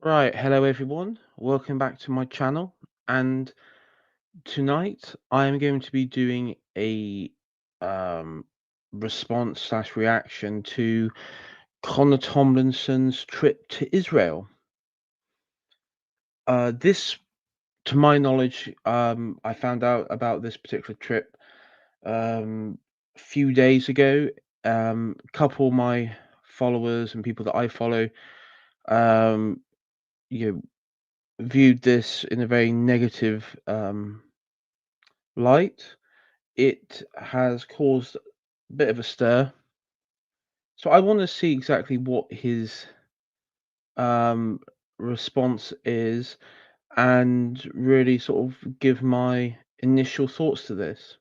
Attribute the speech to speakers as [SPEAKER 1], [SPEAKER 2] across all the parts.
[SPEAKER 1] Right, hello everyone. Welcome back to my channel. And tonight I am going to be doing a um, response slash reaction to Connor Tomlinson's trip to Israel. This, to my knowledge, I found out about this particular trip a few days ago. A couple of my followers and people that I follow, um, you know, viewed this in a very negative light. It has caused a bit of a stir. So I want to see exactly what his um, response is and really sort of give my initial thoughts to this.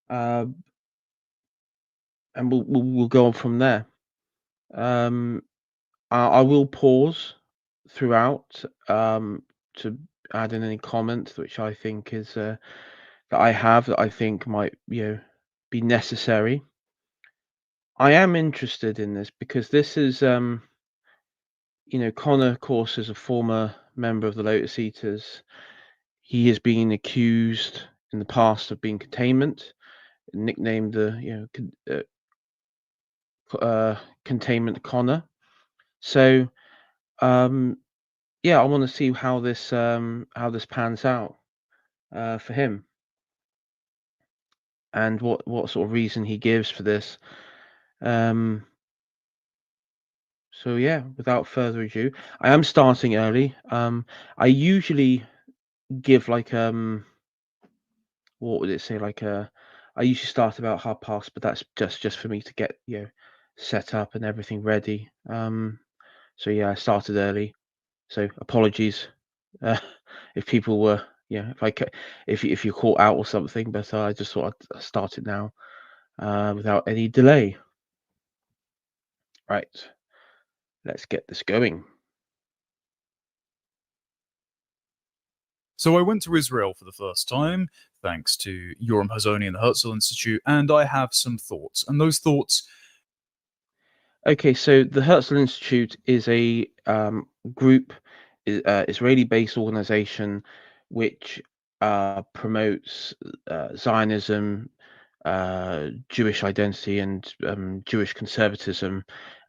[SPEAKER 1] Uh, and we'll go on from there. Um, I will pause throughout to add in any comments which I think is that I have that I think might be necessary. I am interested in this because this is Connor, of course, is a former member of the Lotus Eaters. He has been accused in the past of being containment, nicknamed the containment Connor. So um, yeah, I want to see how this pans out for him and what sort of reason he gives for this. Um, so yeah, without further ado, I am starting early. I usually give like what would it say I usually start about half past, but that's just for me to get set up and everything ready. So yeah, I started early. So apologies uh, if people were if you caught out or something, but I just thought I'd start it now without any delay. Right, let's get this going.
[SPEAKER 2] So I went to Israel for the first time, thanks to Yoram Hazony and the Herzl Institute, and I have some thoughts. And those thoughts.
[SPEAKER 1] Okay, so the Herzl Institute is a group, Israeli-based organization, which promotes Zionism, Jewish identity, and Jewish conservatism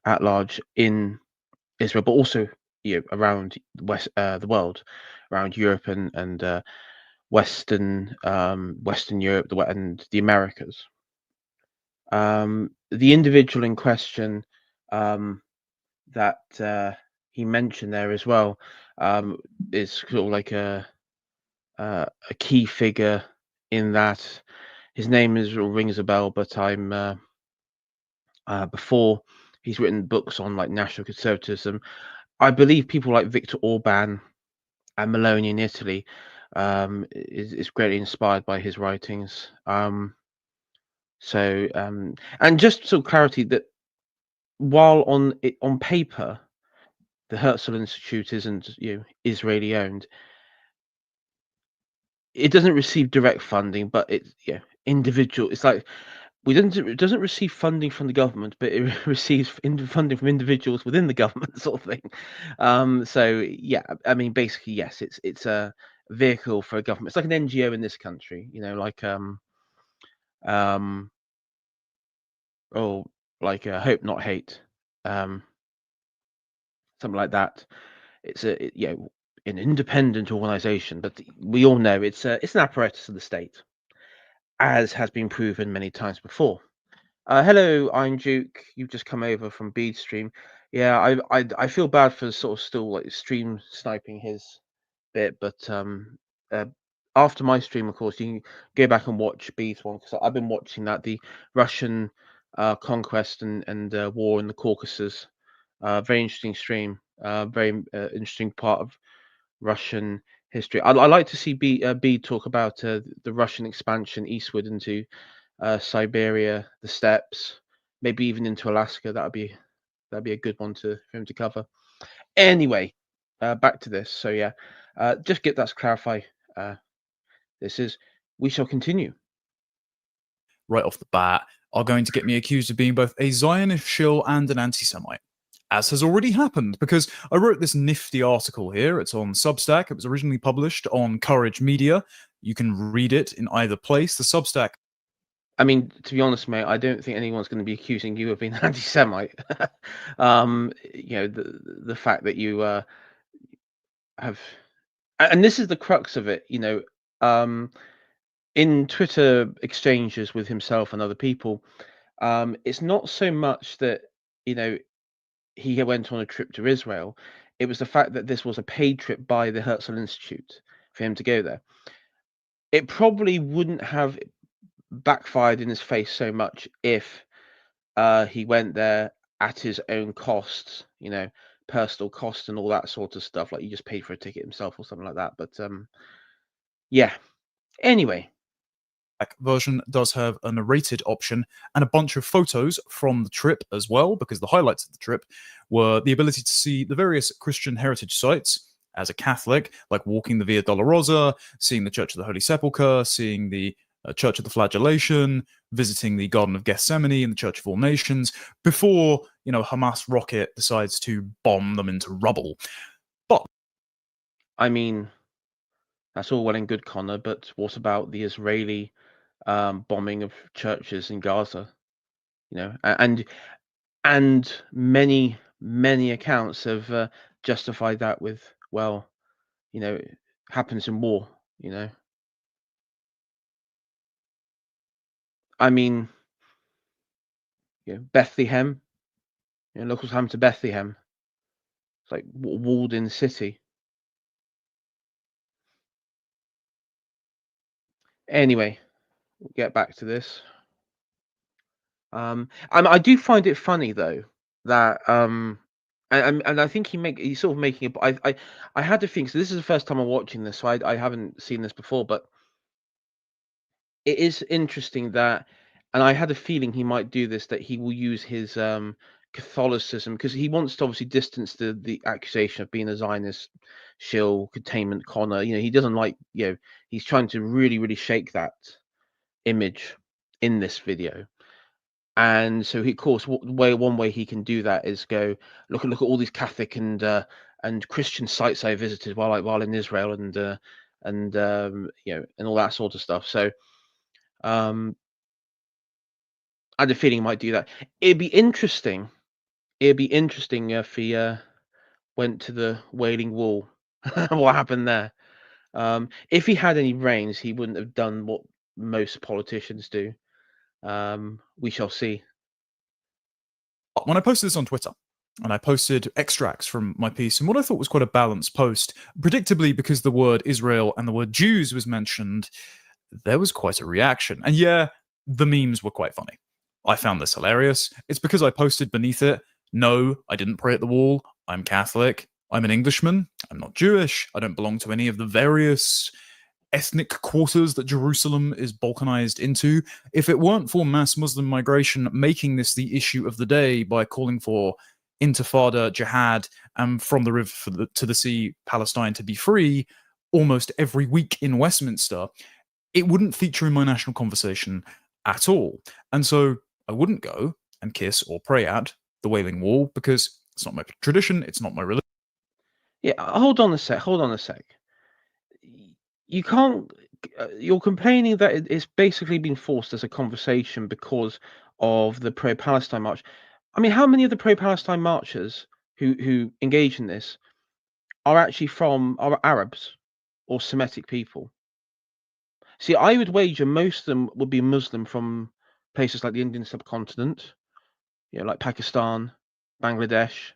[SPEAKER 1] at large in Israel, but also around the world, around Europe and Western Europe, and the Americas. The individual in question um, that he mentioned there as well is sort of like a key figure in that. His name rings a bell, but I'm before he's written books on like national conservatism. I believe people like Viktor Orban and Meloni in Italy is greatly inspired by his writings. And just some clarity that while on paper, the Herzl Institute isn't Israeli owned. It doesn't receive direct funding, but it's individual. It's like it doesn't receive funding from the government, but it receives funding from individuals within the government, sort of thing. So yeah, I mean, basically, yes, it's a vehicle for a government. It's like an NGO in this country, like um, oh, like Hope Not Hate, um, something like that. It's an independent organization, but we all know it's an apparatus of the state, as has been proven many times before. Hello, I'm Duke. You've just come over from Beadstream. Yeah, I feel bad for sort of still like stream sniping his bit, but uh, after my stream, of course, you can go back and watch Bede's one because I've been watching that, the Russian conquest and war in the Caucasus. Very interesting stream. Very interesting part of Russian history. I like to see Bede talk about the Russian expansion eastward into Siberia, the steppes, maybe even into Alaska. That'd be a good one for him to cover. Anyway, back to this. So yeah, just get that to clarify. Uh, this is we shall continue.
[SPEAKER 2] Right off the bat, are going to get me accused of being both a Zionist shill and an anti Semite. as has already happened, because I wrote this nifty article here. It's on Substack. It was originally published on Courage Media. You can read it in either place. The Substack.
[SPEAKER 1] I mean, to be honest, mate, I don't think anyone's going to be accusing you of being anti-Semite. The fact that you have, and this is the crux of it. In Twitter exchanges with himself and other people, it's not so much that you know he went on a trip to Israel. It was the fact that this was a paid trip by the Herzl Institute for him to go there. It probably wouldn't have backfired in his face so much if he went there at his own costs, personal cost and all that sort of stuff. Like he just paid for a ticket himself or something like that. But yeah. Anyway,
[SPEAKER 2] Version does have a narrated option and a bunch of photos from the trip as well, because the highlights of the trip were the ability to see the various Christian heritage sites as a Catholic, like walking the Via Dolorosa, seeing the Church of the Holy Sepulchre, seeing the Church of the Flagellation, visiting the Garden of Gethsemane and the Church of All Nations, before, Hamas rocket decides to bomb them into rubble. But
[SPEAKER 1] I mean, that's all well and good, Connor, but what about the Israeli bombing of churches in Gaza? And many accounts have justified that with, well, it happens in war. I mean, Bethlehem. Look what's happened to Bethlehem. It's like walled-in city. Anyway, we'll get back to this. I do find it funny though that and I think he's sort of making a. I had to think. So this is the first time I'm watching this, so I haven't seen this before, but it is interesting that, and I had a feeling he might do this, that he will use his Catholicism because he wants to obviously distance the accusation of being a Zionist shill, containment Connor. He doesn't like. He's trying to really shake that image in this video. And so, of course, one way he can do that is go look at all these Catholic and Christian sites I visited while in Israel and and all that sort of stuff. So I had a feeling he might do that. It'd be interesting. It'd be interesting if he went to the Wailing Wall. What happened there? If he had any brains, he wouldn't have done what most politicians do. We shall see.
[SPEAKER 2] when I posted this on Twitter, and I posted extracts from my piece, and what I thought was quite a balanced post, predictably because the word Israel and the word Jews was mentioned, there was quite a reaction. And yeah, the memes were quite funny. I found this hilarious. It's because I posted beneath it, no, I didn't pray at the wall. I'm Catholic. I'm an Englishman. I'm not Jewish. I don't belong to any of the various ethnic quarters that Jerusalem is balkanized into. If it weren't for mass Muslim migration making this the issue of the day by calling for intifada, jihad, and from the river to the sea, Palestine to be free, almost every week in Westminster, it wouldn't feature in my national conversation at all. And so I wouldn't go and kiss or pray at the Wailing Wall because it's not my tradition, it's not my religion.
[SPEAKER 1] Yeah, hold on a sec. You can't. You're complaining that it's basically been forced as a conversation because of the pro-Palestine march. I mean, how many of the pro-Palestine marchers who engage in this are actually are Arabs or Semitic people? See, I would wager most of them would be Muslim from places like the Indian subcontinent, like Pakistan, Bangladesh,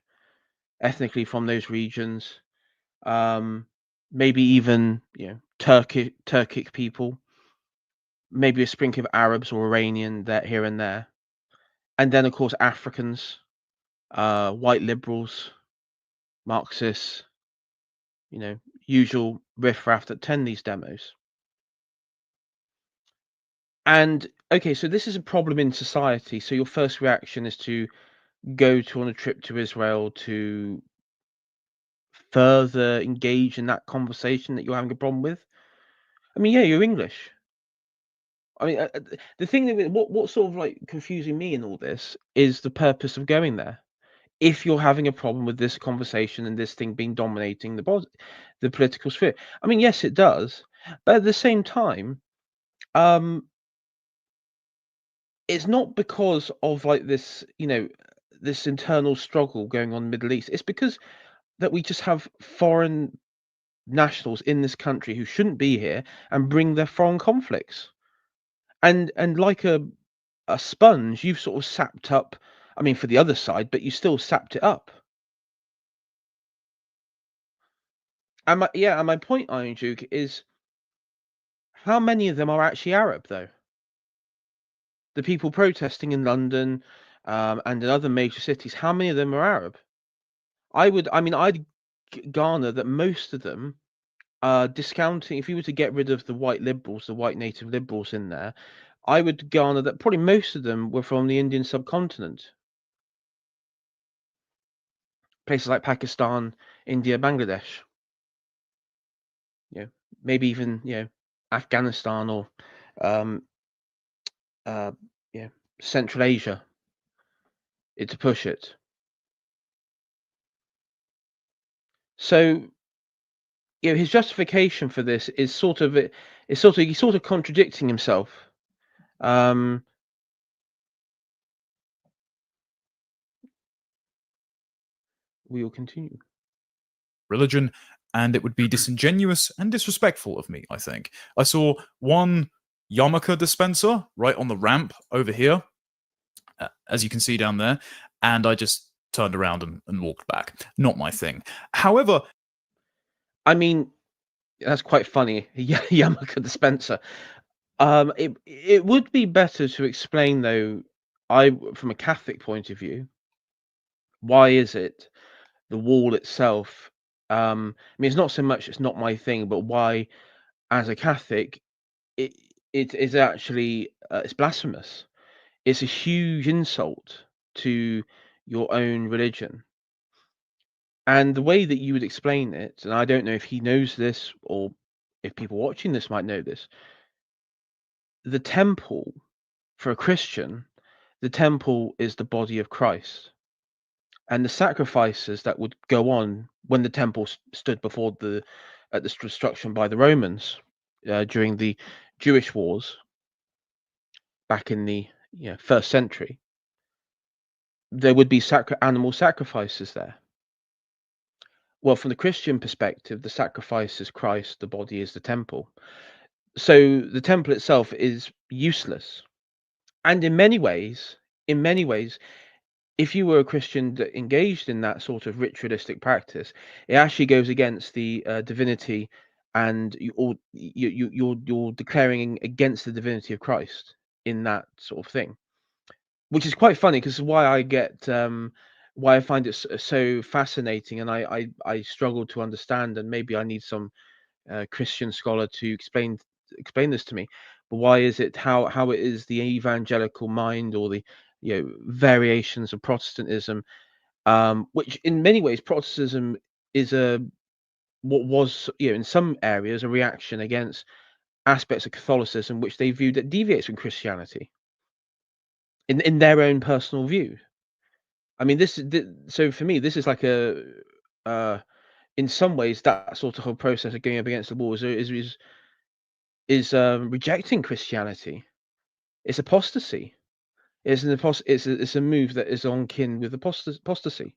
[SPEAKER 1] ethnically from those regions. Maybe even Turkic people, maybe a sprinkling of Arabs or Iranian there here and there, and then of course Africans, white liberals, Marxists, usual riffraff that attend these demos. And okay, so this is a problem in society. So your first reaction is to go on a trip to Israel to further engage in that conversation that you're having a problem with. I mean, yeah, you're English. I mean, the thing that what's sort of like confusing me in all this is the purpose of going there. if you're having a problem with this conversation and this thing being dominating the political sphere. I mean, yes, it does, but at the same time, um, it's not because of like this, this internal struggle going on in the Middle East. It's because that we just have foreign nationals in this country who shouldn't be here and bring their foreign conflicts. And like a sponge, you've sort of sapped up. I mean, for the other side, but you still sapped it up. And my point, Iron Duke, is how many of them are actually Arab, though? The people protesting in London, and in other major cities, how many of them are Arab? I'd garner that most of them are discounting. If you were to get rid of the white liberals, the white native liberals in there, I would garner that probably most of them were from the Indian subcontinent, places like Pakistan, India, Bangladesh. Maybe even Afghanistan or um, uh, yeah, Central Asia. To push it. So his justification for this is he's sort of contradicting himself. Um, we will continue.
[SPEAKER 2] Religion, and it would be disingenuous and disrespectful of me, I think. I saw one yarmulke dispenser right on the ramp over here, as you can see down there, and I just turned around and walked back. Not my thing. However,
[SPEAKER 1] I mean, that's quite funny. Yarmulke dispenser. It would be better to explain, though, from a Catholic point of view, why is it the wall itself? I mean, it's not so much it's not my thing, but why, as a Catholic, it it is actually it's blasphemous. It's a huge insult to your own religion. And the way that you would explain it, and I don't know if he knows this or if people watching this might know this, the temple for a Christian, the temple is the body of Christ. And the sacrifices that would go on when the temple stood before the at the destruction by the Romans during the Jewish wars back in the first century, there would be animal sacrifices there. Well, from the Christian perspective, the sacrifice is Christ, the body is the temple. So the temple itself is useless. And in many ways, if you were a Christian that engaged in that sort of ritualistic practice, it actually goes against the divinity, and you're declaring against the divinity of Christ in that sort of thing, which is quite funny because why I find it so fascinating, and I struggle to understand, and maybe I need some Christian scholar to explain this to me. But why is it how it is the evangelical mind or the variations of Protestantism, which in many ways Protestantism is what was in some areas a reaction against aspects of Catholicism which they viewed that deviates from Christianity in their own personal view. I mean, so for me, this is like uh, in some ways that sort of whole process of going up against the wall is rejecting Christianity. It's apostasy. It's a move that is on kin with apostasy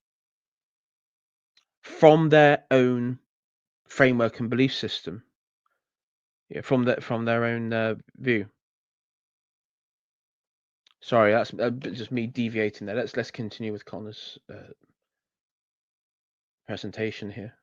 [SPEAKER 1] from their own framework and belief system. From their own view. Sorry, that's just me deviating there. Let's continue with Connor's presentation here.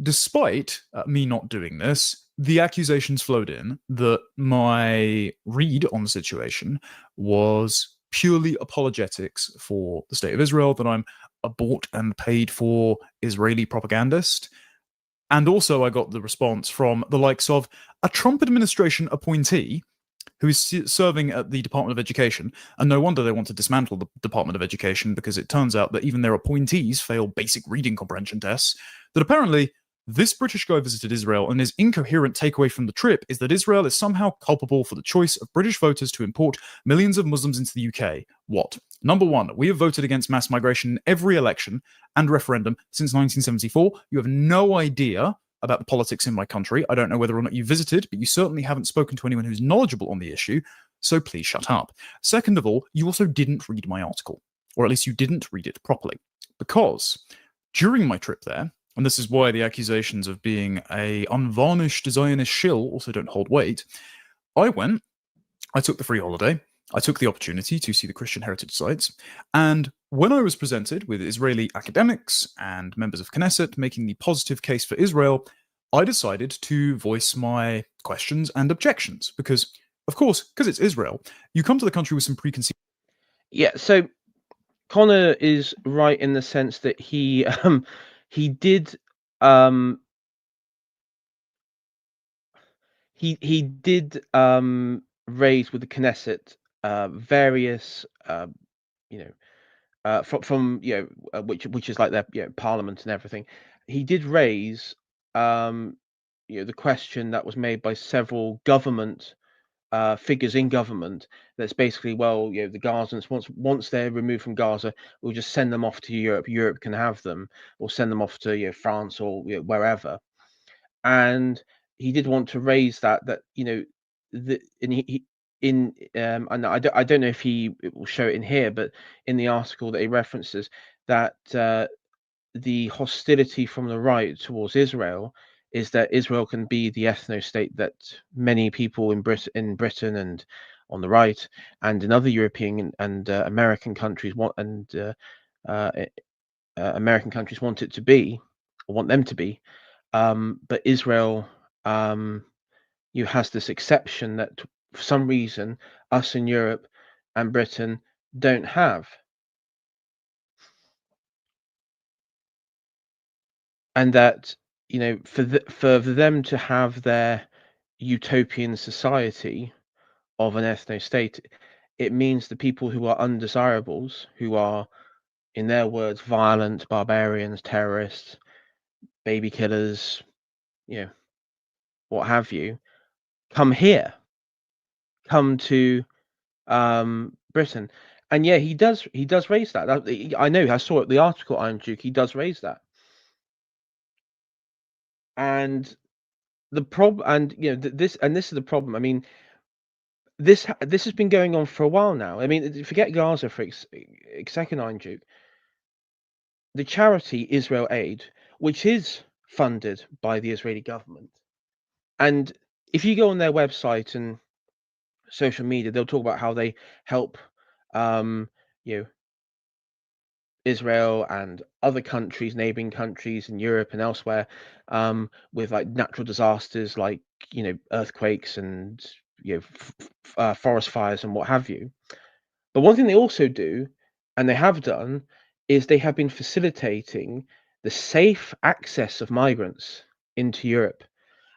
[SPEAKER 2] Despite me not doing this, the accusations flowed in that my read on the situation was purely apologetics for the state of Israel, that I'm a bought and paid for Israeli propagandist. And also I got the response from the likes of a Trump administration appointee who is serving at the Department of Education. And no wonder they want to dismantle the Department of Education, because it turns out that even their appointees fail basic reading comprehension tests, that apparently This British guy visited Israel, and his incoherent takeaway from the trip is that Israel is somehow culpable for the choice of British voters to import millions of Muslims into the UK. What? Number one, we have voted against mass migration in every election and referendum since 1974. You have no idea about the politics in my country. I don't know whether or not you visited, but you certainly haven't spoken to anyone who's knowledgeable on the issue, so please shut up. Second of all, you also didn't read my article, or at least you didn't read it properly, because during my trip there, and this is why the accusations of being a unvarnished Zionist shill also don't hold weight, I took the free holiday, I took the opportunity to see the Christian heritage sites, and when I was presented with Israeli academics and members of Knesset making the positive case for Israel, I decided to voice my questions and objections, because, of course, because it's Israel, you come to the country with some preconceived...
[SPEAKER 1] Yeah, so Connor is right in the sense that he did he did raise with the Knesset various you know from which is like their parliament and everything. He did raise the question that was made by several government figures in government, that's basically, well, the Gazans, once they're removed from Gaza, we'll just send them off to Europe. Europe can have them, or send them off to France or wherever. And he did want to raise that and he in and I don't know if it will show it in here, but in the article that he references, that the hostility from the right towards Israel is that Israel can be the ethno-state that many people in Britain and on the right and in other European and American countries want, and uh, American countries want it to be, or want them to be. But Israel, has this exception that for some reason us in Europe and Britain don't have. And that for them to have their utopian society of an ethno state, it means the people who are undesirables, who are, in their words, violent barbarians, terrorists, baby killers, you know, what have you, come here, come to Britain. And yeah, he does raise that. I know, I saw it, the article, Iron Duke, he does raise that. And the problem, and this is the problem. I mean, this has been going on for a while now. I mean, forget Gaza for a second, Iron Duke. The charity Israel Aid, which is funded by the Israeli government, and if you go on their website and social media, they'll talk about how they help, um, you know, Israel and other countries, neighboring countries in Europe and elsewhere, with like natural disasters like earthquakes and forest fires and what have you. But one thing they also do, and they have done, is they have been facilitating the safe access of migrants into Europe,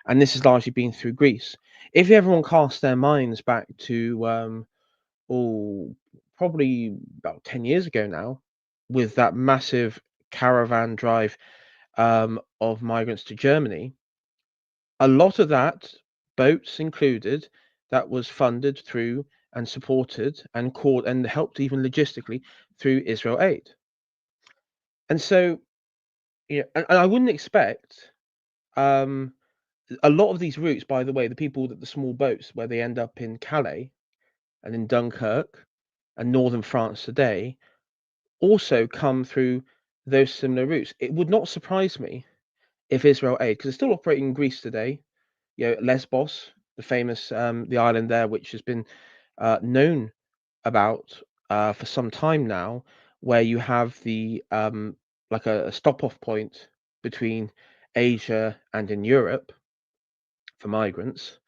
[SPEAKER 1] and this has largely been through Greece. If everyone casts their minds back to probably about 10 years ago now, with that massive caravan drive of migrants to Germany, a lot of that, boats included, that was funded through and supported and called and helped even logistically through Israel Aid. And so, and I wouldn't expect um, a lot of these routes, by the way, the people that the small boats where they end up in Calais and in Dunkirk and northern France today, also come through those similar routes. It would not surprise me if Israel Aid, because it's still operating in Greece today, Lesbos, the famous the island there, which has been known about for some time now, where you have the like a stop-off point between Asia and in Europe for migrants.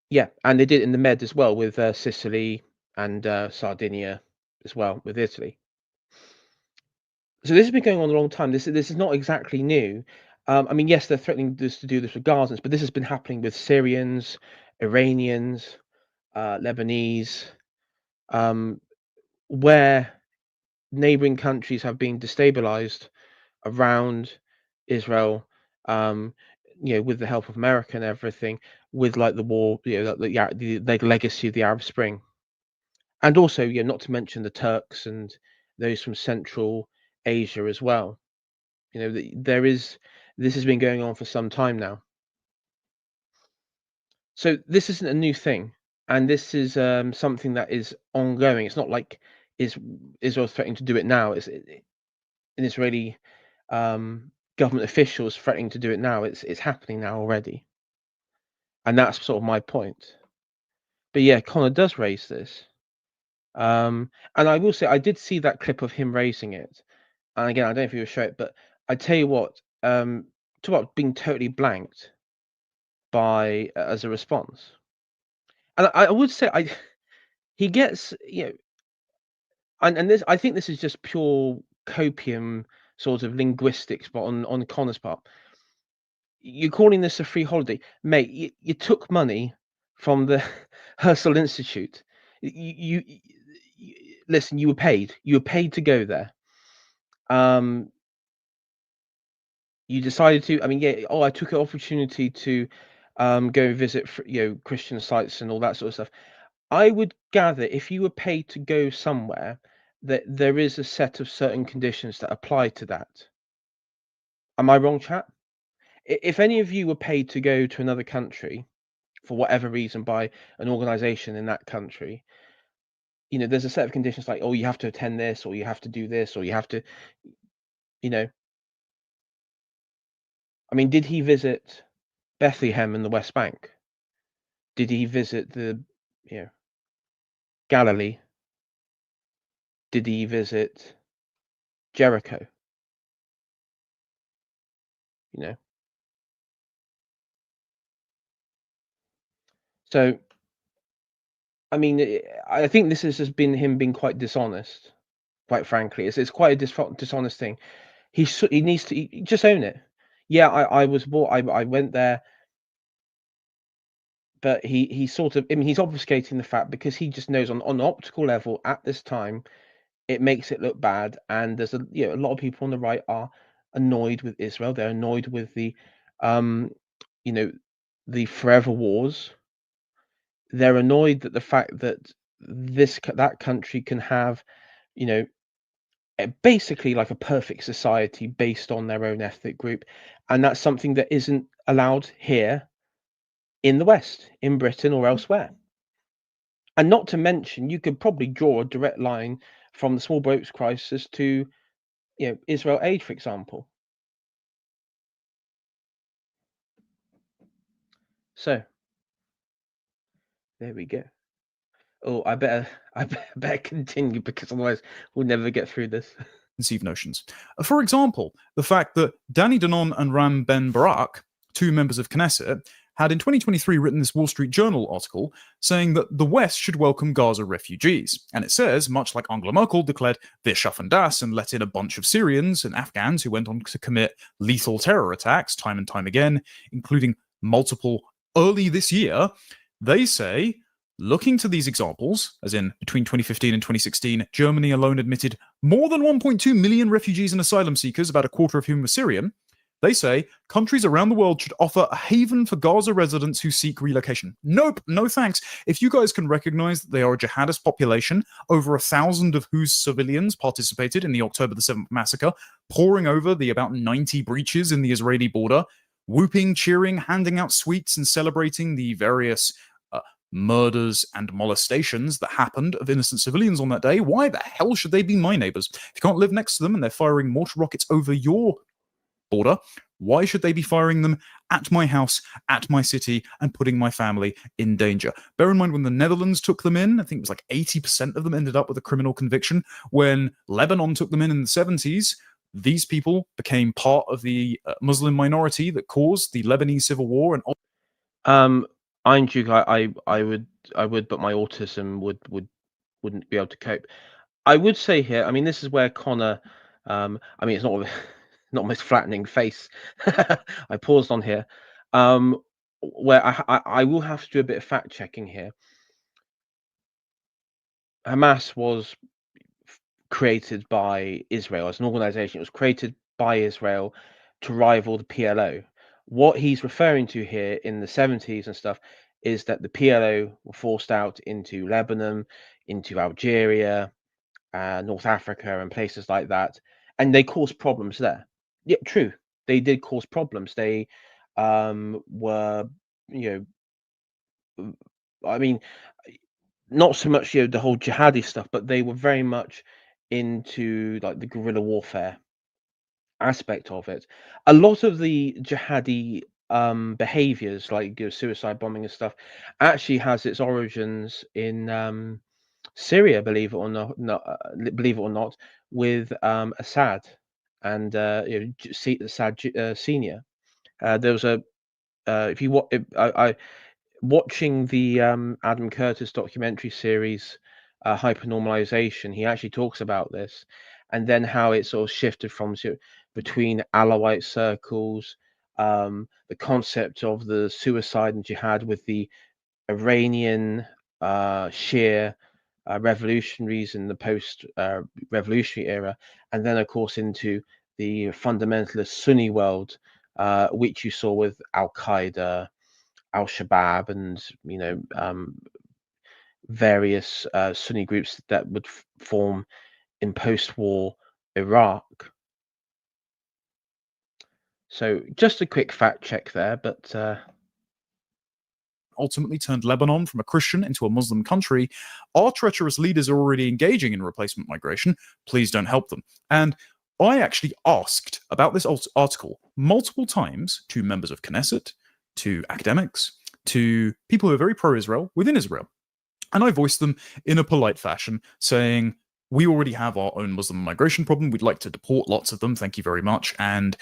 [SPEAKER 1] Yeah, and they did it in the Med as well, with Sicily and Sardinia as well, with Italy. So this has been going on a long time. This is not exactly new. I mean, yes, they're threatening to do this with Gazans, but this has been happening with Syrians, Iranians, Lebanese, where neighboring countries have been destabilized around Israel, um, with the help of America and everything, with like the war, the legacy of the Arab Spring, and also, not to mention the Turks and those from Central Asia as well. There is this has been going on for some time now. So this isn't a new thing, and this is something that is ongoing. It's not like is Israel threatening to do it now. An Israeli government officials threatening to do it now. It's happening now already, and that's sort of my point. But yeah, Connor does raise this, and I will say I did see that clip of him raising it, and again I don't know if you will show it, but I tell you what, talk about being totally blanked by as a response, and I would say he gets and this I think this is just pure copium sort of linguistics, but on Connor's part. You're calling this a free holiday, mate? You took money from the Herzl Institute. Listen. You were paid. You were paid to go there. Um, you decided to. I mean, yeah. Oh, I took an opportunity to go visit, Christian sites and all that sort of stuff. I would gather if you were paid to go somewhere, that there is a set of certain conditions that apply to that. Am I wrong, chat? If any of you were paid to go to another country for whatever reason by an organization in that country, there's a set of conditions like, oh, you have to attend this, or you have to do this, or you have to, you know. I mean, did he visit Bethlehem in the West Bank? Did he visit the, Galilee? Did he visit Jericho? You know. So, I mean, I think this has just been him being quite dishonest. Quite frankly, it's quite a dishonest thing. He needs to just own it. Yeah, I was bought. I went there, but he sort of. I mean, he's obfuscating the fact because he just knows on an optical level at this time it makes it look bad, and there's a lot of people on the right are annoyed with Israel. They're annoyed with um, you know, the forever wars. They're annoyed that the fact that that country can have, you know, basically like a perfect society based on their own ethnic group, and that's something that isn't allowed here in the West, in Britain or elsewhere. And not to mention, you could probably draw a direct line from the small boats crisis to, Israel aid, for example. So there we go. Oh, I better better continue because otherwise we'll never get through this.
[SPEAKER 2] Conceived notions. For example, the fact that Danny Danon and Ram Ben Barak, two members of Knesset, had in 2023 written this Wall Street Journal article saying that the West should welcome Gaza refugees. And it says, much like Angela Merkel declared Wir schaffen das and let in a bunch of Syrians and Afghans who went on to commit lethal terror attacks time and time again, including multiple early this year, they say, looking to these examples, as in between 2015 and 2016, Germany alone admitted more than 1.2 million refugees and asylum seekers, about a quarter of whom were Syrian. They say countries around the world should offer a haven for Gaza residents who seek relocation. Nope, no thanks. If you guys can recognize that they are a jihadist population, over 1,000 of whose civilians participated in the October the 7th massacre, pouring over the about 90 breaches in the Israeli border, whooping, cheering, handing out sweets, and celebrating the various murders and molestations that happened of innocent civilians on that day, why the hell should they be my neighbors? If you can't live next to them and they're firing mortar rockets over your border, why should they be firing them at my house, at my city, and putting my family in danger? Bear in mind, when the Netherlands took them in, I think it was like 80% of them ended up with a criminal conviction. When Lebanon took them in the 70s, these people became part of the Muslim minority that caused the Lebanese civil war. And
[SPEAKER 1] I'm Duke. I would, but my autism wouldn't be able to cope. I would say here. I mean, this is where Connor. I mean, it's not not most flattening face. I paused on here. Where I will have to do a bit of fact checking here. Hamas was created by Israel as an organization. It was created by Israel to rival the PLO. What he's referring to here in the 70s and stuff is that the PLO were forced out into Lebanon, into Algeria, North Africa, and places like that, and they caused problems there. Yeah, true. They did cause problems. They were, you know, I mean, not so much the whole jihadi stuff, but they were very much into like the guerrilla warfare aspect of it. A lot of the jihadi behaviors, like suicide bombing and stuff, actually has its origins in Syria, believe it or believe it or not, with Assad and Assad Senior. There was a if you I watching the Adam Curtis documentary series, Hypernormalization. He actually talks about this, and then how it sort of shifted from between Alawite circles, the concept of the suicide and jihad with the Iranian Shia revolutionaries in the post-revolutionary era, and then of course into the fundamentalist Sunni world, which you saw with Al Qaeda, Al Shabaab, and various Sunni groups that would form in post-war Iraq. So just a quick fact check there, but
[SPEAKER 2] ultimately turned Lebanon from a Christian into a Muslim country, our treacherous leaders are already engaging in replacement migration. Please don't help them. And I actually asked about this article multiple times to members of Knesset, to academics, to people who are very pro-Israel within Israel. And I voiced them in a polite fashion, saying, we already have our own Muslim migration problem. We'd like to deport lots of them, thank you very much, and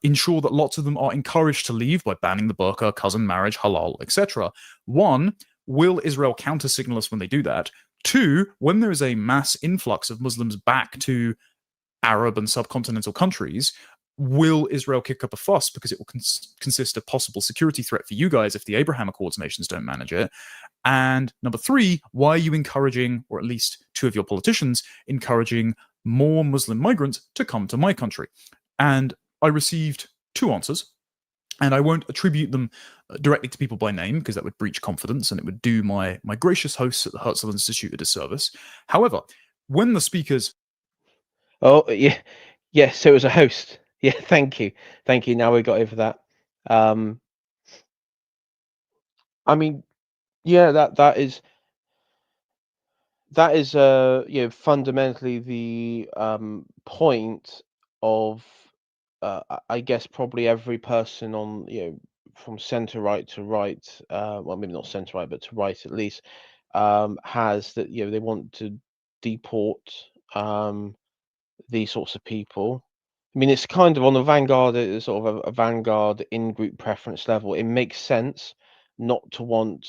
[SPEAKER 2] ensure that lots of them are encouraged to leave by banning the burqa, cousin marriage, halal, etc. One, will Israel counter-signal us when they do that? Two, when there is a mass influx of Muslims back to Arab and subcontinental countries, will Israel kick up a fuss because it will consist of possible security threat for you guys if the Abraham Accords nations don't manage it? And number three, why are you encouraging, or at least two of your politicians, encouraging more Muslim migrants to come to my country? And I received two answers, and I won't attribute them directly to people by name because that would breach confidence and it would do my gracious hosts at the Herzl Institute a disservice. However, when the speakers...
[SPEAKER 1] Oh, yeah. Yes, so it was a host. Yeah, thank you. Thank you. Now we got over that. I mean, yeah, that is fundamentally the point of I guess probably every person on from center right to right, well, maybe not center right but to right at least, has that they want to deport these sorts of people. I mean, it's kind of on the vanguard, sort of a vanguard in-group preference level. It makes sense not to want,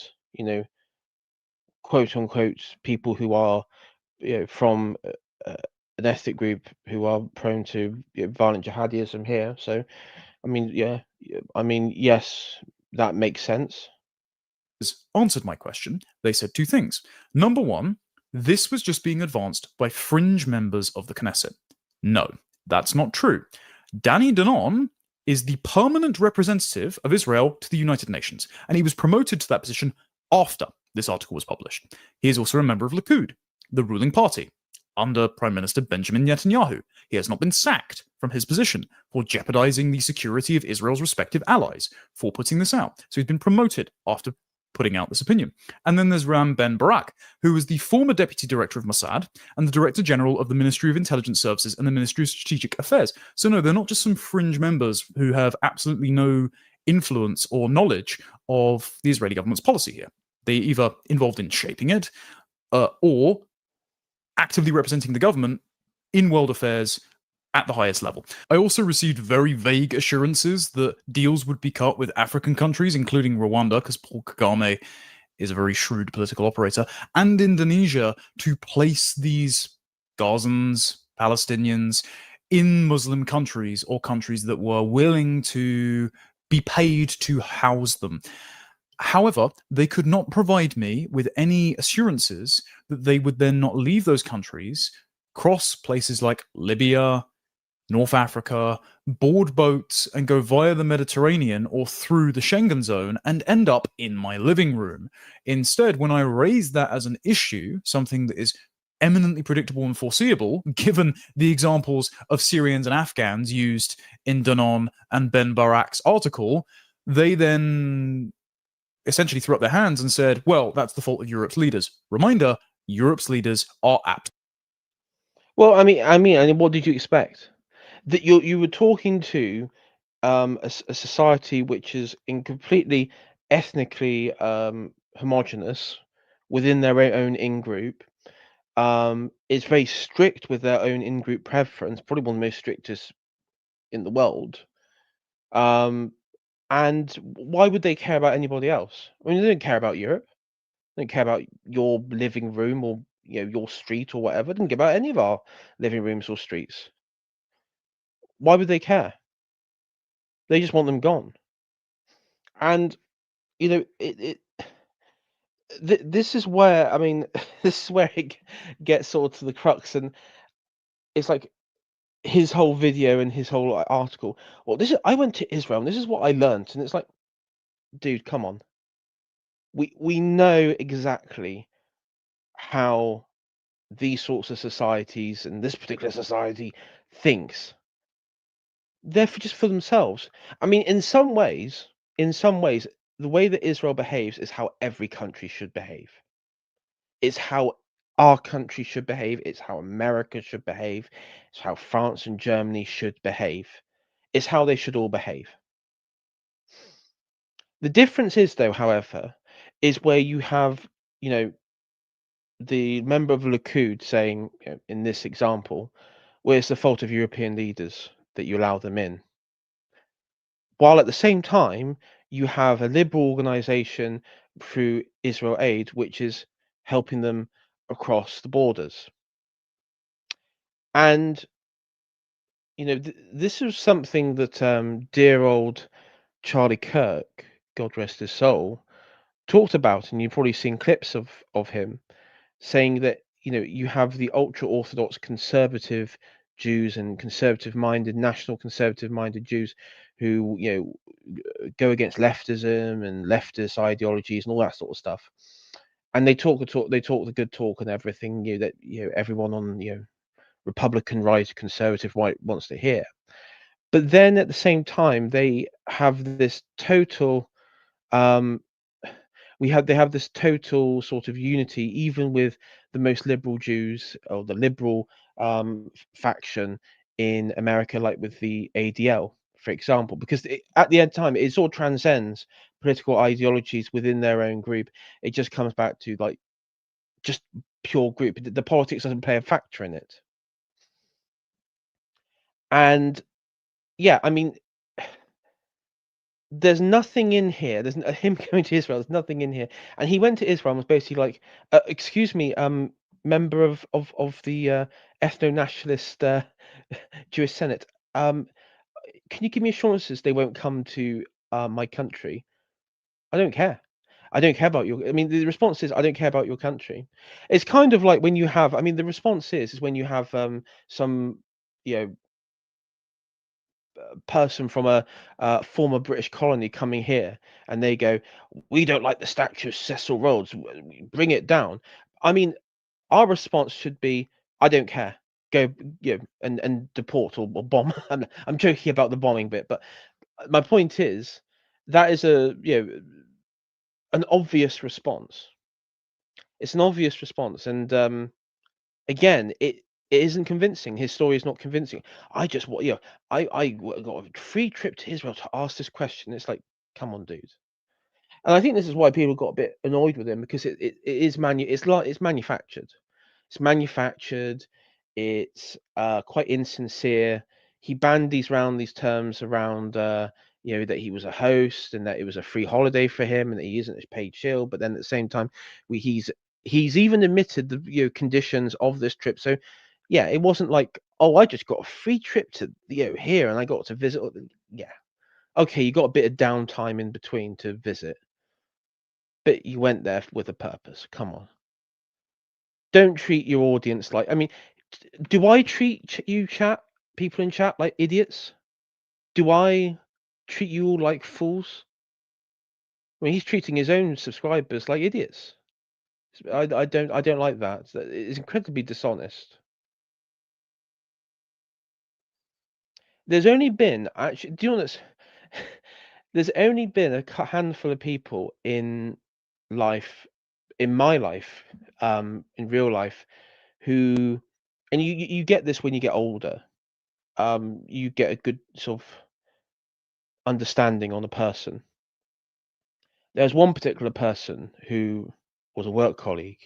[SPEAKER 1] quote unquote, people who are, from an ethnic group who are prone to violent jihadism here. So, I mean, yes, that makes sense.
[SPEAKER 2] answered my question. They said two things. Number one, this was just being advanced by fringe members of the Knesset. No, that's not true. Danny Danon is the permanent representative of Israel to the United Nations, and he was promoted to that position after this article was published. He is also a member of Likud, the ruling party, under Prime Minister Benjamin Netanyahu. He has not been sacked from his position for jeopardizing the security of Israel's respective allies for putting this out. So he's been promoted after putting out this opinion. And then there's Ram Ben Barak, who was the former deputy director of Mossad and the director general of the Ministry of Intelligence Services and the Ministry of Strategic Affairs. So no, they're not just some fringe members who have absolutely no influence or knowledge of the Israeli government's policy here. They're either involved in shaping it or actively representing the government in world affairs at the highest level. I also received very vague assurances that deals would be cut with African countries, including Rwanda, because Paul Kagame is a very shrewd political operator, and Indonesia, to place these Gazans, Palestinians, in Muslim countries or countries that were willing to be paid to house them. However, they could not provide me with any assurances that they would then not leave those countries, cross places like Libya, North Africa, board boats, and go via the Mediterranean or through the Schengen zone and end up in my living room. Instead, when I raise that as an issue, something that is eminently predictable and foreseeable, given the examples of Syrians and Afghans used in Danon and Ben Barak's article, they then essentially threw up their hands and said, well, that's the fault of Europe's leaders. Reminder, Europe's leaders are apt.
[SPEAKER 1] Well, and what did you expect? That you were talking to a society which is in completely ethnically homogenous within their own in group. Is very strict with their own in group preference, probably one of the most strictest in the world. Um, and why would they care about anybody else? I mean, they don't care about Europe. They don't care about your living room or your street or whatever. They don't care about any of our living rooms or streets. Why would they care? They just want them gone. And this is where this is where it gets sort of to the crux, and it's like his whole video and his whole article. Well, this is I went to Israel and this is what I learned, and it's like, dude, come on. We know exactly how these sorts of societies and this particular society thinks. They're just for themselves. I mean, in some ways, the way that Israel behaves is how every country should behave. It's how our country should behave. It's how America should behave. It's how France and Germany should behave. It's how they should all behave. The difference is, though, however, is where you have, you know, the member of Likud saying, in this example, well, it's the fault of European leaders that you allow them in. While at the same time, you have a liberal organization through Israel Aid, which is helping them across the borders. And, this is something that dear old Charlie Kirk, God rest his soul, talked about, and you've probably seen clips of him saying that you have the ultra orthodox conservative Jews and conservative minded national conservative minded Jews who go against leftism and leftist ideologies and all that sort of stuff, and they talk the good talk and everything that everyone on Republican right, conservative right wants to hear. But then at the same time they have this total um they have this total sort of unity, even with the most liberal Jews or the liberal faction in America, like with the ADL, for example, because at the end of time, it all transcends political ideologies within their own group. It just comes back to like just pure group. The politics doesn't play a factor in it. And yeah, I mean, there's nothing in here. There's him going to Israel. There's nothing in here, and he went to Israel and was basically like, "Excuse me, member of the ethno-nationalist Jewish Senate. Can you give me assurances they won't come to my country? I don't care. I don't care about your. I mean, the response is, I don't care about your country. It's kind of like when you have. I mean, the response is when you have some you know person from a former British colony coming here, and they go, "We don't like the statue of Cecil Rhodes. Bring it down." I mean, our response should be, "I don't care. Go, and deport or bomb." I'm joking about the bombing bit, but my point is that is an obvious response. It's an obvious response, and again, it isn't convincing. His story is not convincing. I just got a free trip to Israel to ask this question. It's like, come on, dude. And I think this is why people got a bit annoyed with him, because it's manufactured. It's manufactured. It's quite insincere. He bandies around these terms around that he was a host and that it was a free holiday for him and that he isn't a paid shield. But then at the same time, he's even admitted the conditions of this trip. So yeah, it wasn't like, oh, I just got a free trip to here and I got to visit. Yeah, okay, you got a bit of downtime in between to visit, but you went there with a purpose. Come on. Don't treat your audience like, I mean, Do I treat people in chat like idiots? Do I treat you all like fools? I mean, he's treating his own subscribers like idiots. I don't like that. It's incredibly dishonest. There's only been actually. Do you know this? There's only been a handful of people in life, in my life, in real life, who, and you get this when you get older. You get a good sort of understanding on a person. There's one particular person who was a work colleague.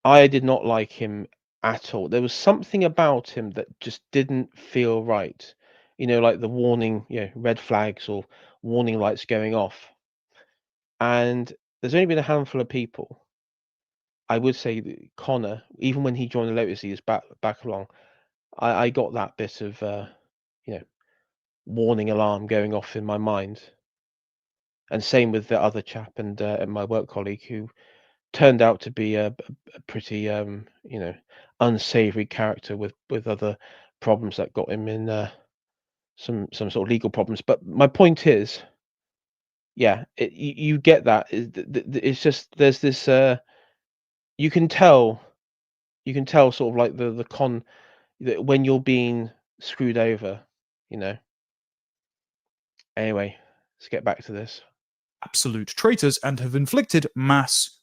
[SPEAKER 1] I did not like him at all. There was something about him that just didn't feel right. You know, like the warning, red flags or warning lights going off. And there's only been a handful of people. I would say that Connor, even when he joined the Lotus years back along, I got that bit of you know warning alarm going off in my mind. And same with the other chap and my work colleague who turned out to be a pretty unsavory character with other problems that got him in some sort of legal problems. But my point is, yeah, you get that. It's just there's this. You can tell. You can tell sort of like the con that when you're being screwed over. You know. Anyway, let's get back to this.
[SPEAKER 2] Absolute traitors and have inflicted mass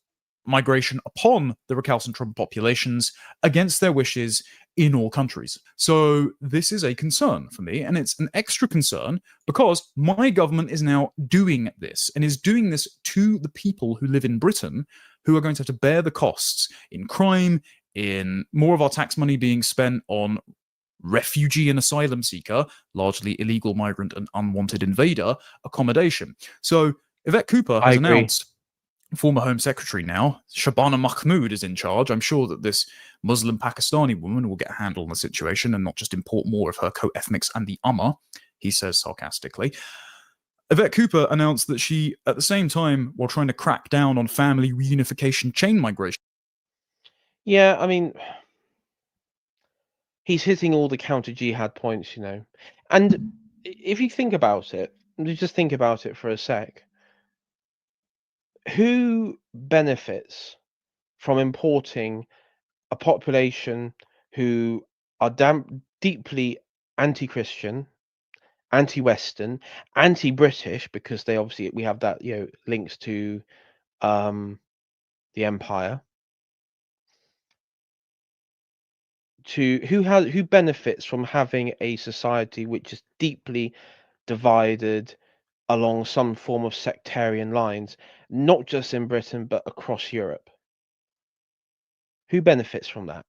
[SPEAKER 2] migration upon the recalcitrant populations against their wishes in all countries. So this is a concern for me, and it's an extra concern because my government is now doing this and is doing this to the people who live in Britain, who are going to have to bear the costs in crime, in more of our tax money being spent on refugee and asylum seeker, largely illegal migrant and unwanted invader accommodation. So Yvette Cooper
[SPEAKER 1] I
[SPEAKER 2] has
[SPEAKER 1] agree.
[SPEAKER 2] announced, former Home Secretary now, Shabana Mahmood is in charge. I'm sure that this Muslim Pakistani woman will get a handle on the situation and not just import more of her co-ethnics and the he says sarcastically. Yvette Cooper announced that she, at the same time, while trying to crack down on family reunification chain migration.
[SPEAKER 1] Yeah, I mean, he's hitting all the counter jihad points, And if you think about it, you just think about it for a sec. Who benefits from importing a population who are deeply anti-Christian, anti-Western, anti-British, because we have that links to the empire. Who benefits from having a society which is deeply divided along some form of sectarian lines, not just in Britain but across Europe? Who benefits from that?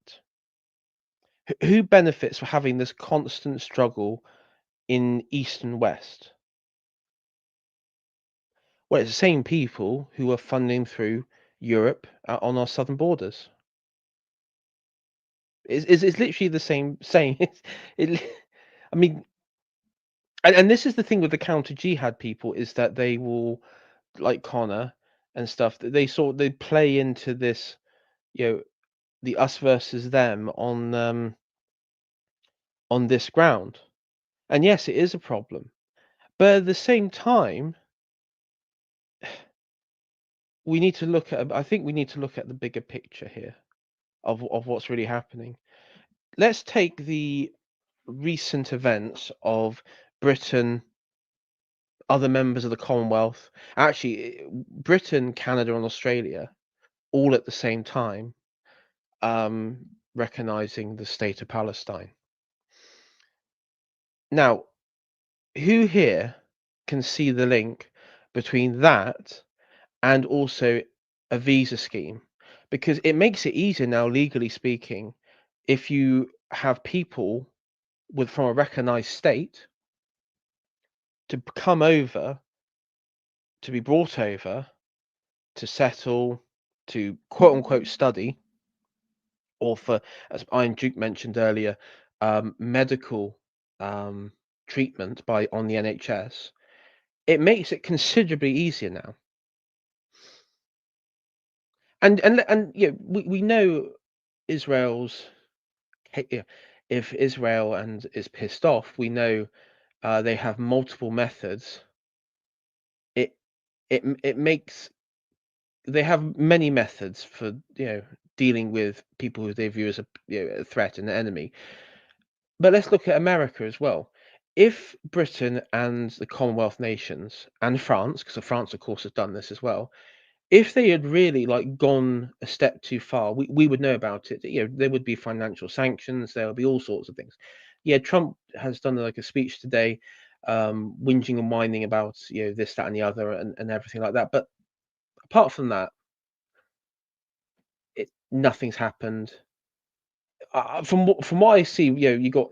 [SPEAKER 1] Who benefits from having this constant struggle in East and West? Well, it's the same people who are funding through Europe on our southern borders. It's literally the same. I mean, and this is the thing with the counter jihad people is that they will, like Connor and stuff, that they play into this, the us versus them on this ground. And yes, it is a problem, but at the same time, I think we need to look at the bigger picture here of what's really happening. Let's take the recent events of Britain, other members of the Commonwealth, actually Britain, Canada, and Australia, all at the same time, recognizing the state of Palestine. Now, who here can see the link between that and also a visa scheme? Because it makes it easier now, legally speaking, if you have people from a recognized state to come over, to be brought over, to settle, to quote unquote study, or for, as Ian Duke mentioned earlier, medical treatment on the NHS. It makes it considerably easier now. And we know Israel's if Israel and is pissed off, we know they have multiple methods. It makes they have many methods for dealing with people who they view as a threat and an enemy. But let's look at America as well. If Britain and the Commonwealth nations and France, because France, of course, has done this as well, if they had really gone a step too far, we would know about it. There would be financial sanctions. There would be all sorts of things. Yeah, Trump has done a speech today, whinging and whining about this, that, and the other, and everything like that. But apart from that, nothing's happened. From what I see, you got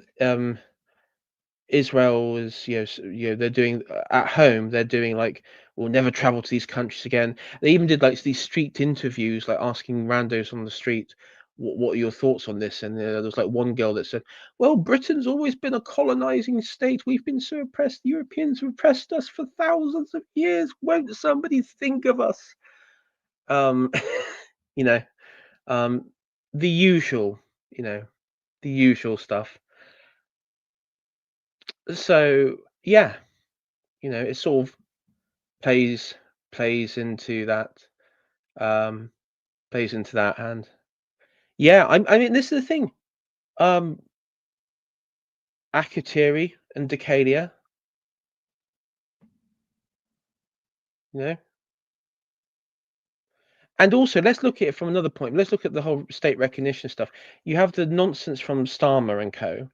[SPEAKER 1] Israel is, they're doing at home. They're doing we'll never travel to these countries again. They even did these street interviews, asking randos on the street, what are your thoughts on this? And there was one girl that said, "Well, Britain's always been a colonizing state. We've been so oppressed. The Europeans have oppressed us for thousands of years. Won't somebody think of us?" Um, you know, the usual, the usual stuff. So yeah, it sort of plays into that, um, and yeah, I mean, this is the thing. Um, Akhtari and Decadia, you know, and also let's look at it from another point. Let's look at the whole state recognition stuff. You have the nonsense from Starmer and co.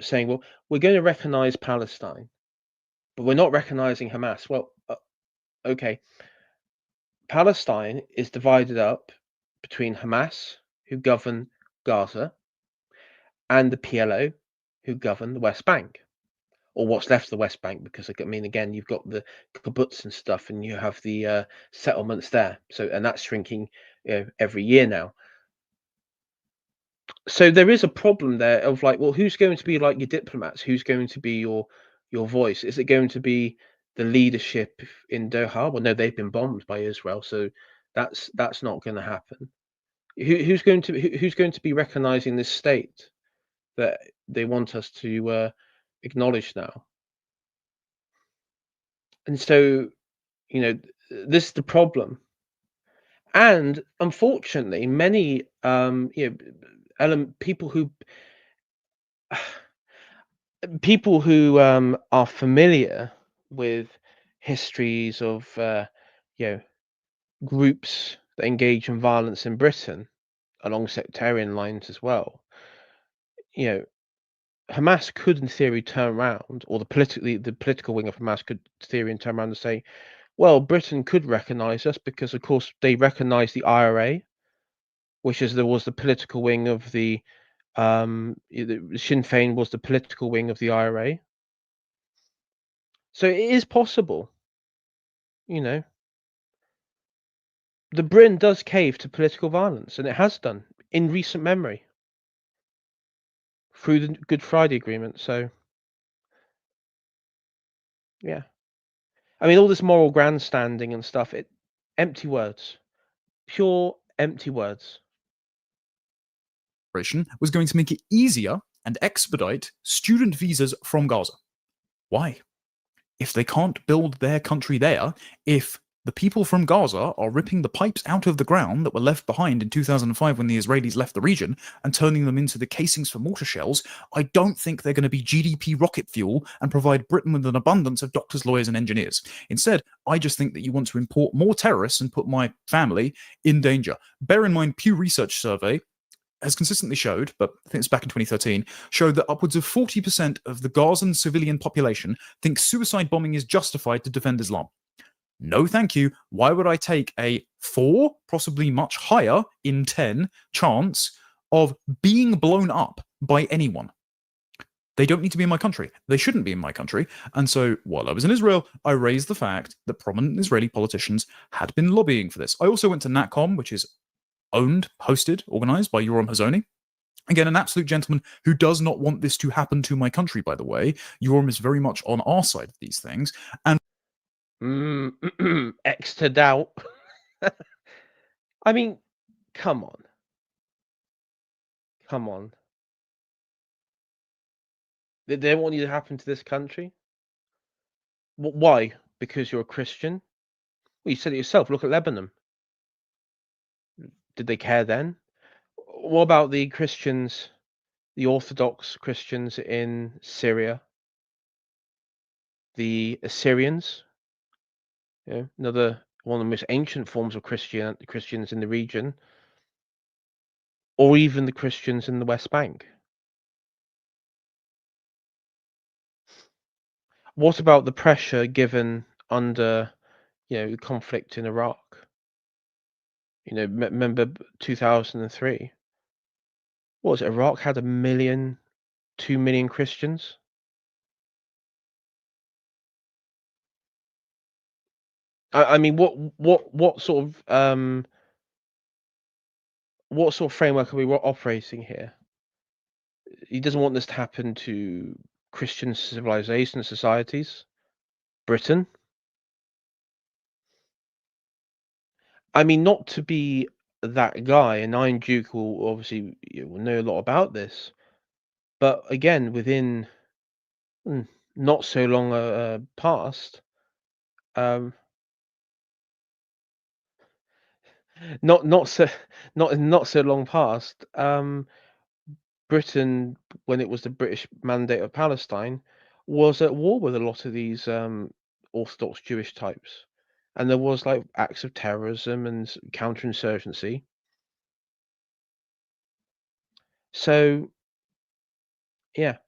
[SPEAKER 1] Saying, well, we're going to recognize Palestine, but we're not recognizing Hamas. Well, okay. Palestine is divided up between Hamas, who govern Gaza, and the PLO, who govern the West Bank, or what's left of the West Bank, because I mean, again, you've got the kibbutz and stuff, and you have the settlements there. So, and that's shrinking, every year now. So there is a problem there of well, who's going to be your diplomats? Who's going to be your voice? Is it going to be the leadership in Doha? Well, no, they've been bombed by Israel, so that's not going to happen. Who's going to be recognizing this state that they want us to acknowledge now? And so, this is the problem. And unfortunately, many people who are familiar with histories of groups that engage in violence in Britain along sectarian lines as well. Hamas could, in theory, turn around, or the political wing of Hamas could, in theory, turn around and say, "Well, Britain could recognise us because, of course, they recognise the IRA, which there was the political wing of the Sinn Féin was the political wing of the IRA. So it is possible, you know. The Britain does cave to political violence, and it has done in recent memory through the Good Friday Agreement. So yeah, I mean, all this moral grandstanding and stuff, empty words, pure empty words.
[SPEAKER 2] Was going to make it easier and expedite student visas from Gaza. Why? If they can't build their country there, if the people from Gaza are ripping the pipes out of the ground that were left behind in 2005 when the Israelis left the region and turning them into the casings for mortar shells, I don't think they're going to be GDP rocket fuel and provide Britain with an abundance of doctors, lawyers, and engineers. Instead, I just think that you want to import more terrorists and put my family in danger. Bear in mind, Pew Research survey has consistently showed, but I think it's back in 2013, showed that upwards of 40% of the Gazan civilian population think suicide bombing is justified to defend Islam. No, thank you. Why would I take a 4, possibly much higher in 10 chance of being blown up by anyone? They don't need to be in my country. They shouldn't be in my country. And so while I was in Israel, I raised the fact that prominent Israeli politicians had been lobbying for this. I also went to NatCom, which is owned, hosted, organized by Yoram Hazony. Again, an absolute gentleman who does not want this to happen to my country, by the way. Yoram is very much on our side of these things. And
[SPEAKER 1] extra doubt. I mean, come on. Come on. They don't want you to happen to this country? Why? Because you're a Christian? Well, you said it yourself. Look at Lebanon. Did they care then? What about the Christians, the Orthodox Christians in Syria, the Assyrians? You know, another one of the most ancient forms of Christians in the region, or even the Christians in the West Bank. What about the pressure given under, the conflict in Iraq? Remember 2003? What was it? Iraq had 1 million, 2 million Christians. I mean, what sort of framework are we operating here? He doesn't want this to happen to Christian civilization societies. Britain. I mean, not to be that guy, and Iron Duke will obviously will know a lot about this, but again, within not so long past, um, not so not so long past, Britain, when it was the British Mandate of Palestine, was at war with a lot of these Orthodox Jewish types, and there was like acts of terrorism and counterinsurgency. So yeah,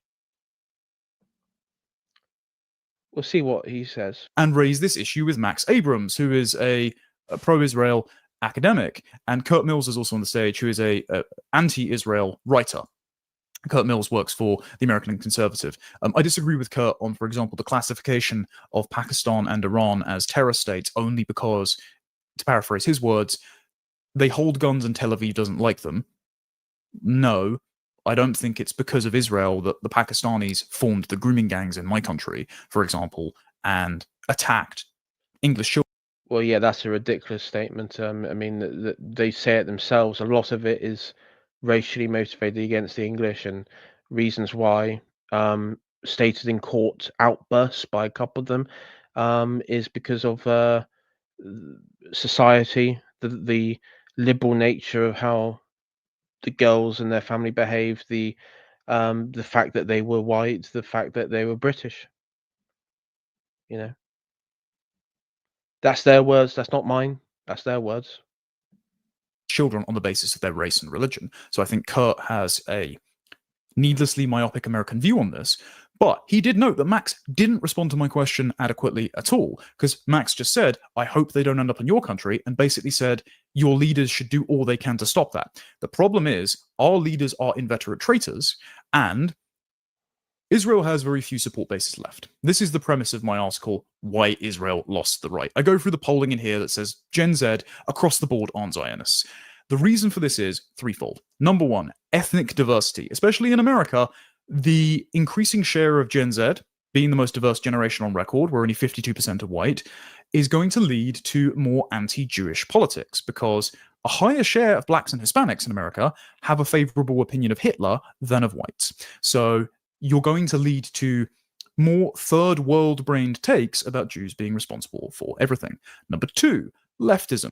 [SPEAKER 1] we'll see what he says.
[SPEAKER 2] And raise this issue with Max Abrams, who is a pro-Israel academic, and Kurt Mills is also on the stage, who is a anti-Israel writer. Kurt Mills works for the American Conservative. I disagree with Kurt on, for example, the classification of Pakistan and Iran as terror states only because, to paraphrase his words, they hold guns and Tel Aviv doesn't like them. No, I don't think it's because of Israel that the Pakistanis formed the grooming gangs in my country, for example, and attacked English children.
[SPEAKER 1] Well, yeah, that's a ridiculous statement. I mean, they say it themselves. A lot of it is racially motivated against the English, and reasons why, stated in court outbursts by a couple of them, is because of society, the liberal nature of how the girls and their family behaved, the fact that they were white, the fact that they were British. You know, that's their words. That's not mine. That's their words.
[SPEAKER 2] Children on the basis of their race and religion. So I think Kurt has a needlessly myopic American view on this. But he did note that Max didn't respond to my question adequately at all, because Max just said, I hope they don't end up in your country, and basically said, your leaders should do all they can to stop that. The problem is, our leaders are inveterate traitors, and Israel has very few support bases left. This is the premise of my article, Why Israel Lost the Right. I go through the polling in here that says Gen Z across the board aren't Zionists. The reason for this is threefold. Number one, ethnic diversity, especially in America. The increasing share of Gen Z, being the most diverse generation on record, where only 52% are white, is going to lead to more anti-Jewish politics, because a higher share of blacks and Hispanics in America have a favorable opinion of Hitler than of whites. So you're going to lead to more third world brained takes about Jews being responsible for everything. Number two, leftism.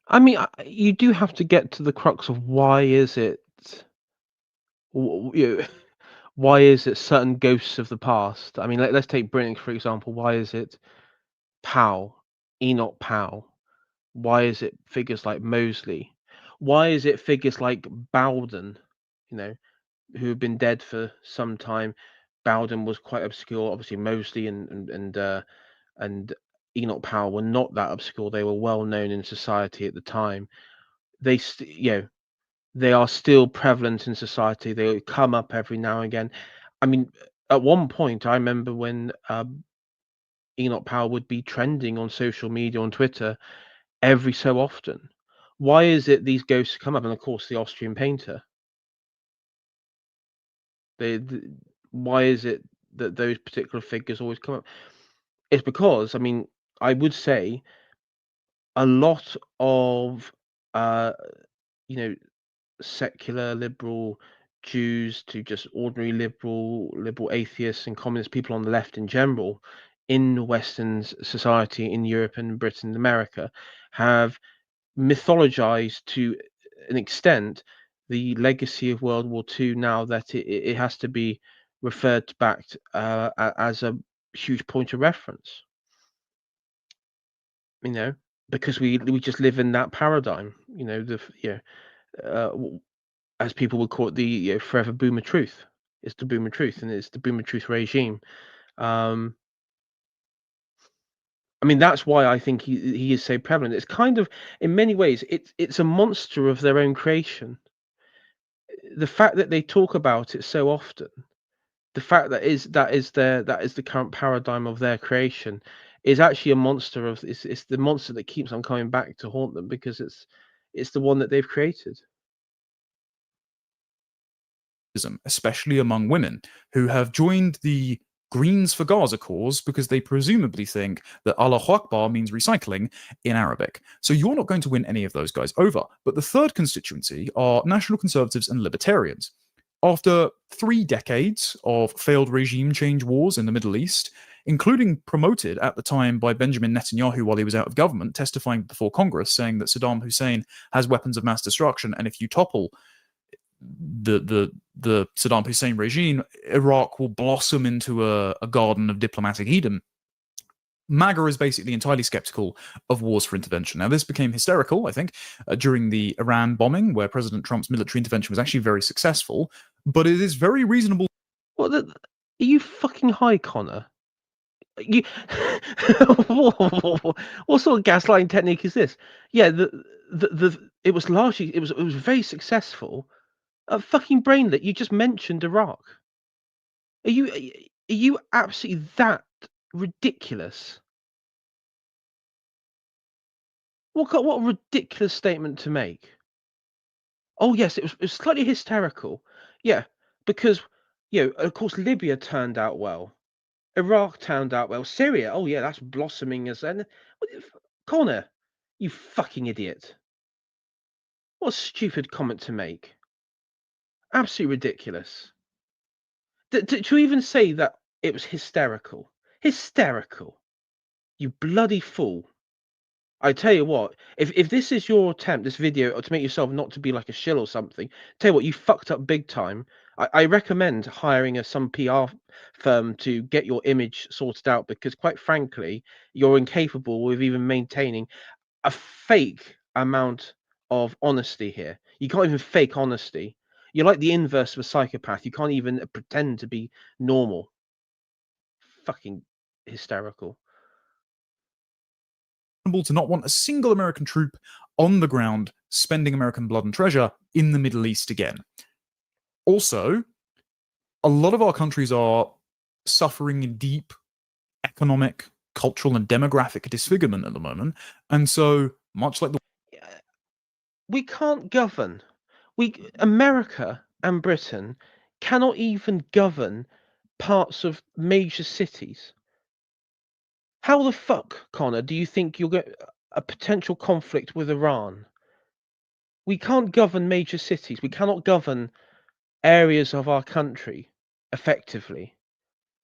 [SPEAKER 1] I mean, you do have to get to the crux of why is it, why is it certain ghosts of the past? I mean, let's take Britain for example. Why is it Powell, Enoch Powell? Why is it figures like Mosley? Why is it figures like Bowden? You know, who have been dead for some time. Bowden was quite obscure. Obviously, Mosley and Enoch Powell were not that obscure. They were well known in society at the time. They are still prevalent in society. They come up every now and again. I mean, at one point, I remember when Enoch Powell would be trending on social media, on Twitter, every so often. Why is it these ghosts come up? And of course, the Austrian painter. Why is it that those particular figures always come up? It's because, I mean, I would say a lot of, uh, you know, secular liberal Jews to just ordinary liberal atheists and communist people on the left in general in Western society, in Europe and Britain and America, have mythologized to an extent the legacy of World War II, now that it has to be referred back to, as a huge point of reference, you know, because we just live in that paradigm, you know, as people would call it, the forever boomer truth. It's the boomer truth, and it's the boomer truth regime. Um, I mean, that's why I think he is so prevalent. It's kind of, in many ways, it's a monster of their own creation. The fact that they talk about it so often, the fact that is the current paradigm of their creation, is actually a monster of it's the monster that keeps on coming back to haunt them, because it's the one that they've created.
[SPEAKER 2] Especially among women who have joined the Greens for Gaza cause because they presumably think that Allahu Akbar means recycling in Arabic. So you're not going to win any of those guys over. But the third constituency are national conservatives and libertarians. After 3 decades of failed regime change wars in the Middle East, including promoted at the time by Benjamin Netanyahu while he was out of government, testifying before Congress saying that Saddam Hussein has weapons of mass destruction, and if you topple the Saddam Hussein regime, Iraq will blossom into a garden of diplomatic Eden. MAGA is basically entirely skeptical of wars for intervention. Now, this became hysterical, I think, during the Iran bombing, where President Trump's military intervention was actually very successful, but it is very reasonable.
[SPEAKER 1] What are you fucking high, Connor? You what sort of gaslighting technique is this? Yeah, it was largely, it was very successful. Fucking brainlet, you just mentioned Iraq. Are you absolutely that ridiculous? What a ridiculous statement to make. Oh yes, it was slightly hysterical. Yeah, because of course Libya turned out well. Iraq turned out well. Syria, oh yeah, that's blossoming as an Connor, you fucking idiot. What a stupid comment to make. Absolutely ridiculous. To even say that it was hysterical. Hysterical. You bloody fool. I tell you what, if this is your attempt, this video, to make yourself not to be like a shill or something, tell you what, you fucked up big time. I recommend hiring some PR firm to get your image sorted out, because quite frankly, you're incapable of even maintaining a fake amount of honesty here. You can't even fake honesty. You're like the inverse of a psychopath. You can't even pretend to be normal. Fucking hysterical.
[SPEAKER 2] To not want a single American troop on the ground spending American blood and treasure in the Middle East again. Also, a lot of our countries are suffering deep economic, cultural, and demographic disfigurement at the moment. And so, much like
[SPEAKER 1] we can't govern. America and Britain cannot even govern parts of major cities. How the fuck, Connor, do you think you'll get a potential conflict with Iran? We can't govern major cities. We cannot govern areas of our country effectively.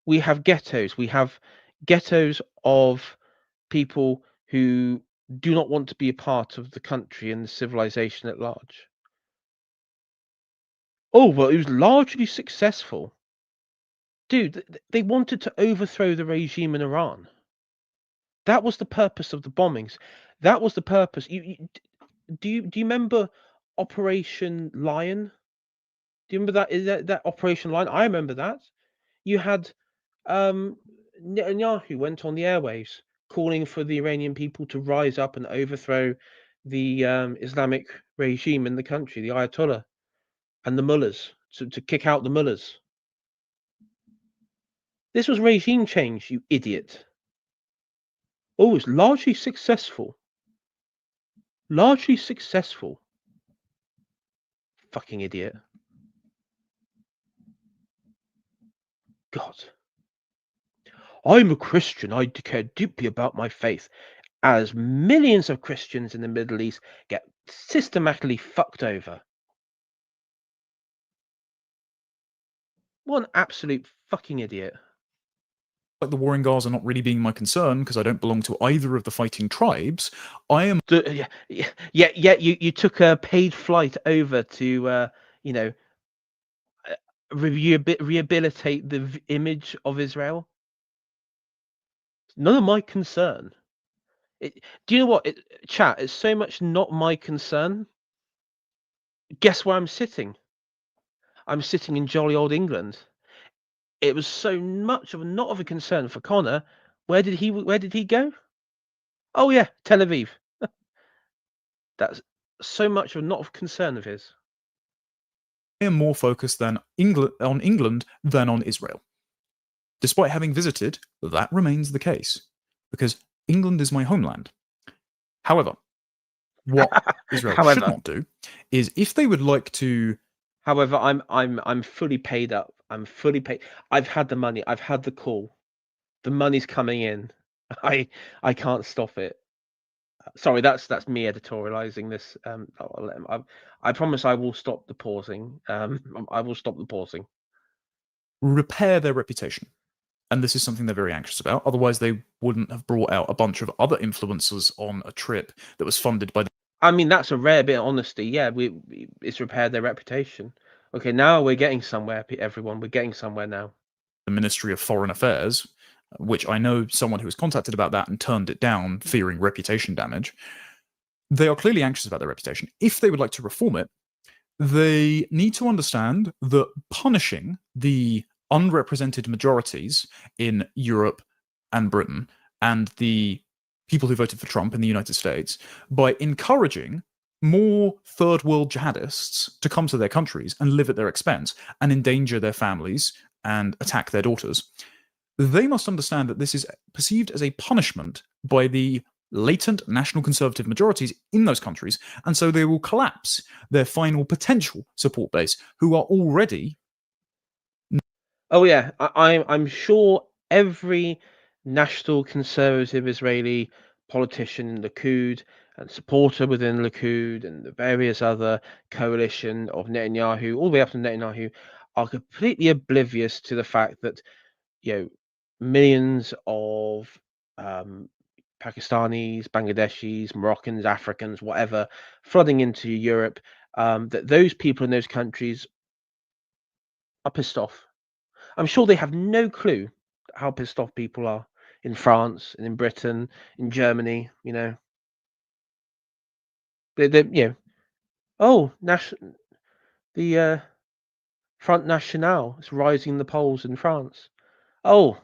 [SPEAKER 1] We have ghettos. We have ghettos of people who do not want to be a part of the country and the civilization at large. Oh, well, it was largely successful. Dude, they wanted to overthrow the regime in Iran. That was the purpose of the bombings. That was the purpose. Do you remember Operation Lion? Do you remember that? Is that Operation Lion? I remember that. You had Netanyahu went on the airwaves calling for the Iranian people to rise up and overthrow the Islamic regime in the country, the Ayatollah and the mullahs, to kick out the mullahs. This was regime change, you idiot. Oh, it's largely successful. Largely successful. Fucking idiot. God. I'm a Christian. I care deeply about my faith, as millions of Christians in the Middle East get systematically fucked over. What an absolute fucking idiot.
[SPEAKER 2] Like the war in Gaza not really being my concern because I don't belong to either of the fighting tribes. I am
[SPEAKER 1] Yeah. You took a paid flight over to, you know, rehabilitate the image of Israel. None of my concern. Do you know what, chat? It's so much not my concern. Guess where I'm sitting? I'm sitting in jolly old England. It was so much of not of a concern for Connor. Where did he go? Oh yeah, Tel Aviv. That's so much of not of concern of his.
[SPEAKER 2] more focused on England than on Israel. Despite having visited, that remains the case because England is my homeland. However, what Israel should not do is, if they would like to.
[SPEAKER 1] However, I'm fully paid up. I'm fully paid. I've had the money. I've had the call. The money's coming in. I can't stop it. Sorry, that's me editorializing this. I'll let him, I promise I will stop the pausing. I will stop the pausing.
[SPEAKER 2] Repair their reputation. And this is something they're very anxious about. Otherwise, they wouldn't have brought out a bunch of other influencers on a trip that was funded by.
[SPEAKER 1] I mean, that's a rare bit of honesty. Yeah, it's repaired their reputation. Okay, now we're getting somewhere, everyone. We're getting somewhere now.
[SPEAKER 2] The Ministry of Foreign Affairs, which I know someone who was contacted about that and turned it down, fearing reputation damage. They are clearly anxious about their reputation. If they would like to reform it, they need to understand that punishing the unrepresented majorities in Europe and Britain and the people who voted for Trump in the United States by encouraging more third world jihadists to come to their countries and live at their expense and endanger their families and attack their daughters. They must understand that this is perceived as a punishment by the latent national conservative majorities in those countries, and so they will collapse their final potential support base, who are already.
[SPEAKER 1] Oh yeah, I'm sure every national conservative Israeli politician in Likud and supporter within Likud and the various other coalition of Netanyahu, all the way up to Netanyahu, are completely oblivious to the fact that, you know, millions of Pakistanis, Bangladeshis, Moroccans, Africans, whatever, flooding into Europe, that those people in those countries are pissed off. I'm sure they have no clue how pissed off people are in France and in Britain, in Germany. You know, oh, the Front National is rising in the polls in France. Oh,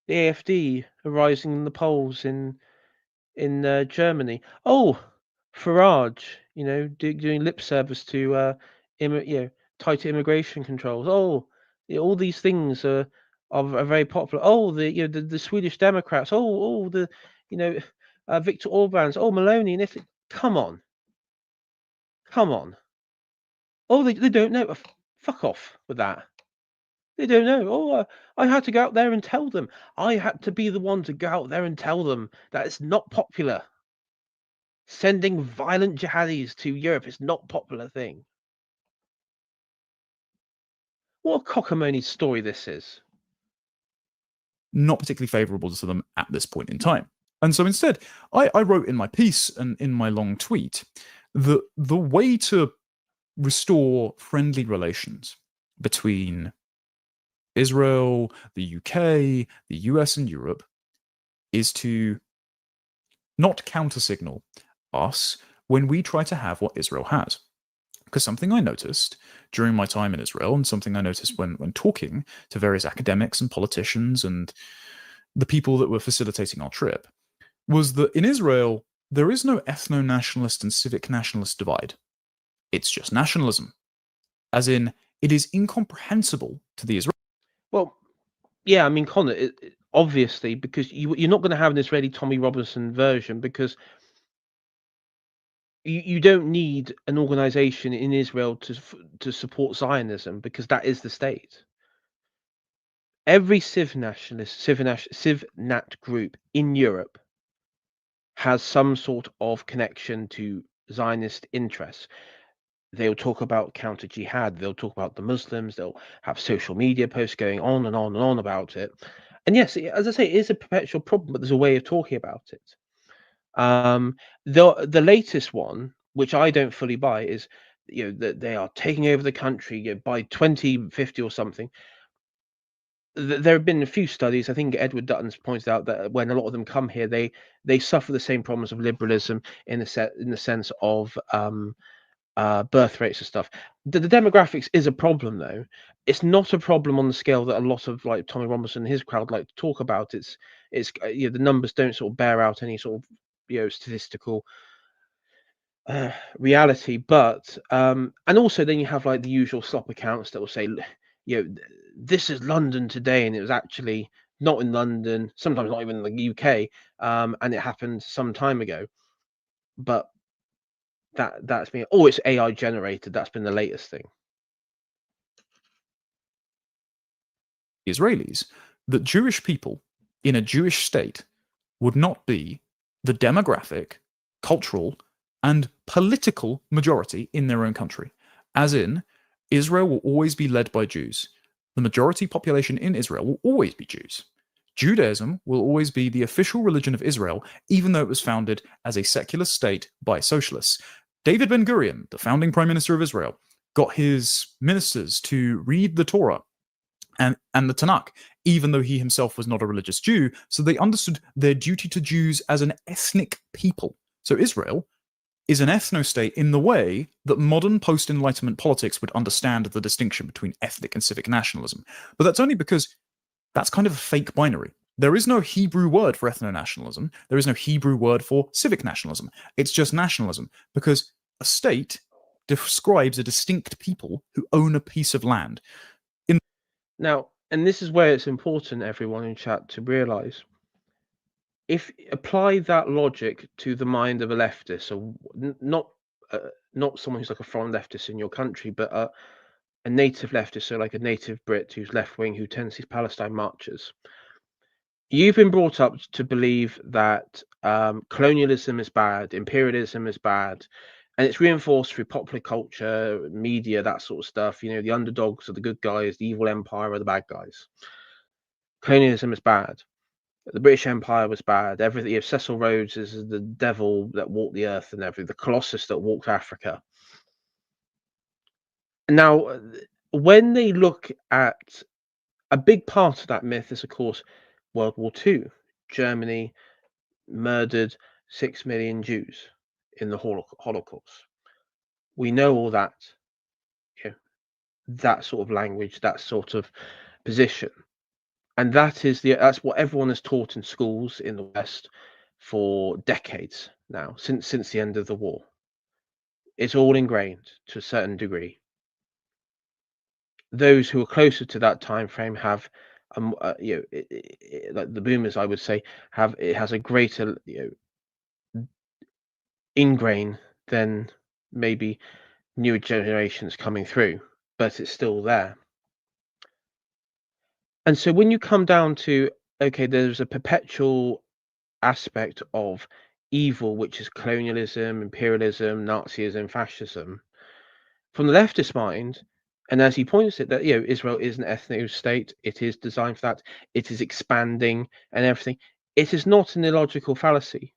[SPEAKER 1] the AfD are rising in the polls in Germany. Oh, Farage, doing lip service to tighter immigration controls. Oh, all these things are very popular. Oh, the Swedish Democrats. The you know Viktor Orban's. Oh, Maloney in Italy. Come on, come on. Oh, they don't know. Fuck off with that. They don't know. Oh, I had to go out there and tell them. I had to be the one to go out there and tell them that it's not popular. Sending violent jihadis to Europe is not a popular thing. What a cockamamie story this is.
[SPEAKER 2] Not particularly favourable to them at this point in time. And so instead, I wrote in my piece and in my long tweet that the way to restore friendly relations between Israel, the UK, the US, and Europe is to not countersignal us when we try to have what Israel has. Because something I noticed during my time in Israel, and something I noticed when talking to various academics and politicians and the people that were facilitating our trip, was that in Israel, there is no ethno-nationalist and civic nationalist divide. It's just nationalism. As in, it is incomprehensible to the Israelis.
[SPEAKER 1] Well, yeah, I mean, Connor, obviously, because you're not going to have an Israeli Tommy Robinson version, because you don't need an organization in Israel to support Zionism, because that is the state. Every civ nat group in Europe has some sort of connection to Zionist interests. they'll talk about counter jihad, they'll talk about the Muslims, they'll have social media posts going on and on and on about it. And yes, as I say, it is a perpetual problem, but there's a way of talking about it. The latest one, which I don't fully buy, is that they are taking over the country by 2050 or something. There have been a few studies. I think Edward Dutton's pointed out that when a lot of them come here, they suffer the same problems of liberalism in the sense of birth rates and stuff. The demographics is a problem, though. It's not a problem on the scale that a lot of like Tommy Robinson and his crowd like to talk about. It's the numbers don't sort of bear out any sort of statistical reality, but and also then you have like the usual slop accounts that will say, this is London today, and it was actually not in London, sometimes not even in the UK, and it happened some time ago. But that's been it's AI generated. That's been the latest thing.
[SPEAKER 2] Israelis that Jewish people in a Jewish state would not be the demographic, cultural, and political majority in their own country. As in, Israel will always be led by Jews. The majority population in Israel will always be Jews. Judaism will always be the official religion of Israel, even though it was founded as a secular state by socialists. David Ben-Gurion, the founding prime minister of Israel, got his ministers to read the Torah and the Tanakh, even though he himself was not a religious Jew, so they understood their duty to Jews as an ethnic people. So Israel is an ethno-state in the way that modern post-Enlightenment politics would understand the distinction between ethnic and civic nationalism. But that's only because that's kind of a fake binary. There is no Hebrew word for ethno-nationalism. There is no Hebrew word for civic nationalism. It's just nationalism, because a state describes a distinct people who own a piece of land.
[SPEAKER 1] Now, and this is where it's important, everyone in chat, to realize, if apply that logic to the mind of a leftist, so not someone who's like a foreign leftist in your country, but a native leftist, so like a native Brit who's left wing, who tends these Palestine marches. You've been brought up to believe that colonialism is bad, imperialism is bad, and it's reinforced through popular culture, media, that sort of stuff. The underdogs are the good guys, the evil empire are the bad guys. Colonialism is bad. The British Empire was bad. Everything. Cecil Rhodes is the devil that walked the earth and everything. The Colossus that walked Africa. Now, when they look at a big part of that myth is, of course, World War II. Germany murdered 6 million Jews in the Holocaust. We know all that. That sort of language, that sort of position. And that's what everyone is taught in schools in the West for decades now, since the end of the war. It's all ingrained to a certain degree. Those who are closer to that time frame have, like the boomers, I would say, it has a greater ingrain than maybe newer generations coming through, but it's still there. And so when you come down to, okay, there's a perpetual aspect of evil, which is colonialism, imperialism, Nazism, fascism, from the leftist mind, and as he points it, that Israel is an ethno state, it is designed for that, it is expanding and everything. It is not an illogical fallacy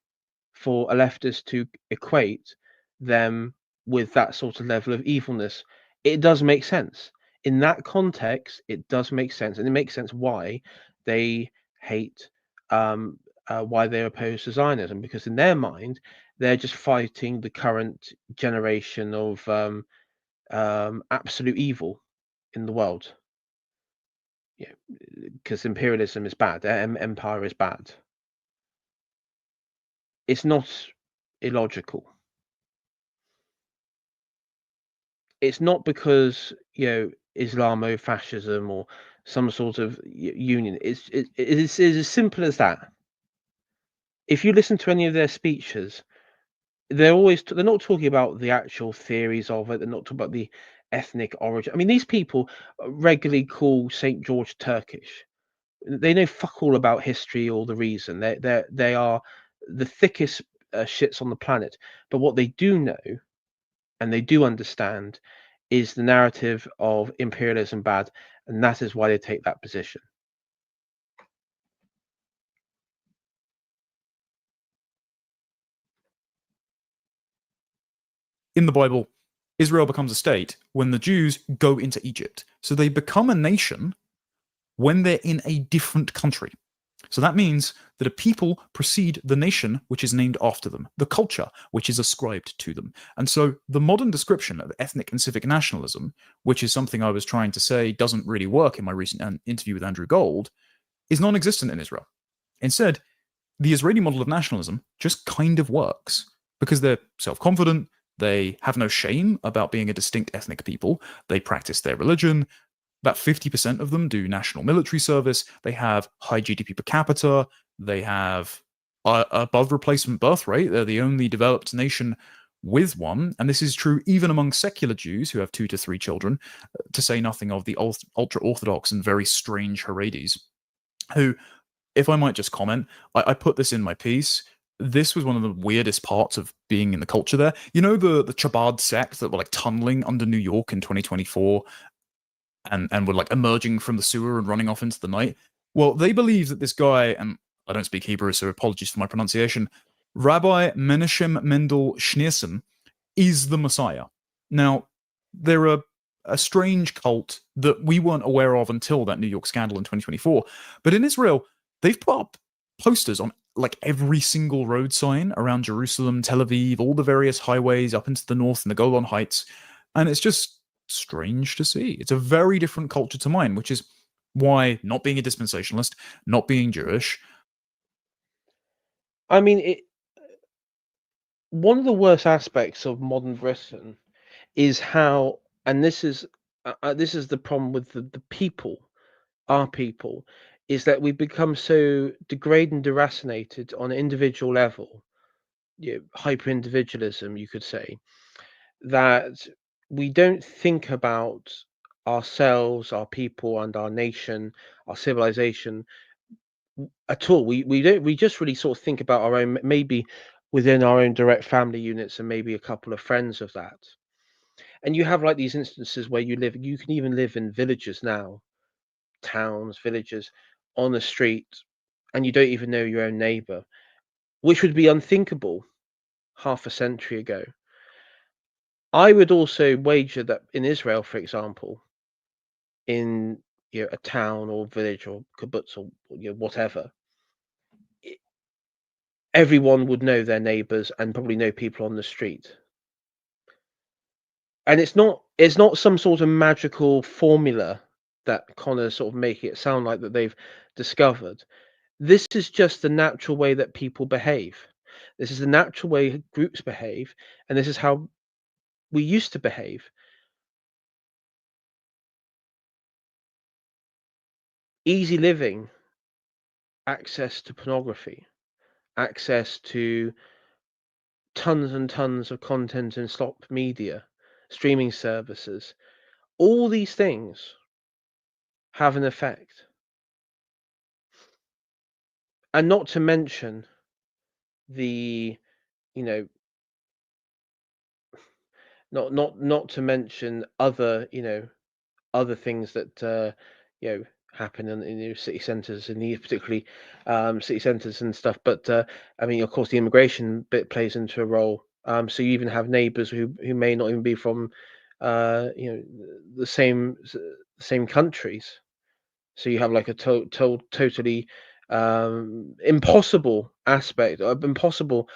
[SPEAKER 1] for a leftist to equate them with that sort of level of evilness. It does make sense. In that context, it does make sense, and it makes sense why they hate, why they're opposed to Zionism, because in their mind, they're just fighting the current generation of absolute evil in the world. Yeah, because imperialism is bad, empire is bad. It's not illogical. It's not because Islamo-fascism or some sort of union. It is as simple as that. If you listen to any of their speeches, they're not talking about the actual theories of it. They're not talking about the ethnic origin. I mean, these people regularly call St. George Turkish. They know fuck all about history or the reason. They are the thickest shits on the planet. But what they do know and they do understand, is the narrative of imperialism bad, and that is why they take that position.
[SPEAKER 2] In the Bible, Israel becomes a state when the Jews go into Egypt. So they become a nation when they're in a different country. So that means that a people precede the nation which is named after them, the culture which is ascribed to them. And so the modern description of ethnic and civic nationalism, which is something I was trying to say doesn't really work in my recent interview with Andrew Gold, is non existent in Israel. Instead, the Israeli model of nationalism just kind of works because they're self confident, they have no shame about being a distinct ethnic people, they practice their religion. About 50% of them do national military service. They have high GDP per capita. They have above replacement birth rate. They're the only developed nation with one. And this is true even among secular Jews who have 2 to 3 children, to say nothing of the ultra Orthodox and very strange Haredis, who, if I might just comment, I put this in my piece. This was one of the weirdest parts of being in the culture there. You know, the Chabad sect that were like tunneling under New York in 2024 and were like emerging from the sewer and running off into the night? Well, they believe that this guy, and I don't speak Hebrew, so apologies for my pronunciation, Rabbi Menachem Mendel Schneerson, is the Messiah. Now, they're a strange cult that we weren't aware of until that New York scandal in 2024. But in Israel, they've put up posters on like every single road sign around Jerusalem, Tel Aviv, all the various highways up into the north and the Golan Heights. And it's just strange to see. It's a very different culture to mine, which is why, not being a dispensationalist, not being Jewish.
[SPEAKER 1] I mean, one of the worst aspects of modern Britain is how, and this is the problem with the people, our people, is that we've become so degraded and deracinated on an individual level, hyper individualism, you could say, that we don't think about ourselves, our people, and our nation, our civilization at all. We don't. We just really sort of think about our own, maybe within our own direct family units, and maybe a couple of friends of that. And you have like these instances where you live. You can even live in villages now, towns, villages, on the street, and you don't even know your own neighbor, which would be unthinkable half a century ago. I would also wager that in Israel, for example, in a town or village or kibbutz or whatever, everyone would know their neighbors and probably know people on the street. And it's not some sort of magical formula that Connor sort of make it sound like that they've discovered. This is just the natural way that people behave. This is the natural way groups behave, and this is how we used to behave. Easy living, access to pornography, access to tons and tons of content and slop media, streaming services. All these things have an effect. And not to mention the, you know, not to mention other, other things that happen in city centres and these particularly city centres and stuff. But I mean, of course, the immigration bit plays into a role. So you even have neighbours who may not even be from the same countries. So you have like a totally impossible aspect, impossible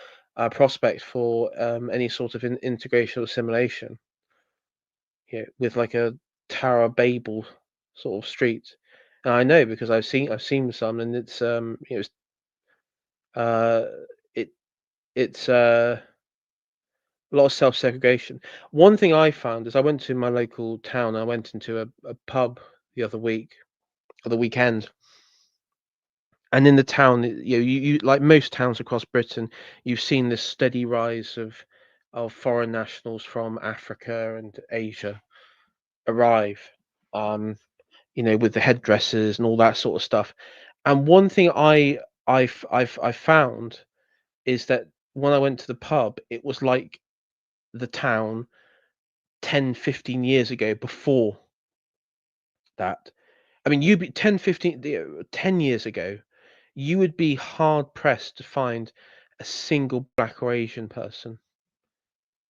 [SPEAKER 1] prospect for any sort of integration or assimilation. With like a Tower of Babel sort of street. And I know because I've seen some, and it's uh, it it's a lot of self-segregation. One thing I found is I went to my local town. I went into a pub the other week or the weekend, and in the town, you like most towns across Britain, you've seen this steady rise of foreign nationals from Africa and Asia arrive. Um, with the headdresses and all that sort of stuff. And one thing I found is that when I went to the pub, it was like the town. 10, 15 years ago before that. I mean, you'd be 10, 15, 10 years ago, you would be hard pressed to find a single black or Asian person.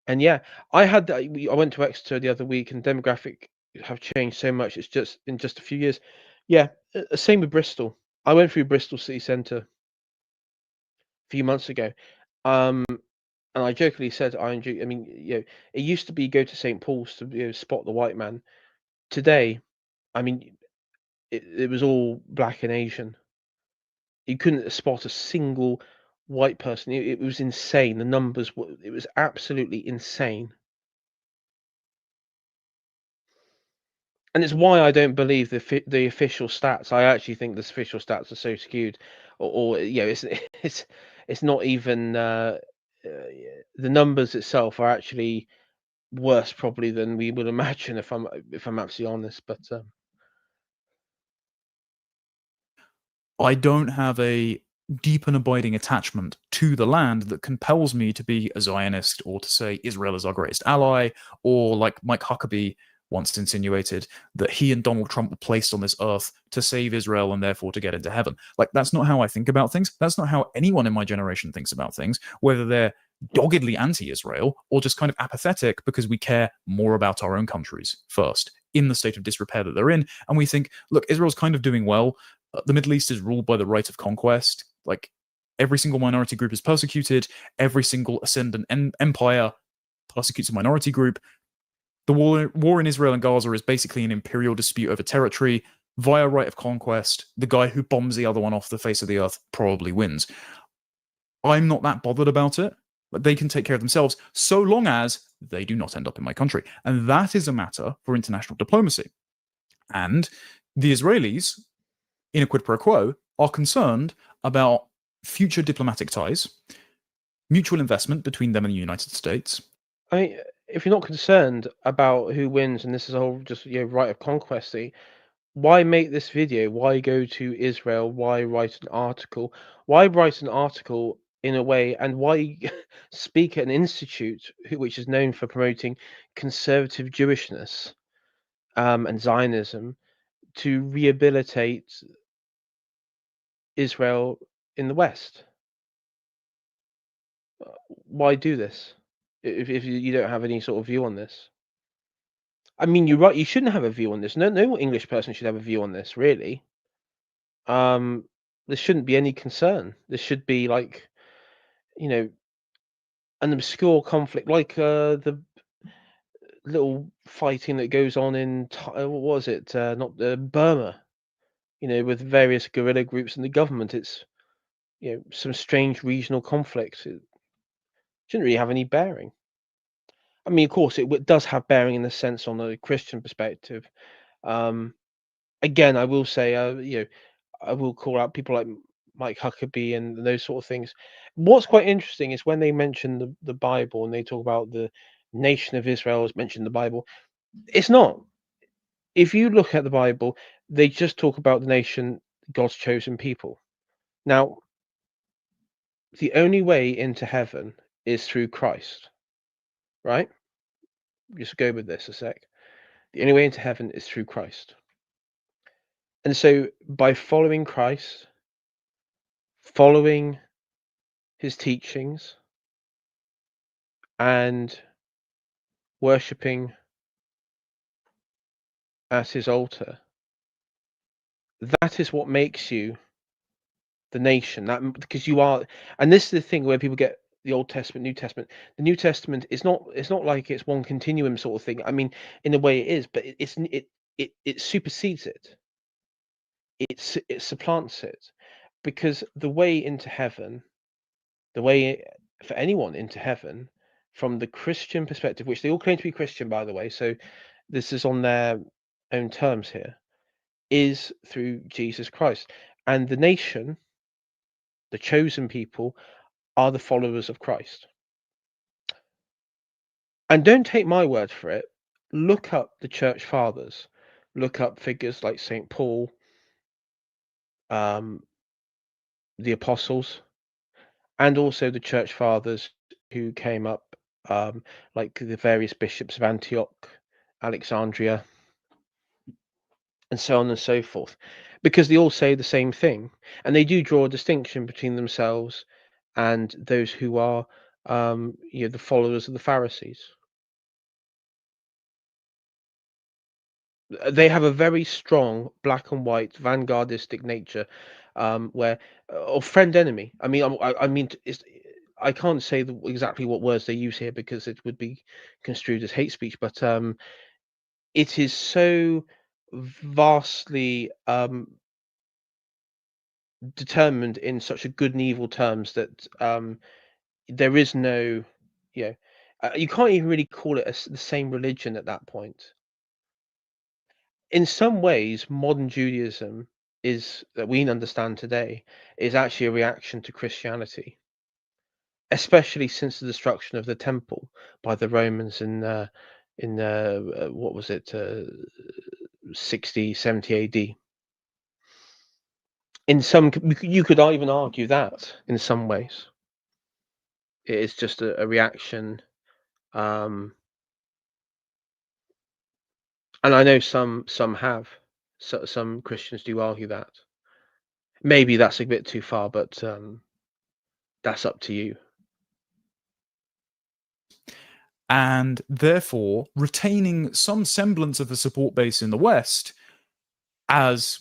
[SPEAKER 1] And yeah, I had that. I went to Exeter the other week, and demographic have changed so much. It's just in just a few years. Yeah, same with Bristol. I went through Bristol city centre a few months ago, and I jokingly said, I mean, it used to be go to St Paul's to spot the white man. Today, I mean, it was all black and Asian. You couldn't spot a single white person. It was insane. The numbers were. It was absolutely insane. And it's why I don't believe the official stats. I actually think the official stats are so skewed, or it's it's not even the numbers itself are actually worse probably than we would imagine if I'm absolutely honest. But
[SPEAKER 2] I don't have a deep and abiding attachment to the land that compels me to be a Zionist or to say Israel is our greatest ally, or like Mike Huckabee once insinuated that he and Donald Trump were placed on this earth to save Israel and therefore to get into heaven. Like, that's not how I think about things. That's not how anyone in my generation thinks about things, whether they're doggedly anti-Israel or just kind of apathetic because we care more about our own countries first in the state of disrepair that they're in. And we think, look, Israel's kind of doing well. The Middle East is ruled by the right of conquest. Like, every single minority group is persecuted. Every single ascendant empire persecutes a minority group. The war in Israel and Gaza is basically an imperial dispute over territory via right of conquest. The guy who bombs the other one off the face of the earth probably wins. I'm not that bothered about it. But they can take care of themselves so long as they do not end up in my country. And that is a matter for international diplomacy. And the Israelis, in a quid pro quo, are concerned about future diplomatic ties, mutual investment between them and the United States.
[SPEAKER 1] I mean, if you're not concerned about who wins, and this is a whole just right of conquest thing, why make this video? Why go to Israel? Why write an article? Why write an article in a way, and why speak at an institute which is known for promoting conservative Jewishness and Zionism to rehabilitate Israel in the West? Why do this if you don't have any sort of view on this? I mean, you're right. You shouldn't have a view on this. No English person should have a view on this, really. Um, there shouldn't be any concern. There should be like, you know, an obscure conflict, like the little fighting that goes on in what was it? Not Burma. With various guerrilla groups and the government. It's some strange regional conflict. It shouldn't really have any bearing. I mean, of course, it does have bearing in the sense on a Christian perspective. Um, Again, I will say, I will call out people like Mike Huckabee and those sort of things. What's quite interesting is when they mention the Bible and they talk about the nation of Israel is mentioned in the Bible. It's not. If you look at the Bible, they just talk about the nation, God's chosen people. Now, the only way into heaven is through Christ, right? Just go with this a sec. The only way into heaven is through Christ. And so by following Christ, following his teachings, and worshipping at his altar, that is what makes you the nation. That because you are, and this is the thing where people get the Old Testament, New Testament. The New Testament is not. It's not like it's one continuum sort of thing. I mean, in a way it is, but it supersedes it. It supplants it, because the way into heaven, the way for anyone into heaven, from the Christian perspective, which they all claim to be Christian, by the way. So this is on their own terms here, is through Jesus Christ. And the nation, the chosen people, are the followers of Christ. And don't take my word for it. Look up the church fathers. Look up figures like St. Paul, um, the apostles, and also the church fathers who came up like the various bishops of Antioch, Alexandria, and so on and so forth, because they all say the same thing, and they do draw a distinction between themselves and those who are, the followers of the Pharisees. They have a very strong black and white vanguardistic nature, where or friend enemy. I mean, I mean, I can't say exactly what words they use here because it would be construed as hate speech, but it is so vastly determined in such a good and evil terms that there is no, you know, you can't even really call it the same religion at that point. In some ways, modern Judaism is that we understand today is actually a reaction to Christianity, especially since the destruction of the temple by the Romans in what was it, 60, 70 AD. In some, you could even argue that in some ways it is just a reaction. Um, and I know some have, so some Christians do argue that. Maybe that's a bit too far, but that's up to you.
[SPEAKER 2] And therefore retaining some semblance of a support base in the West as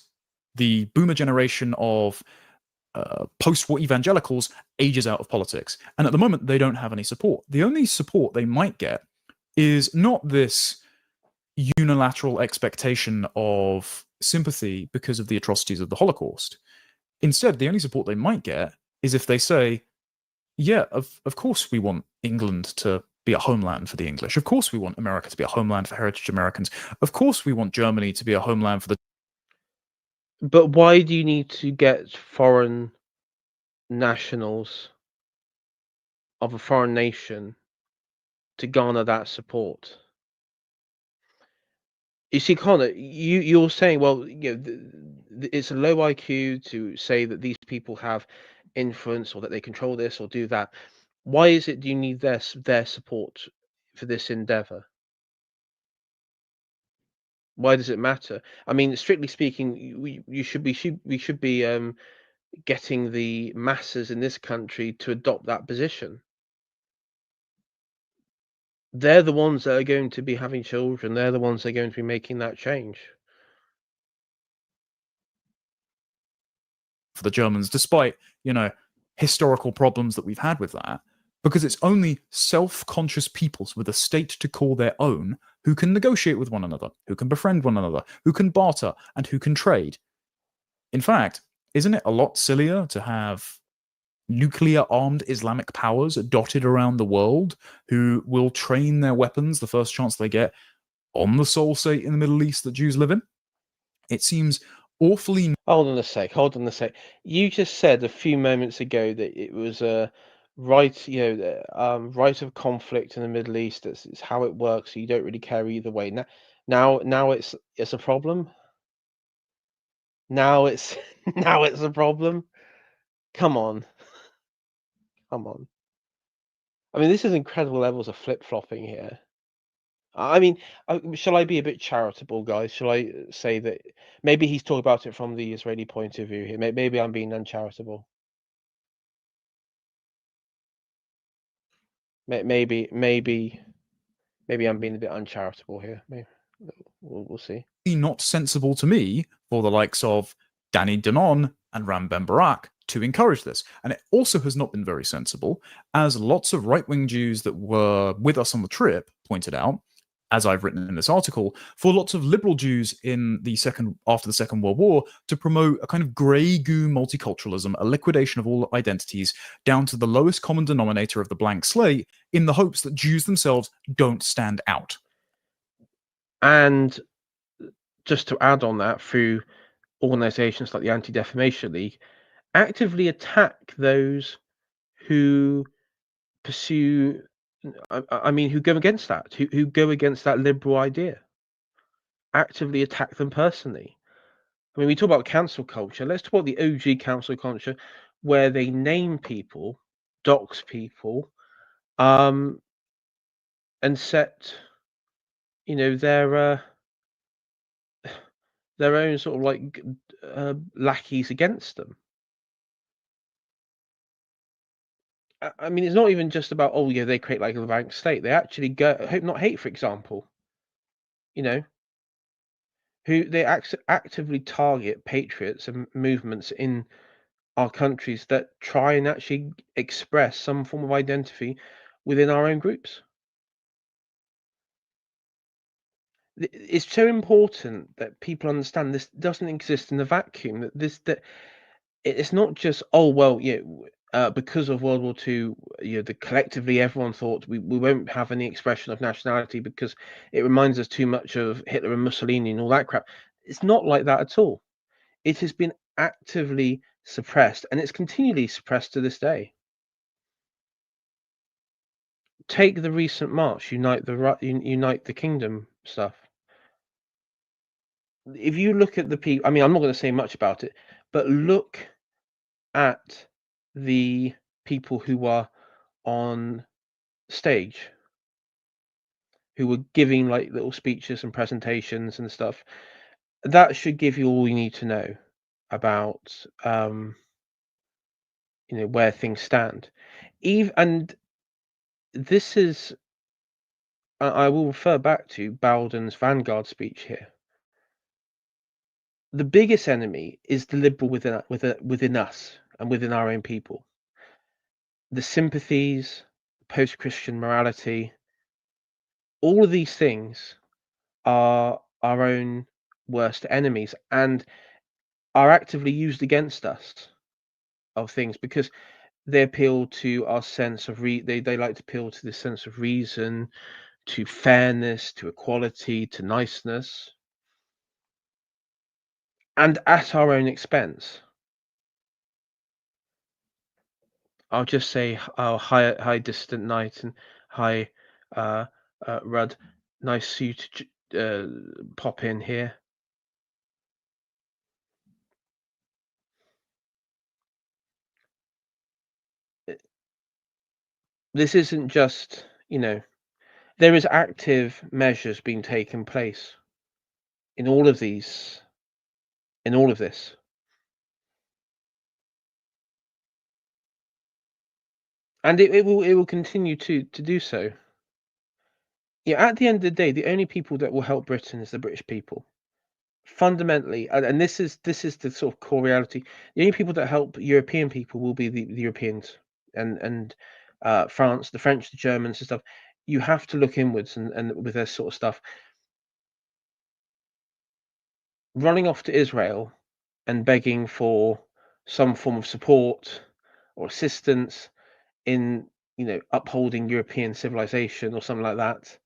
[SPEAKER 2] the boomer generation of post-war evangelicals ages out of politics. And at the moment, they don't have any support. The only support they might get is not this unilateral expectation of sympathy because of the atrocities of the Holocaust. Instead, the only support they might get is if they say, yeah, of course we want England to be a homeland for the English. Of course we want America to be a homeland for heritage Americans. Of course we want Germany to be a homeland for the...
[SPEAKER 1] But why do you need to get foreign nationals of a foreign nation to garner that support? You see, Connor, you're saying, well, it's a low IQ to say that these people have influence or that they control this or do that. Why is it do you need their support for this endeavor? Why does it matter? I mean, strictly speaking, we should be getting the masses in this country to adopt that position. They're the ones that are going to be having children. They're the ones that are going to be making that change.
[SPEAKER 2] for the Germans, despite, historical problems that we've had with that, because it's only self-conscious peoples with a state to call their own who can negotiate with one another, who can befriend one another, who can barter, and who can trade. In fact, isn't it a lot sillier to have nuclear-armed Islamic powers dotted around the world who will train their weapons the first chance they get on the soul state in the Middle East that Jews live in? It seems awfully...
[SPEAKER 1] Hold on a sec. Hold on a sec. You just said a few moments ago that it was a right, right of conflict in the Middle East. It's how it works. So you don't really care either way. Now it's a problem. Now it's now it's a problem. Come on, come on. I mean, this is incredible levels of flip-flopping here. I mean, shall I be a bit charitable, guys? Shall I say that maybe he's talking about it from the Israeli point of view here? Maybe I'm being uncharitable. Maybe I'm being a bit uncharitable here. Maybe we'll see.
[SPEAKER 2] not sensible to me for the likes of Danny Danon and Ram Ben Barak to encourage this. And it also has not been very sensible, as lots of right-wing Jews that were with us on the trip pointed out, as I've written in this article, for lots of liberal Jews after the Second World War to promote a kind of grey goo multiculturalism, a liquidation of all identities down to the lowest common denominator of the blank slate, in the hopes that Jews themselves don't stand out.
[SPEAKER 1] And just to add on that, through organizations like the Anti-Defamation League, actively attack those who pursue, I mean, who go against that, who go against that liberal idea. Actively attack them personally. I mean, we talk about cancel culture. Let's talk about the OG cancel culture, where they name people, dox people, and set, their own sort of like lackeys against them. I mean, it's not even just about, oh yeah, they create like a rank state. They actually go hope not hate, for example. You know, who they actively target patriots and movements in our countries that try and actually express some form of identity within our own groups. It's so important that people understand this doesn't exist in a vacuum. That it's not just, oh well, because of World War II, the collectively everyone thought we won't have any expression of nationality because it reminds us too much of Hitler and Mussolini and all that crap. It's not like that at all. It has been actively suppressed, and it's continually suppressed to this day. Take the recent march, unite the kingdom stuff. If you look at the people, I mean, I'm not going to say much about it, but look at the people who are on stage, who were giving like little speeches and presentations and stuff. That should give you all you need to know about where things stand. Eve and this is I will refer back to Bowden's Vanguard speech here. The biggest enemy is the liberal within us and within our own people. The sympathies, post-Christian morality, all of these things are our own worst enemies and are actively used against us of things because they appeal to our sense of they like to appeal to the sense of reason, to fairness, to equality, to niceness, and at our own expense. I'll just say, oh, hi, distant night, and hi, uh, Rudd. Nice for you to pop in here. This isn't just, there is active measures being taken place in all of these, in all of this, and it will continue to do so. Yeah, at the end of the day, the only people that will help Britain is the British people. Fundamentally, and this is the sort of core reality. The only people that help European people will be the Europeans and France, the French, the Germans and stuff. You have to look inwards and with this sort of stuff. Running off to Israel and begging for some form of support or assistance in upholding European civilization or something like that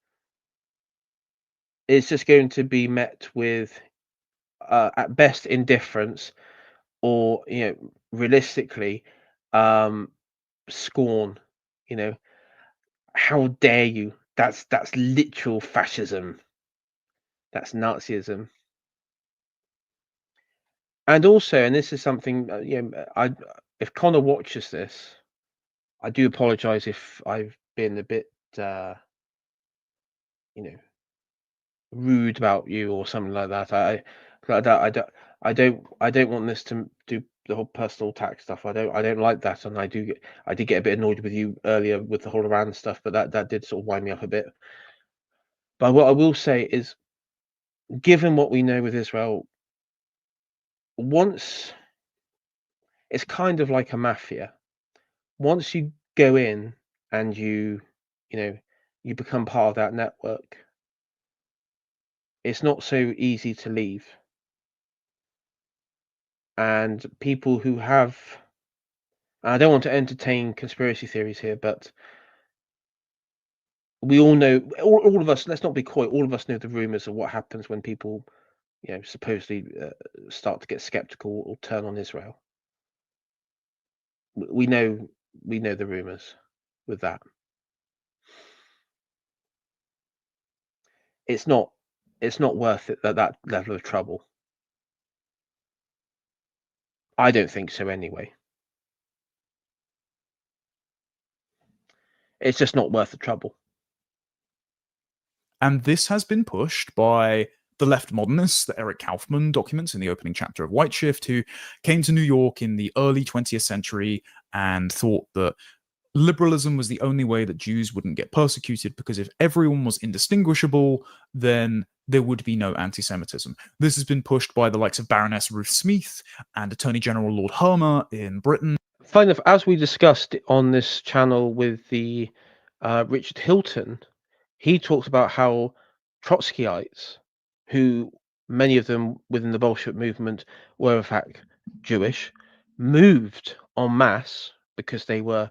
[SPEAKER 1] is just going to be met with at best indifference or realistically um scorn. How dare you? That's literal fascism. That's Nazism. And also, and this is something I if Connor watches this, I do apologize if I've been a bit you know rude about you or something like that. I don't want this to do the whole personal attack stuff. I don't like that, and I did get a bit annoyed with you earlier with the whole Iran stuff, but that did sort of wind me up a bit. But what I will say is, given what we know with Israel, once it's kind of like a mafia. Once you go in and you know you become part of that network, it's not so easy to leave. And people who have I don't want to entertain conspiracy theories here, but we all know, all of us, let's not be coy, all of us know the rumors of what happens when people, supposedly start to get skeptical or turn on Israel. We know, we know the rumors with that. It's not, it's not worth it at that level of trouble. I don't think so anyway. It's just not worth the trouble.
[SPEAKER 2] And this has been pushed by the left modernists that Eric Kaufmann documents in the opening chapter of White Shift, who came to New York in the early 20th century and thought that liberalism was the only way that Jews wouldn't get persecuted, because if everyone was indistinguishable, then there would be no anti-Semitism. This has been pushed by the likes of Baroness Ruth Smeeth and Attorney General Lord Hermer in Britain.
[SPEAKER 1] Funny enough, as we discussed on this channel with the Richard Hilton, he talked about how Trotskyites, who many of them within the Bolshevik movement were in fact Jewish, moved en masse because they were,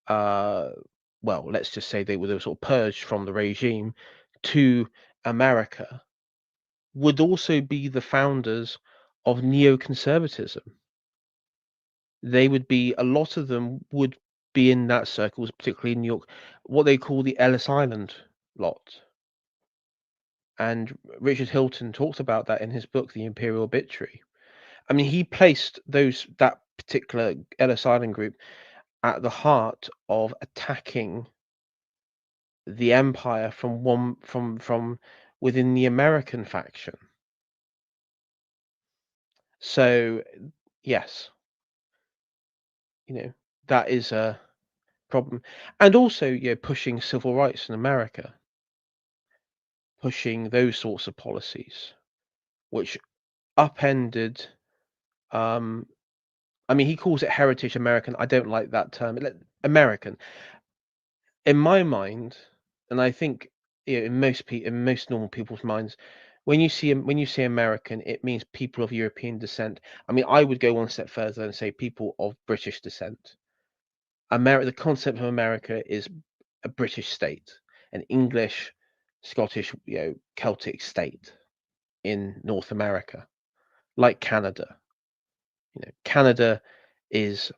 [SPEAKER 1] well, let's just say they were sort of purged from the regime to America, would also be the founders of neoconservatism. They would be, a lot of them would be in that circles, particularly in New York, what they call the Ellis Island lot. And Richard Hilton talked about that in his book, The Imperial Obituary. I mean, he placed that particular Ellis Island group at the heart of attacking the empire from within the American faction. So, yes, that is a problem. And also, pushing civil rights in America, pushing those sorts of policies, which upended, I mean, he calls it heritage American. I don't like that term. American. In my mind, and I think in most normal people's minds, when you say American, it means people of European descent. I mean, I would go one step further and say people of British descent. The concept of America is a British state, an English, Scottish, Celtic state in North America, like Canada. Canada is,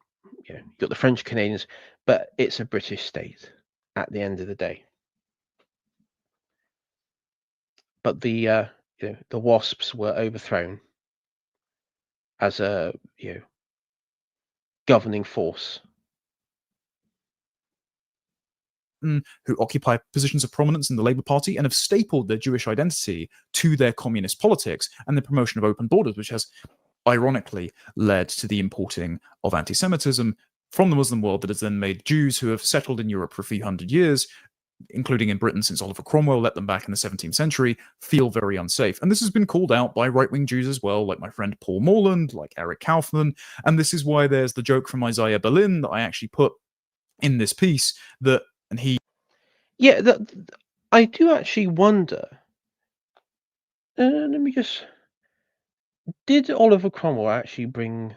[SPEAKER 1] you've got the French Canadians, but it's a British state at the end of the day. But the Wasps were overthrown as a governing force.
[SPEAKER 2] Who occupy positions of prominence in the Labour Party and have stapled their Jewish identity to their communist politics and the promotion of open borders, which has ironically led to the importing of anti-Semitism from the Muslim world that has then made Jews who have settled in Europe for a few hundred years, including in Britain since Oliver Cromwell let them back in the 17th century, feel very unsafe. And this has been called out by right-wing Jews as well, like my friend Paul Morland, like Eric Kaufmann. And this is why there's the joke from Isaiah Berlin that I actually put in this piece that, and he...
[SPEAKER 1] Yeah, I do actually wonder. Let me just... Did Oliver Cromwell actually bring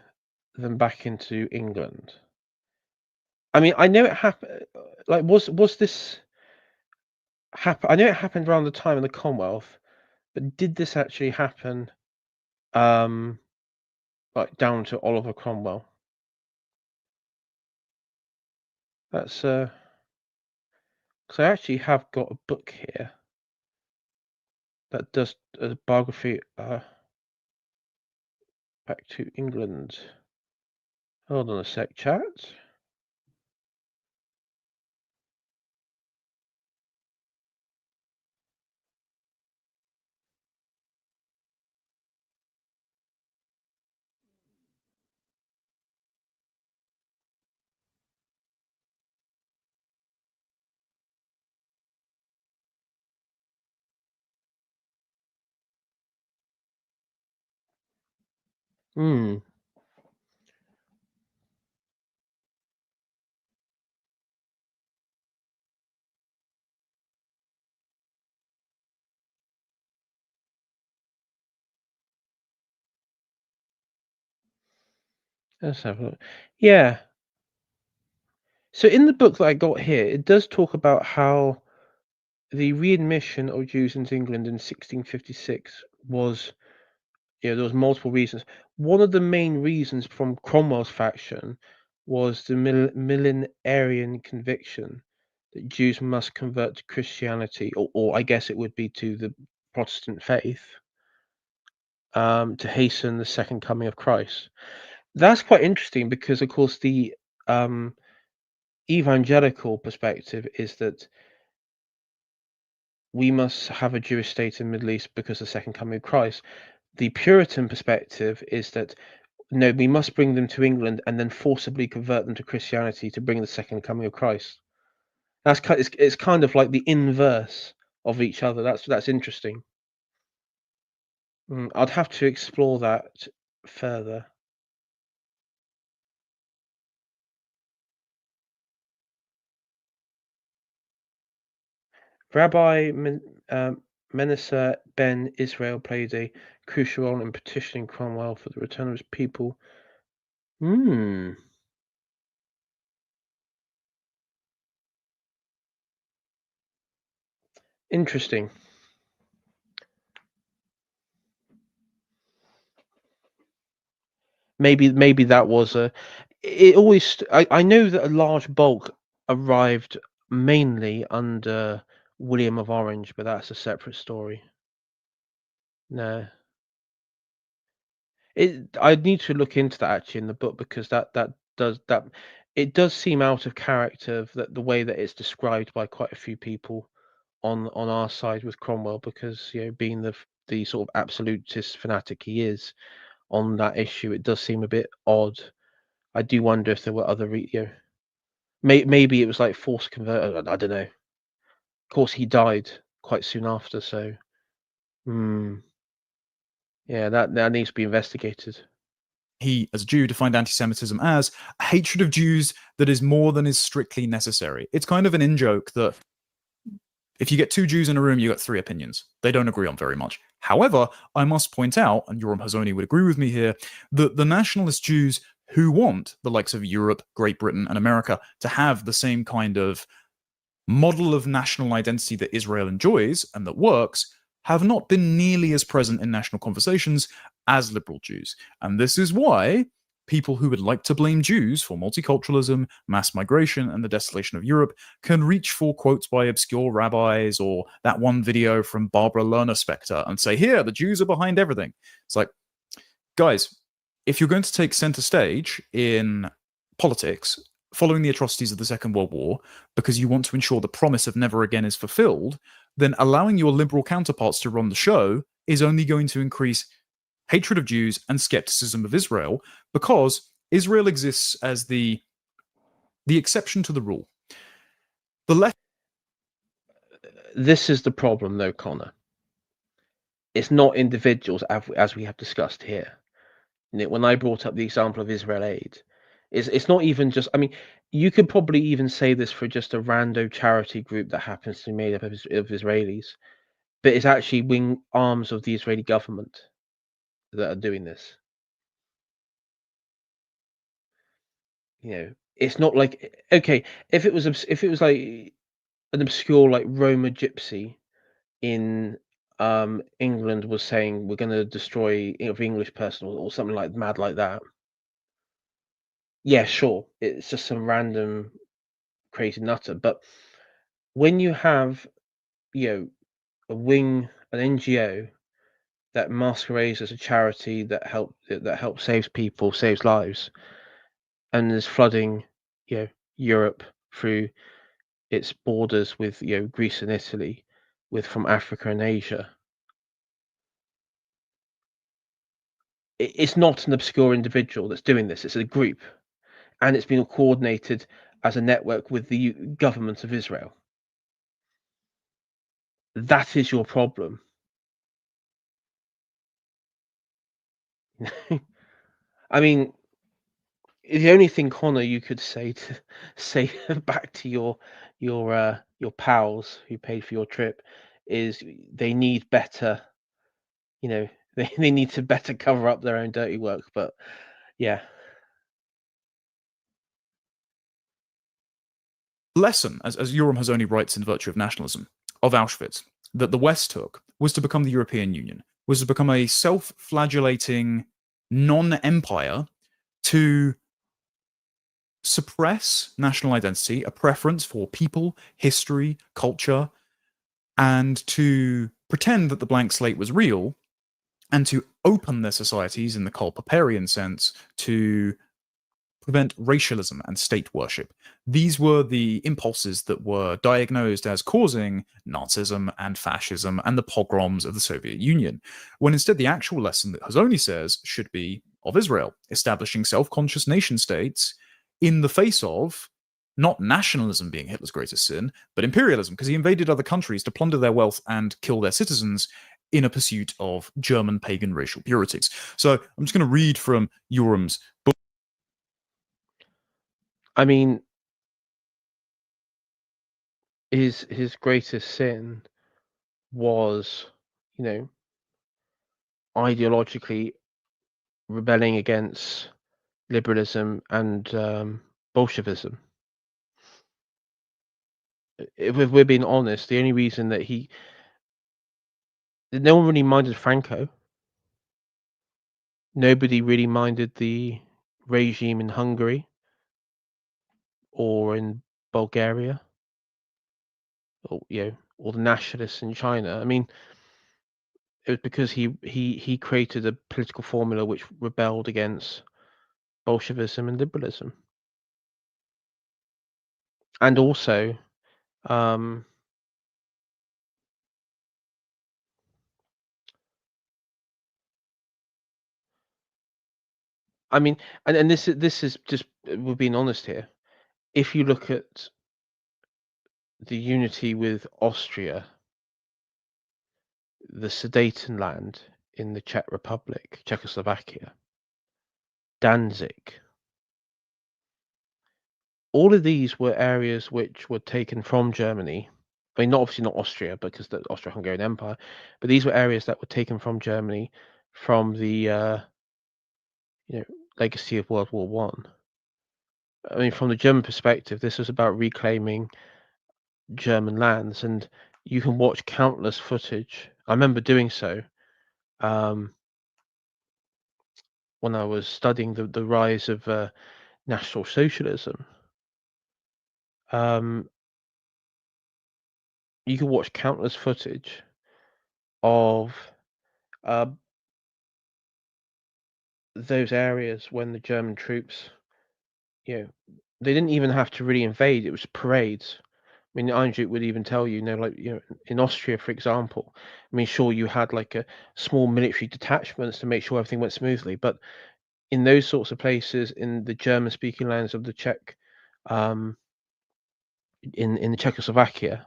[SPEAKER 1] them back into England? I mean, I know it happened. Like, was this happen? I know it happened around the time of the Commonwealth, but did this actually happen? Like down to Oliver Cromwell. That's because I actually have got a book here that does a biography back to England. Hold on a sec, chat. Hmm. Let's have a look. Yeah. So in the book that I got here, it does talk about how the readmission of Jews into England in 1656 was, there was multiple reasons. One of the main reasons from Cromwell's faction was the millenarian conviction that Jews must convert to Christianity, or I guess it would be to the Protestant faith, to hasten the second coming of Christ. That's quite interesting because, of course, the um, evangelical perspective is that we must have a Jewish state in the Middle East because of the second coming of Christ. The Puritan perspective is that no, we must bring them to England and then forcibly convert them to Christianity to bring the second coming of Christ. It's kind of like the inverse of each other. That's interesting. I'd have to explore that further. Rabbi Menasseh ben Israel played a crucial role in petitioning Cromwell for the return of his people. Interesting. Maybe that was a. It always. I know that a large bulk arrived mainly under William of Orange, but that's a separate story. No, I'd need to look into that actually in the book because it does seem out of character that the way that it's described by quite a few people on our side with Cromwell, because being the sort of absolutist fanatic he is on that issue, it does seem a bit odd. I do wonder if there were other maybe it was like forced convert. I don't know. Of course, he died quite soon after, so yeah, that needs to be investigated.
[SPEAKER 2] He, as a Jew, defined anti-Semitism as a hatred of Jews that is more than is strictly necessary. It's kind of an in-joke that if you get two Jews in a room, you got three opinions. They don't agree on very much. However, I must point out, and Yoram Hazony would agree with me here, that the nationalist Jews who want the likes of Europe, Great Britain, and America to have the same kind of model of national identity that Israel enjoys and that works have not been nearly as present in national conversations as liberal Jews. And this is why people who would like to blame Jews for multiculturalism, mass migration, and the desolation of Europe can reach for quotes by obscure rabbis or that one video from Barbara Lerner Specter and say, here, the Jews are behind everything. It's like, guys, if you're going to take center stage in politics following the atrocities of the Second World War, because you want to ensure the promise of never again is fulfilled, then allowing your liberal counterparts to run the show is only going to increase hatred of Jews and skepticism of Israel, because Israel exists as the exception to the rule. The left.
[SPEAKER 1] This is the problem, though, Connor. It's not individuals, as we have discussed here. When I brought up the example of Israel Aid, it's not even just. I mean, you could probably even say this for just a rando charity group that happens to be made up of Israelis, but it's actually wing arms of the Israeli government that are doing this. It's not like, okay, if it was like an obscure like Roma gypsy in England was saying we're going to destroy every English person or something like mad like that. Yeah, sure, it's just some random crazy nutter. But when you have an NGO that masquerades as a charity that helps saves people, saves lives, and is flooding Europe through its borders with Greece and Italy, with from Africa and Asia. It's not an obscure individual that's doing this. It's a group, and it's been coordinated as a network with the government of Israel. That is your problem. I mean, the only thing, Connor, you could say back to your pals who paid for your trip is they need better. They need to better cover up their own dirty work. But yeah.
[SPEAKER 2] Lesson, as Yoram Hazony writes in Virtue of Nationalism, of Auschwitz, that the West took was to become the European Union, was to become a self-flagellating non-empire to suppress national identity, a preference for people, history, culture, and to pretend that the blank slate was real, and to open their societies in the Karl Poperian sense to prevent racialism and state worship. These were the impulses that were diagnosed as causing Nazism and fascism and the pogroms of the Soviet Union, when instead the actual lesson that Hazony says should be of Israel, establishing self-conscious nation states in the face of not nationalism being Hitler's greatest sin, but imperialism, because he invaded other countries to plunder their wealth and kill their citizens in a pursuit of German pagan racial purities. So I'm just going to read from Yoram's book.
[SPEAKER 1] I mean, his greatest sin was, ideologically rebelling against liberalism and Bolshevism. If we're being honest, the only reason that no one really minded Franco. Nobody really minded the regime in Hungary or in Bulgaria, or or the nationalists in China. I mean, it was because he created a political formula which rebelled against Bolshevism and liberalism, and also, I mean, and this is just, we're being honest here. If you look at the unity with Austria, the Sudetenland in the Czech Republic, Czechoslovakia, Danzig, all of these were areas which were taken from Germany. I mean, obviously not Austria, because the Austro-Hungarian Empire, but these were areas that were taken from Germany from the legacy of World War One. I mean, from the German perspective, this was about reclaiming German lands, and you can watch countless footage. I remember doing so when I was studying the rise of National Socialism. You can watch countless footage of those areas when the German troops, they didn't even have to really invade. It was parades. I mean, Eindhoven would even tell you, like, in Austria, for example, I mean, sure, you had like a small military detachments to make sure everything went smoothly, but in those sorts of places, in the German-speaking lands of the Czech, in the Czechoslovakia,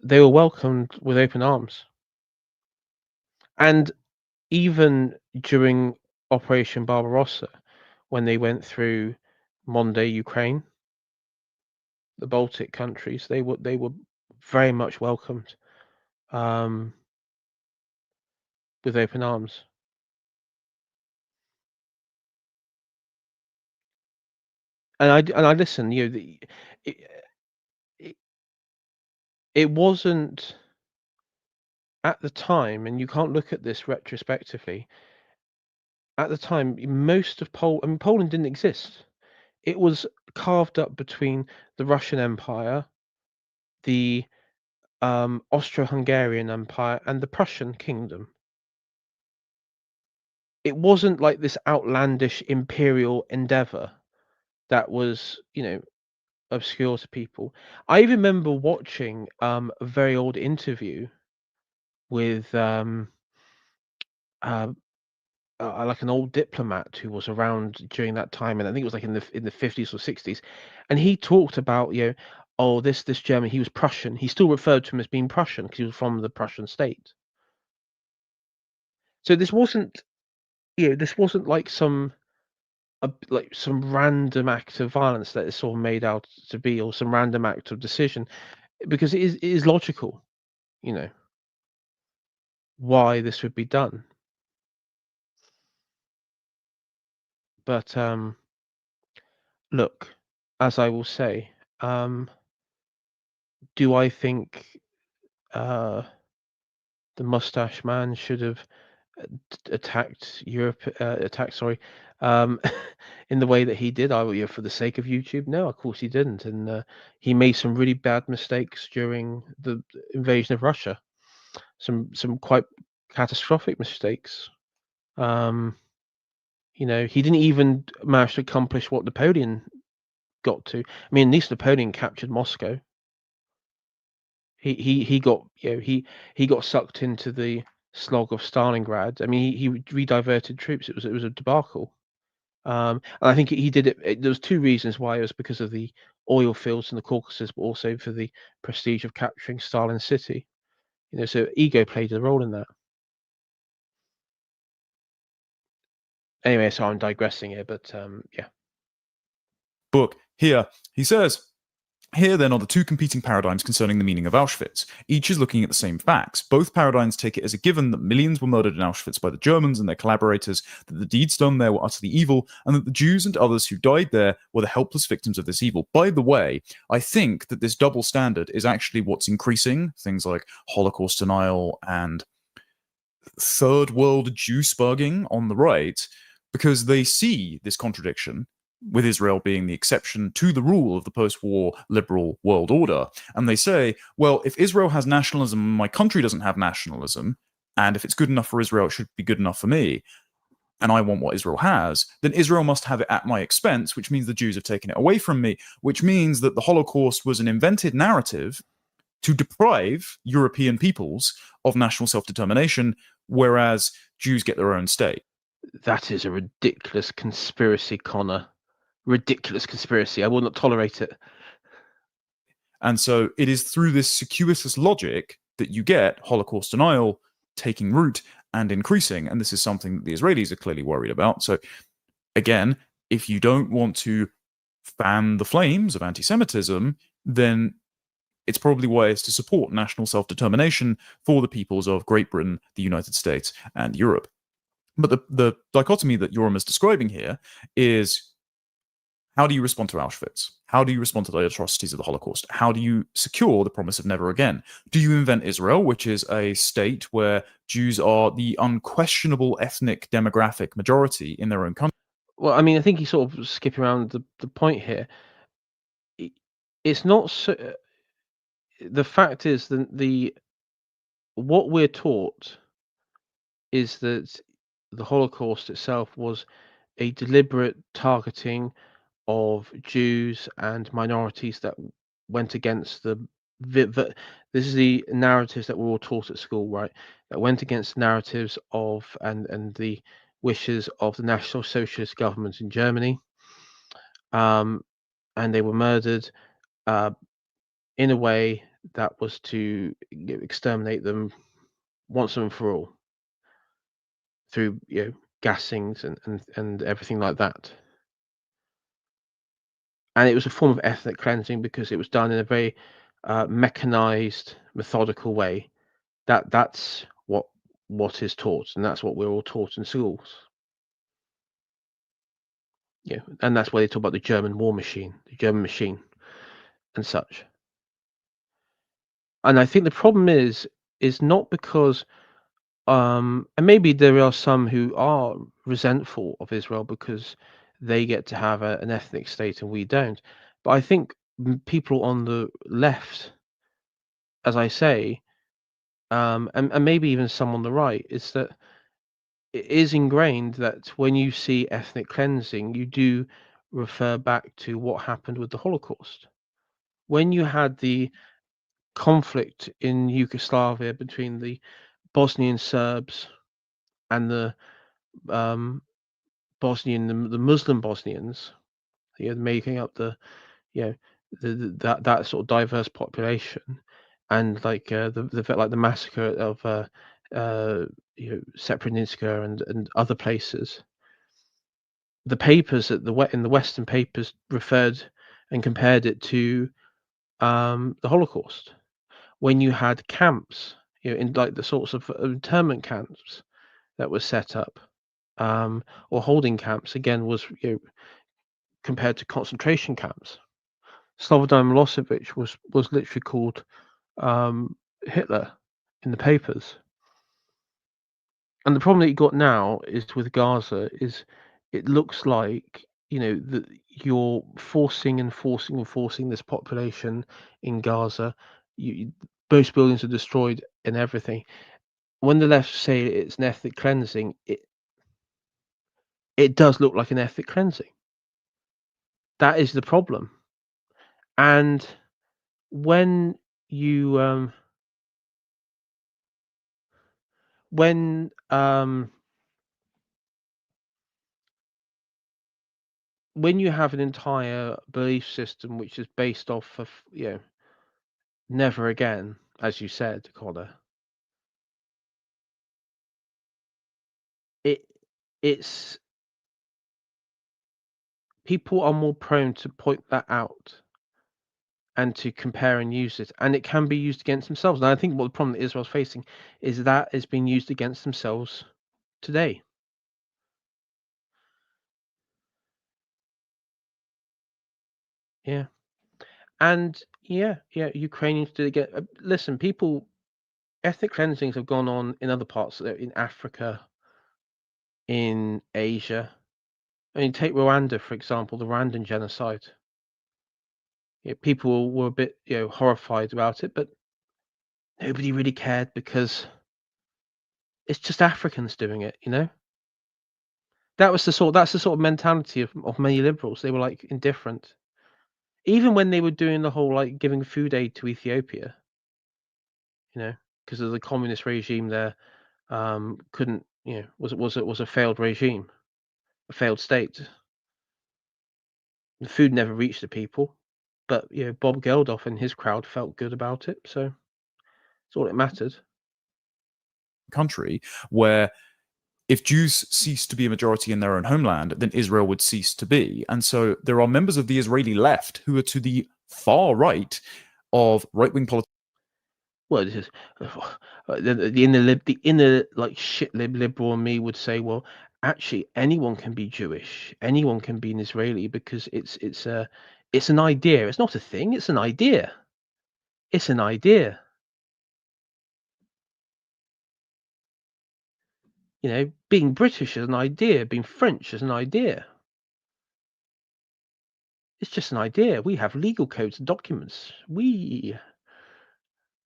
[SPEAKER 1] they were welcomed with open arms. And even during Operation Barbarossa, when they went through modern-day Ukraine, the Baltic countries, they were very much welcomed with open arms. And I listen. It, it it wasn't at the time, and you can't look at this retrospectively. At the time, most of Poland didn't exist. It was carved up between the Russian Empire, the Austro-Hungarian Empire, and the Prussian Kingdom. It wasn't like this outlandish imperial endeavor that was, obscure to people. I remember watching a very old interview with uh, like an old diplomat who was around during that time, and I think it was like in the 50s or 60s, and he talked about, oh, this German, he was Prussian. He still referred to him as being Prussian because he was from the Prussian state. So this wasn't, this wasn't like some random act of violence that is sort of made out to be, or some random act of decision, because it is logical, why this would be done. But look, as I will say, do I think uh, the mustache man should have attacked Europe, sorry, um, in the way that he did? For the sake of YouTube? No, of course he didn't, and he made some really bad mistakes during the invasion of Russia. Some quite catastrophic mistakes. You know, he didn't even manage to accomplish what Napoleon got to. I mean, at least Napoleon captured Moscow. He got, you know, he got sucked into the slog of Stalingrad. I mean, he re-diverted troops. It was a debacle. And I think he did it. There was two reasons why. It was because of the oil fields in the Caucasus, but also for the prestige of capturing Stalin's city. You know, so ego played a role in that. Anyway, so I'm digressing here, but yeah.
[SPEAKER 2] Book here, he says, here, then, are the two competing paradigms concerning the meaning of Auschwitz. Each is looking at the same facts. Both paradigms take it as a given that millions were murdered in Auschwitz by the Germans and their collaborators, that the deeds done there were utterly evil, and that the Jews and others who died there were the helpless victims of this evil. By the way, I think that this double standard is actually what's increasing things like Holocaust denial and third world Jew-spugging on the right, because they see this contradiction, with Israel being the exception to the rule of the post-war liberal world order. And they say, well, if Israel has nationalism and my country doesn't have nationalism, and if it's good enough for Israel, it should be good enough for me, and I want what Israel has, then Israel must have it at my expense, which means the Jews have taken it away from me, which means that the Holocaust was an invented narrative to deprive European peoples of national self-determination, whereas Jews get their own state.
[SPEAKER 1] That is a ridiculous conspiracy, Connor. Ridiculous conspiracy. I will not tolerate it.
[SPEAKER 2] And so it is through this circuitous logic that you get Holocaust denial taking root and increasing. And this is something that the Israelis are clearly worried about. So again, if you don't want to fan the flames of anti-Semitism, then it's probably wise to support national self-determination for the peoples of Great Britain, the United States, and Europe. But the dichotomy that Yoram is describing here is, how do you respond to Auschwitz? How do you respond to the atrocities of the Holocaust? How do you secure the promise of never again? Do you invent Israel, which is a state where Jews are the unquestionable ethnic demographic majority in their own country?
[SPEAKER 1] Well, I mean, I think he's sort of skipping around the point here. It's not so. The fact is that what we're taught is that the Holocaust itself was a deliberate targeting of Jews and minorities that went against this is the narratives that we're all taught at school, right? That went against narratives of and the wishes of the National Socialist government in Germany, and they were murdered uh, in a way that was to exterminate them once and for all through gassings and everything like that. And it was a form of ethnic cleansing because it was done in a very mechanized, methodical way. That's what is taught, and that's what we're all taught in schools. Yeah, and that's why they talk about the German war machine, the German machine, and such. And I think the problem is not because and maybe there are some who are resentful of Israel because they get to have an ethnic state and we don't. But I think people on the left, as I say, and maybe even some on the right, is that it is ingrained that when you see ethnic cleansing, you do refer back to what happened with the Holocaust. When you had the conflict in Yugoslavia between the Bosnian Serbs and the um, the Muslim Bosnians, making up you know, that sort of diverse population, and like the massacre of Srebrenica and other places. The papers in the Western papers referred and compared it to the Holocaust, when you had camps, in like the sorts of internment camps that were set up, or holding camps. Again, was compared to concentration camps. Slobodan Milosevic was literally called Hitler in the papers. And the problem that you got now is with Gaza is it looks like that you're forcing and forcing and forcing this population in Gaza. Most buildings are destroyed and everything. When the left say it's an ethnic cleansing, it does look like an ethnic cleansing. That is the problem. And when you when um when you have an entire belief system which is based off of, never again, as you said, Connor, it it's people are more prone to point that out and to compare and use it, and it can be used against themselves. And I think what the problem that Israel's facing is that it's being used against themselves today. Yeah. And Ukrainians did it get. Listen, ethnic cleansings have gone on in other parts, in Africa, in Asia. I mean, take Rwanda, for example, the Rwandan genocide. Yeah, people were a bit, horrified about it, but nobody really cared because it's just Africans doing it, That's the sort of mentality of many liberals. They were like indifferent. Even when they were doing the whole like giving food aid to Ethiopia, because of the communist regime there, couldn't, was a failed regime, a failed state. The food never reached the people, but Bob Geldof and his crowd felt good about it, so it's all that mattered.
[SPEAKER 2] Country where if Jews cease to be a majority in their own homeland, then Israel would cease to be. And so there are members of the Israeli left who are to the far right of right-wing politics.
[SPEAKER 1] Well, this is the inner like shit liberal in me would say, well, actually anyone can be Jewish, anyone can be an Israeli because it's an idea. It's not a thing. It's an idea. It's an idea. Being British is an idea. Being French is an idea. It's just an idea. We have legal codes and documents.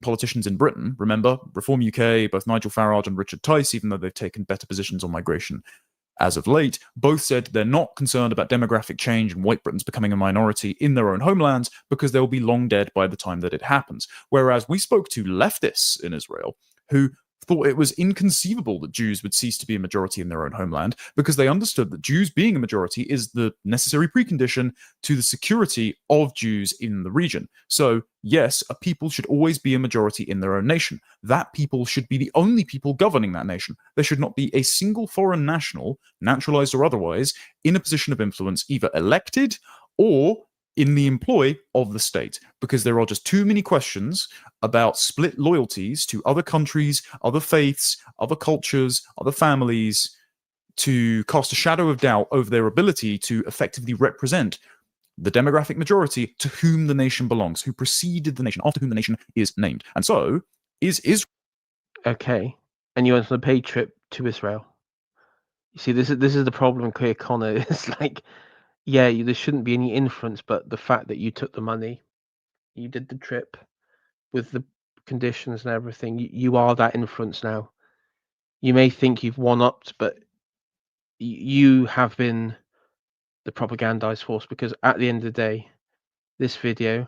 [SPEAKER 2] Politicians in Britain, remember, Reform UK, both Nigel Farage and Richard Tice, even though they've taken better positions on migration as of late, both said they're not concerned about demographic change and white Britons becoming a minority in their own homelands because they'll be long dead by the time that it happens. Whereas we spoke to leftists in Israel who thought it was inconceivable that Jews would cease to be a majority in their own homeland because they understood that Jews being a majority is the necessary precondition to the security of Jews in the region. So, yes, a people should always be a majority in their own nation. That people should be the only people governing that nation. There should not be a single foreign national, naturalized or otherwise, in a position of influence, either elected or in the employ of the state, because there are just too many questions about split loyalties to other countries, other faiths, other cultures, other families, to cast a shadow of doubt over their ability to effectively represent the demographic majority to whom the nation belongs, who preceded the nation, after whom the nation is named. And so, is Israel...
[SPEAKER 1] Okay. And you went on a paid trip to Israel. You see, this is the problem, Clear Connor. It's like, there shouldn't be any influence, but the fact that you took the money, you did the trip with the conditions and everything, you are that influence now. You may think you've one-upped, but you have been the propagandized force, because at the end of the day, this video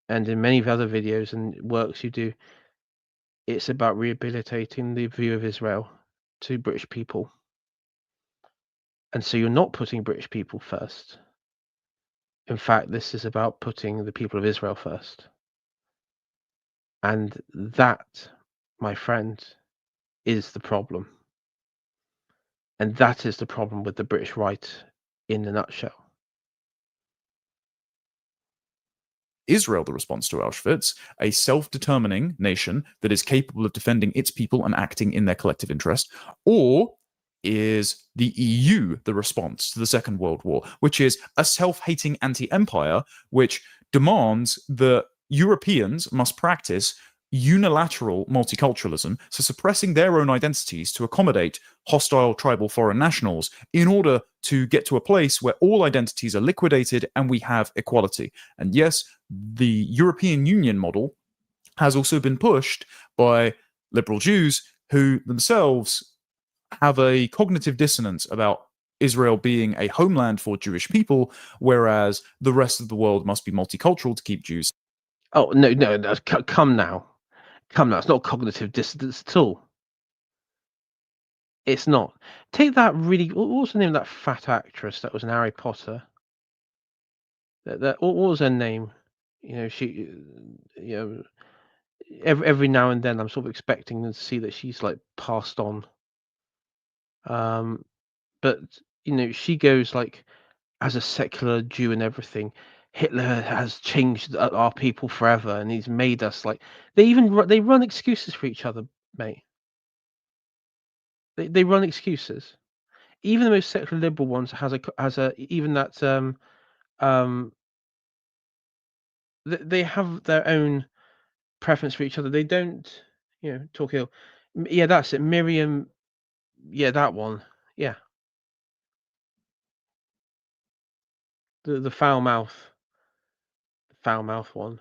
[SPEAKER 1] and in many other videos and works you do, it's about rehabilitating the view of Israel to British people. And so you're not putting British people first. In fact, this is about putting the people of Israel first. And that, my friend, is the problem. And that is the problem with the British right in a nutshell.
[SPEAKER 2] Israel the response to Auschwitz, a self-determining nation that is capable of defending its people and acting in their collective interest, or is the EU the response to the Second World War, which is a self-hating anti-empire which demands that Europeans must practice unilateral multiculturalism, so suppressing their own identities to accommodate hostile tribal foreign nationals in order to get to a place where all identities are liquidated and we have equality. And yes, the European Union model has also been pushed by liberal Jews who themselves have a cognitive dissonance about Israel being a homeland for Jewish people, whereas the rest of the world must be multicultural to keep Jews.
[SPEAKER 1] Oh no! Come now, come now. It's not cognitive dissonance at all. It's not. Take that really. What was the name of that fat actress that was in Harry Potter? What was her name? She. You know, every now and then, I'm sort of expecting to see that she's like passed on. But she goes like, as a secular Jew and everything, Hitler has changed our people forever, and he's made us like. They run excuses for each other, mate. They run excuses. Even the most secular liberal ones has a even that um they have their own preference for each other. They don't talk ill. Yeah, that's it. Miriam. Yeah, that one. Yeah, the foul mouth one.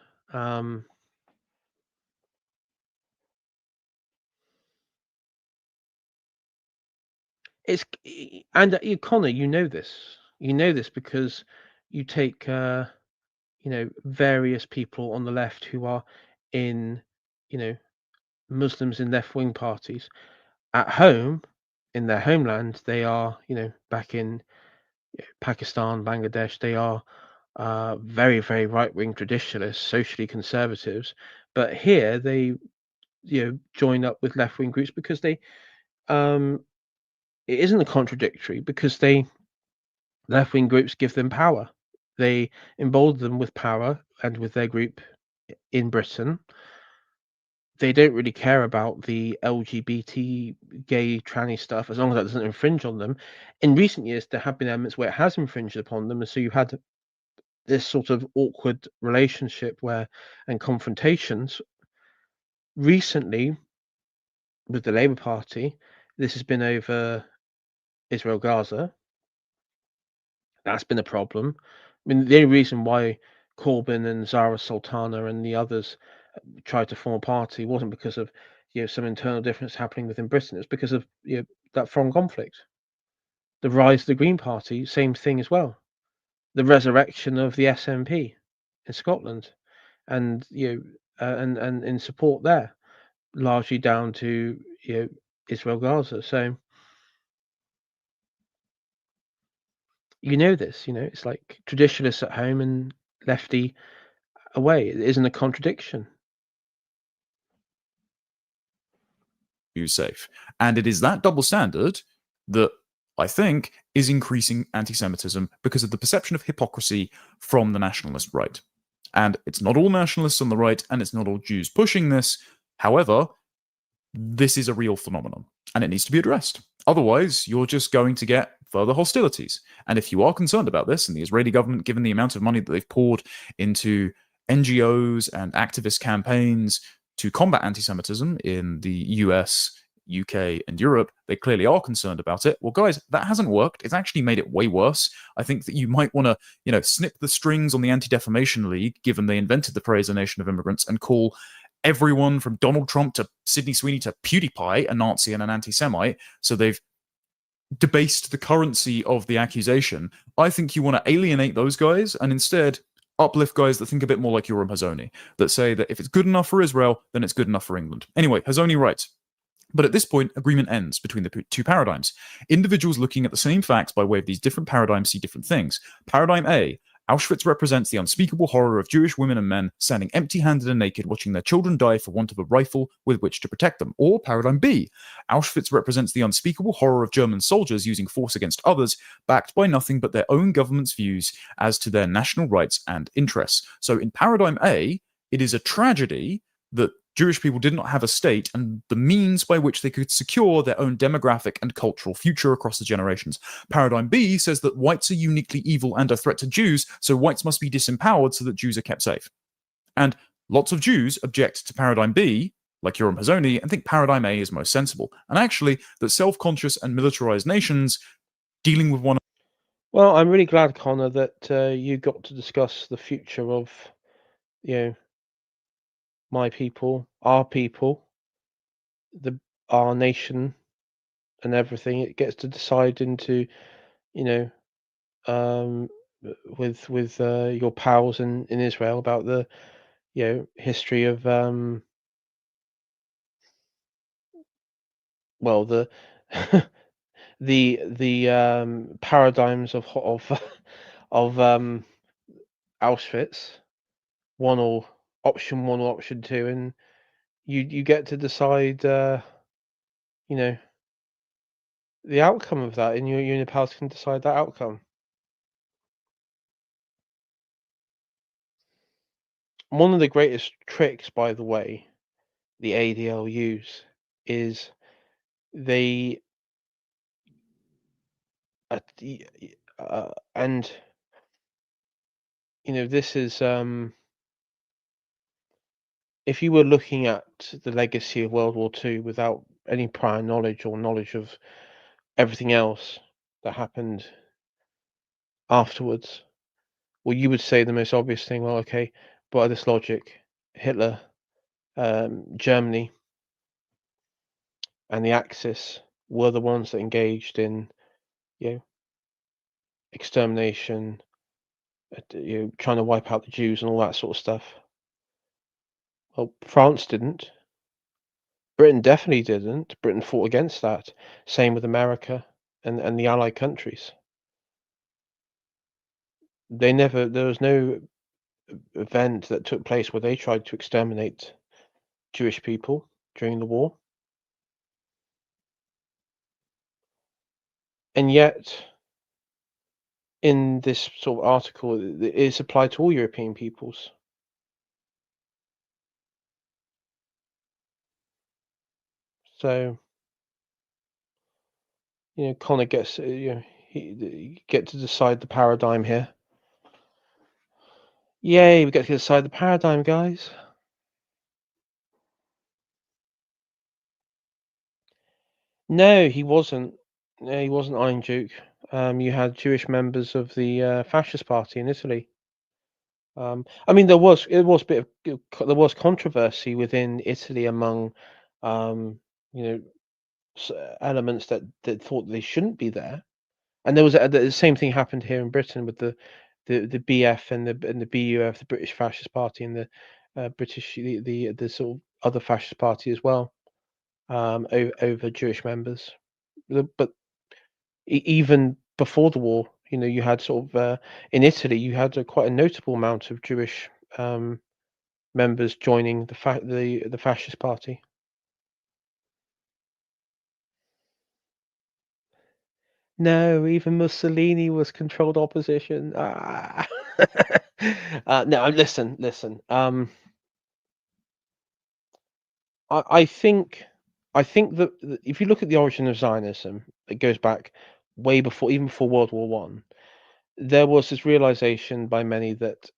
[SPEAKER 1] It's and Connor, you know this. You know this because you take various people on the left who are in Muslims in left wing parties. At home, in their homeland, they are back in Pakistan, Bangladesh. They are very very right wing traditionalists, socially conservatives. But here they join up with left wing groups because they it isn't a contradictory because left wing groups give them power. They embolden them with power and with their group in Britain. They don't really care about the LGBT, gay, tranny stuff as long as that doesn't infringe on them. In recent years, there have been elements where it has infringed upon them, and so you had this sort of awkward relationship and confrontations. Recently, with the Labour Party, this has been over Israel Gaza. That's been a problem. I mean, the only reason why Corbyn and Zara Sultana and the others tried to form a party wasn't because of some internal difference happening within Britain. It's because of that foreign conflict. The rise of the Green Party, same thing as well. The resurrection of the SNP in Scotland, and and in support there, largely down to Israel Gaza. So this. It's like traditionalists at home and lefty away. It isn't a contradiction.
[SPEAKER 2] You safe. And it is that double standard that I think is increasing anti-Semitism because of the perception of hypocrisy from the nationalist right. And it's not all nationalists on the right, and it's not all Jews pushing this. However, this is a real phenomenon, and it needs to be addressed. Otherwise, you're just going to get further hostilities. And if you are concerned about this, and the Israeli government, given the amount of money that they've poured into NGOs and activist campaigns to combat anti-Semitism in the US, UK, and Europe, they clearly are concerned about it. Well, guys, that hasn't worked. It's actually made it way worse. I think that you might want to, snip the strings on the Anti-Defamation League, given they invented the phrase "a nation of immigrants," and call everyone from Donald Trump to Sydney Sweeney to PewDiePie a Nazi and an anti-Semite. So they've debased the currency of the accusation. I think you want to alienate those guys and instead uplift guys that think a bit more like Yoram Hazony, that say that if it's good enough for Israel, then it's good enough for England. Anyway, Hazony writes, but at this point, agreement ends between the two paradigms. Individuals looking at the same facts by way of these different paradigms see different things. Paradigm A, Auschwitz represents the unspeakable horror of Jewish women and men standing empty-handed and naked, watching their children die for want of a rifle with which to protect them. Or paradigm B, Auschwitz represents the unspeakable horror of German soldiers using force against others, backed by nothing but their own government's views as to their national rights and interests. So in paradigm A, it is a tragedy that Jewish people did not have a state and the means by which they could secure their own demographic and cultural future across the generations. Paradigm B says that whites are uniquely evil and a threat to Jews, so whites must be disempowered so that Jews are kept safe. And lots of Jews object to paradigm B, like Yoram Hazony, and think paradigm A is most sensible. And actually, that self-conscious and militarized nations dealing with one.
[SPEAKER 1] Well, I'm really glad, Connor, that you got to discuss the future of my people, our nation, and everything. It gets to decide into you know, with your pals in Israel about the history of well the the paradigms of of Auschwitz, option one or option two, and you get to decide you know the outcome of that, and your pals can decide that outcome. One of the greatest tricks, by the way, the ADL use is they and this is if you were looking at the legacy of World War II without any prior knowledge or knowledge of everything else that happened afterwards, well, you would say the most obvious thing, well, okay, by this logic, Hitler, Germany, and the Axis were the ones that engaged in, extermination, trying to wipe out the Jews and all that sort of stuff. Well, France didn't. Britain definitely didn't. Britain fought against that. Same with America and the Allied countries. There was no event that took place where they tried to exterminate Jewish people during the war. And yet, in this sort of article, it is applied to all European peoples. So, Connor gets, he get to decide the paradigm here. Yay, we get to decide the paradigm, guys. No, he wasn't. No, he wasn't Iron Duke. You had Jewish members of the fascist party in Italy. I mean, there was controversy within Italy among, you know, elements that thought they shouldn't be there, and there was the same thing happened here in Britain with the BF and the BUF, the British Fascist Party, and the British the sort of other fascist party as well, over Jewish members. But even before the war, you had sort of in Italy, you had quite a notable amount of Jewish members joining the fascist party. No, even Mussolini was controlled opposition. Ah. No, listen. I think that if you look at the origin of Zionism, it goes back way before, even before World War One. There was this realization by many that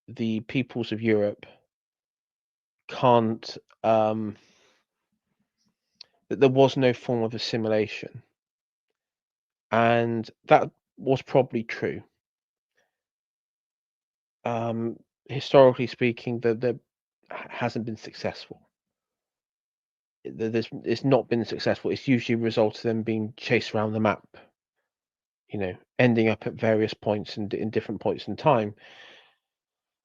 [SPEAKER 1] the peoples of Europe can't that there was no form of assimilation, and that was probably true. Historically speaking, that hasn't been successful. It's not been successful. It's usually resulted in them being chased around the map, ending up at various points in different points in time,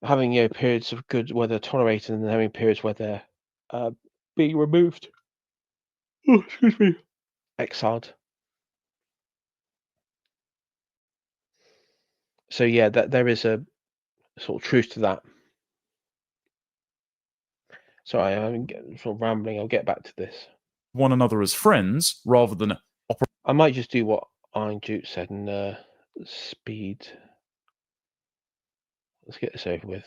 [SPEAKER 1] having periods of good where they're tolerated, and then having periods where they're being removed. Oh, excuse me. Exiled. So yeah, that there is a sort of truth to that. Sorry, I'm sort of rambling. I'll get back to this.
[SPEAKER 2] One another as friends rather than
[SPEAKER 1] I might just do what Iron Duke said and speed. Let's get this over with.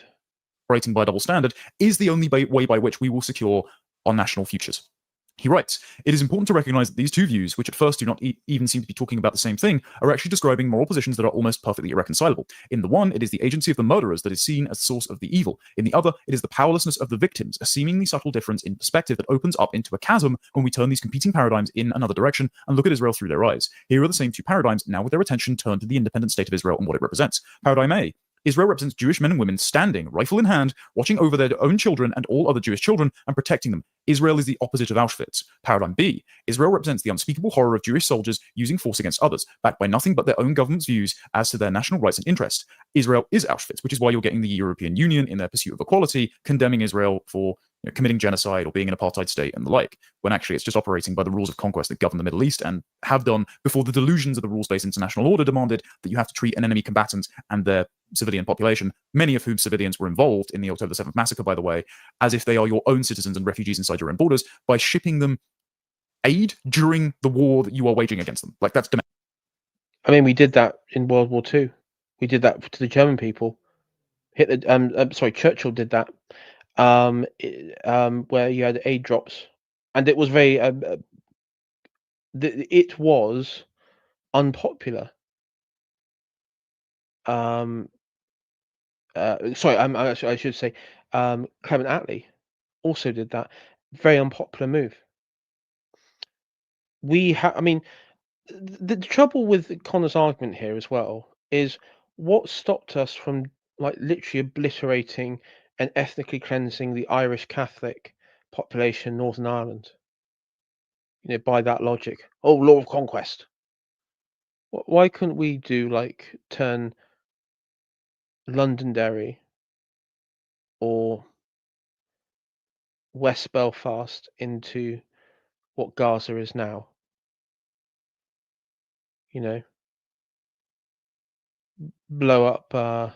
[SPEAKER 2] Operating by a double standard is the only way by which we will secure our national futures. He writes, it is important to recognize that these two views, which at first do not even seem to be talking about the same thing, are actually describing moral positions that are almost perfectly irreconcilable. In the one, it is the agency of the murderers that is seen as the source of the evil. In the other, it is the powerlessness of the victims, a seemingly subtle difference in perspective that opens up into a chasm when we turn these competing paradigms in another direction and look at Israel through their eyes. Here are the same two paradigms, now with their attention turned to the independent state of Israel and what it represents. Paradigm A, Israel represents Jewish men and women standing, rifle in hand, watching over their own children and all other Jewish children and protecting them. Israel is the opposite of Auschwitz. Paradigm B. Israel represents the unspeakable horror of Jewish soldiers using force against others, backed by nothing but their own government's views as to their national rights and interests. Israel is Auschwitz, which is why you're getting the European Union, in their pursuit of equality, condemning Israel for committing genocide or being an apartheid state and the like, when actually it's just operating by the rules of conquest that govern the Middle East and have done before the delusions of the rules-based international order demanded that you have to treat an enemy combatant and their civilian population, many of whom civilians were involved in the October 7th massacre, by the way, as if they are your own citizens and refugees inside your own borders, by shipping them aid during the war that you are waging against them. Like, that's domestic.
[SPEAKER 1] I mean, we did that in World War II. We did that to the German people. Churchill did that. Where you had aid drops, and it was very. It was unpopular. I should say, Clement Attlee also did that. Very unpopular move. I mean, the trouble with Connor's argument here as well is what stopped us from like literally obliterating and ethnically cleansing the Irish Catholic population in Northern Ireland. By that logic. Oh, law of conquest. Why couldn't we turn Londonderry or West Belfast into what Gaza is now? Blow up,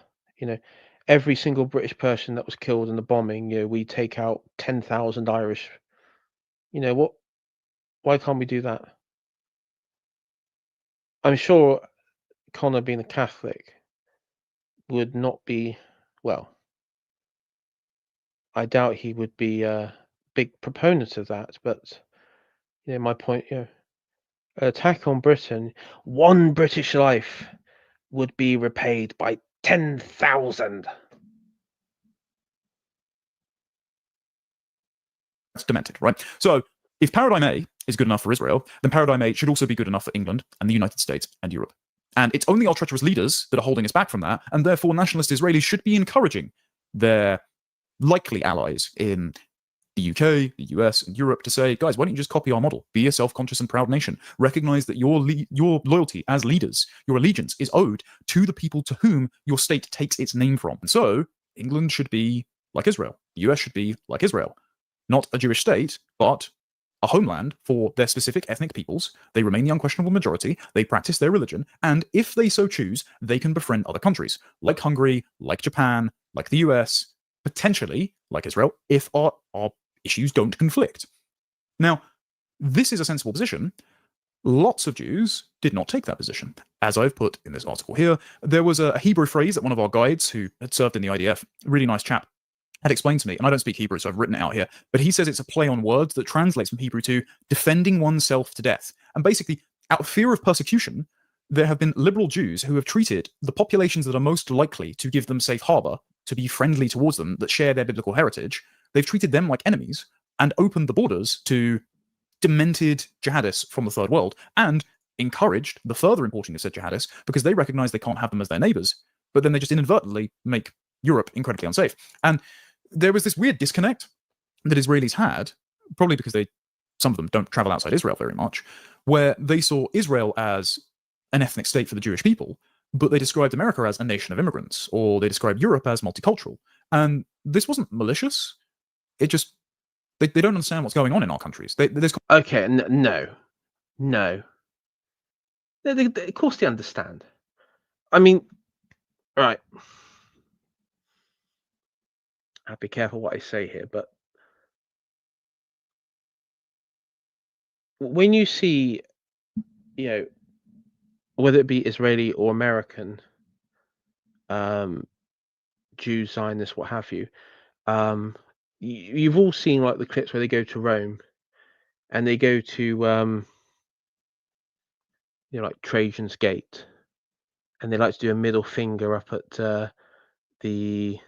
[SPEAKER 1] every single British person that was killed in the bombing. We take out 10,000 Irish. What? Why can't we do that? I'm sure Connor, being a Catholic, would not be, well, I doubt he would be a big proponent of that, but my point, attack on Britain, one British life would be repaid by 10,000.
[SPEAKER 2] That's demented, right? So if paradigm A is good enough for Israel, then paradigm A should also be good enough for England and the United States and Europe. And it's only our treacherous leaders that are holding us back from that, and therefore nationalist Israelis should be encouraging their likely allies in the UK, the US, and Europe to say, guys, why don't you just copy our model? Be a self-conscious and proud nation. Recognize that your loyalty as leaders, your allegiance, is owed to the people to whom your state takes its name from. And so England should be like Israel. The US should be like Israel. Not a Jewish state, but a homeland for their specific ethnic peoples. They remain the unquestionable majority. They practice their religion. And if they so choose, they can befriend other countries, like Hungary, like Japan, like the US, potentially like Israel, if our issues don't conflict. Now, this is a sensible position. Lots of Jews did not take that position. As I've put in this article here, there was a Hebrew phrase that one of our guides who had served in the IDF, a really nice chap, had explained to me, and I don't speak Hebrew, so I've written it out here, but he says it's a play on words that translates from Hebrew to defending oneself to death. And basically, out of fear of persecution, there have been liberal Jews who have treated the populations that are most likely to give them safe harbor, to be friendly towards them, that share their biblical heritage, they've treated them like enemies and opened the borders to demented jihadists from the third world and encouraged the further importing of said jihadists because they recognize they can't have them as their neighbors, but then they just inadvertently make Europe incredibly unsafe. And there was this weird disconnect that Israelis had, probably because some of them don't travel outside Israel very much, where they saw Israel as an ethnic state for the Jewish people, but they described America as a nation of immigrants, or they described Europe as multicultural. And this wasn't malicious. It just, they don't understand what's going on in our countries.
[SPEAKER 1] Okay, no. Of course they understand. I mean, right. I'll be careful what I say here, but when you see, whether it be Israeli or American, Jews, Zionists, what have you, you've all seen like the clips where they go to Rome and they go to, like Trajan's Gate, and they like to do a middle finger up at the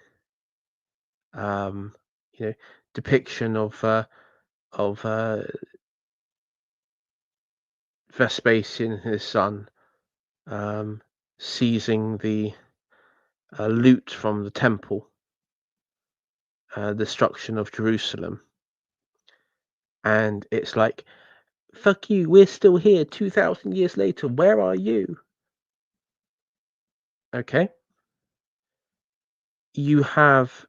[SPEAKER 1] depiction of Vespasian and his son seizing the loot from the temple, destruction of Jerusalem, and it's like, fuck you, we're still here 2,000 years later, where are you? Okay. You have,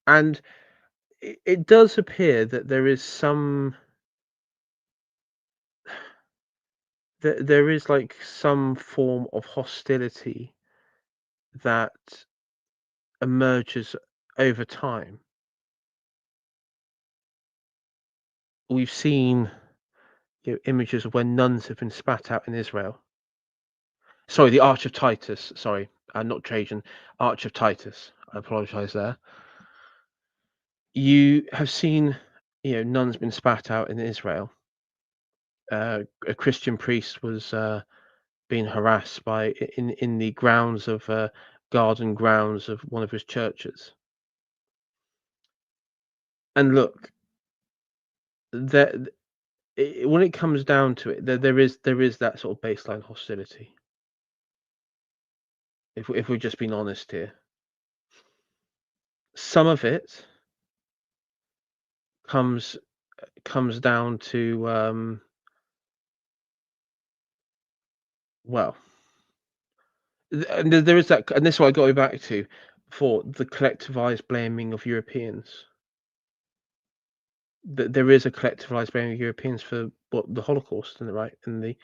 [SPEAKER 1] and it does appear that there is there is like some form of hostility that emerges over time. We've seen, images of when nuns have been spat out in Israel. Sorry, the Arch of Titus. Sorry, not Trajan. Arch of Titus. I apologise there. You have seen, nuns been spat out in Israel. A Christian priest was being harassed by in the grounds of garden grounds of one of his churches. And look, that when it comes down to it, there is that sort of baseline hostility. If we're just being honest here, some of it comes down to well, and there is that, and this is what I got back to for the collectivized blaming of Europeans. That there is a collectivized blaming of Europeans for what the Holocaust and the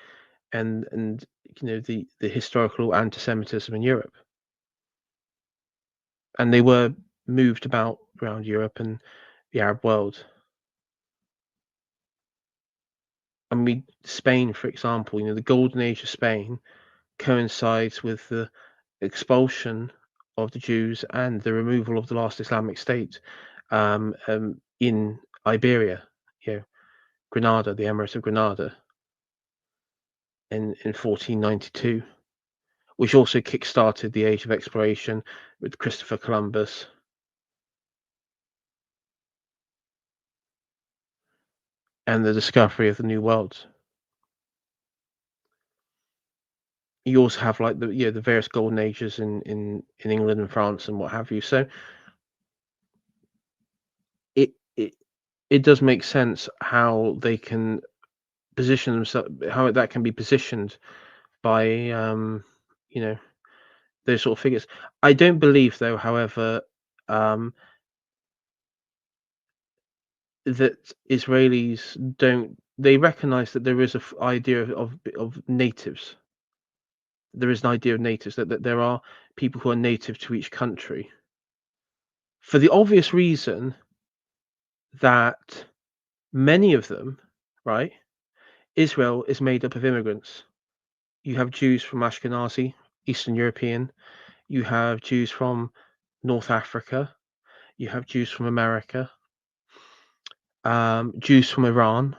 [SPEAKER 1] the historical anti-Semitism in Europe, and they were moved about around Europe and the Arab world. And Spain, for example, the golden age of Spain coincides with the expulsion of the Jews and the removal of the last Islamic state in Iberia, Granada, the Emirate of Granada, in 1492, which also kick-started the age of exploration with Christopher Columbus. And the discovery of the New World. You also have like the various golden ages in England and France and what have you. So it does make sense how they can position themselves, how that can be positioned by those sort of figures. I don't believe, though, however, that Israelis they recognize that there is an idea of natives. There is an idea of natives, that there are people who are native to each country, for the obvious reason that many of them, right? Israel is made up of immigrants. You have Jews from Ashkenazi, Eastern European. You have Jews from North Africa. You have Jews from America. Jews from Iran.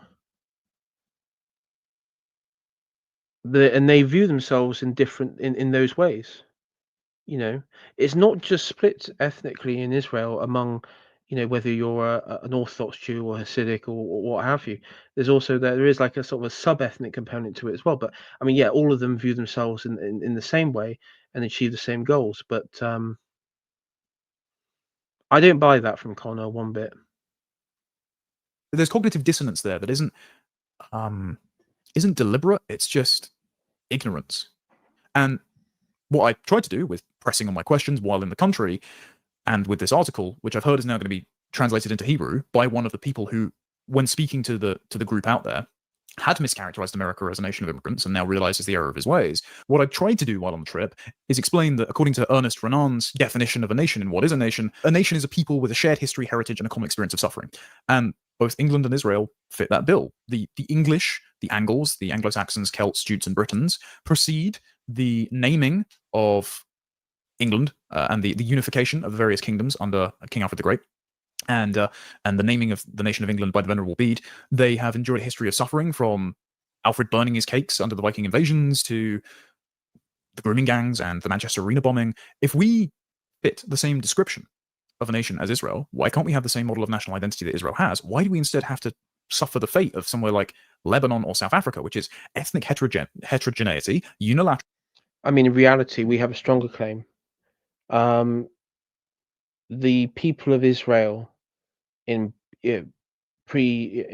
[SPEAKER 1] And they view themselves in those ways. It's not just split ethnically in Israel among, whether you're an Orthodox Jew or Hasidic or what have you. There's also there is like a sort of a sub-ethnic component to it as well. But I mean, all of them view themselves in the same way and achieve the same goals. But I don't buy that from Connor one bit.
[SPEAKER 2] There's cognitive dissonance there that isn't deliberate. It's just ignorance. And what I tried to do with pressing on my questions while in the country, and with this article, which I've heard is now going to be translated into Hebrew by one of the people who, when speaking to the group out there, had mischaracterized America as a nation of immigrants and now realizes the error of his ways. What I tried to do while on the trip is explain that, according to Ernest Renan's definition of a nation and what is a nation is a people with a shared history, heritage, and a common experience of suffering. And both England and Israel fit that bill. The English, the Angles, the Anglo-Saxons, Celts, Jutes, and Britons precede the naming of England and the unification of the various kingdoms under King Alfred the Great. And the naming of the nation of England by the Venerable Bede. They have endured a history of suffering, from Alfred burning his cakes under the Viking invasions to the grooming gangs and the Manchester Arena bombing. If we fit the same description of a nation as Israel, why can't we have the same model of national identity that Israel has? Why do we instead have to suffer the fate of somewhere like Lebanon or South Africa, which is ethnic heterogeneity, unilateral?
[SPEAKER 1] I mean, in reality, we have a stronger claim The people of Israel in pre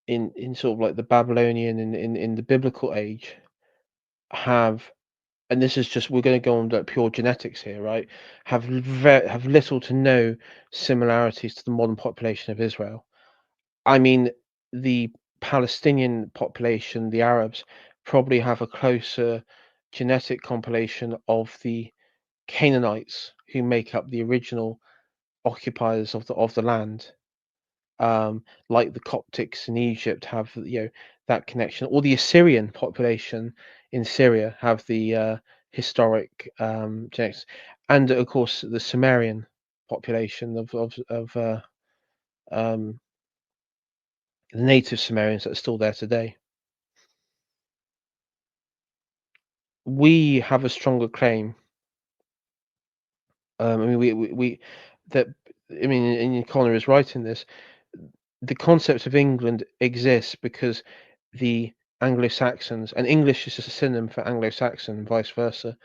[SPEAKER 1] in sort of like the Babylonian in the biblical age have, and this is just, we're going to go on like pure genetics here, right? Have have little to no similarities to the modern population of Israel. I mean, the Palestinian population, the Arabs, probably have a closer genetic compilation of the Canaanites who make up the original occupiers of the land. Like the Coptics in Egypt have, that connection, or the Assyrian population in Syria have the historic genetics, and of course the Sumerian population of um, the native Sumerians that are still there today. We have a stronger claim. I mean, we that I mean, and Connor is right in this. The concept of England exists because the Anglo-Saxons, and English is just a synonym for Anglo-Saxon and vice versa,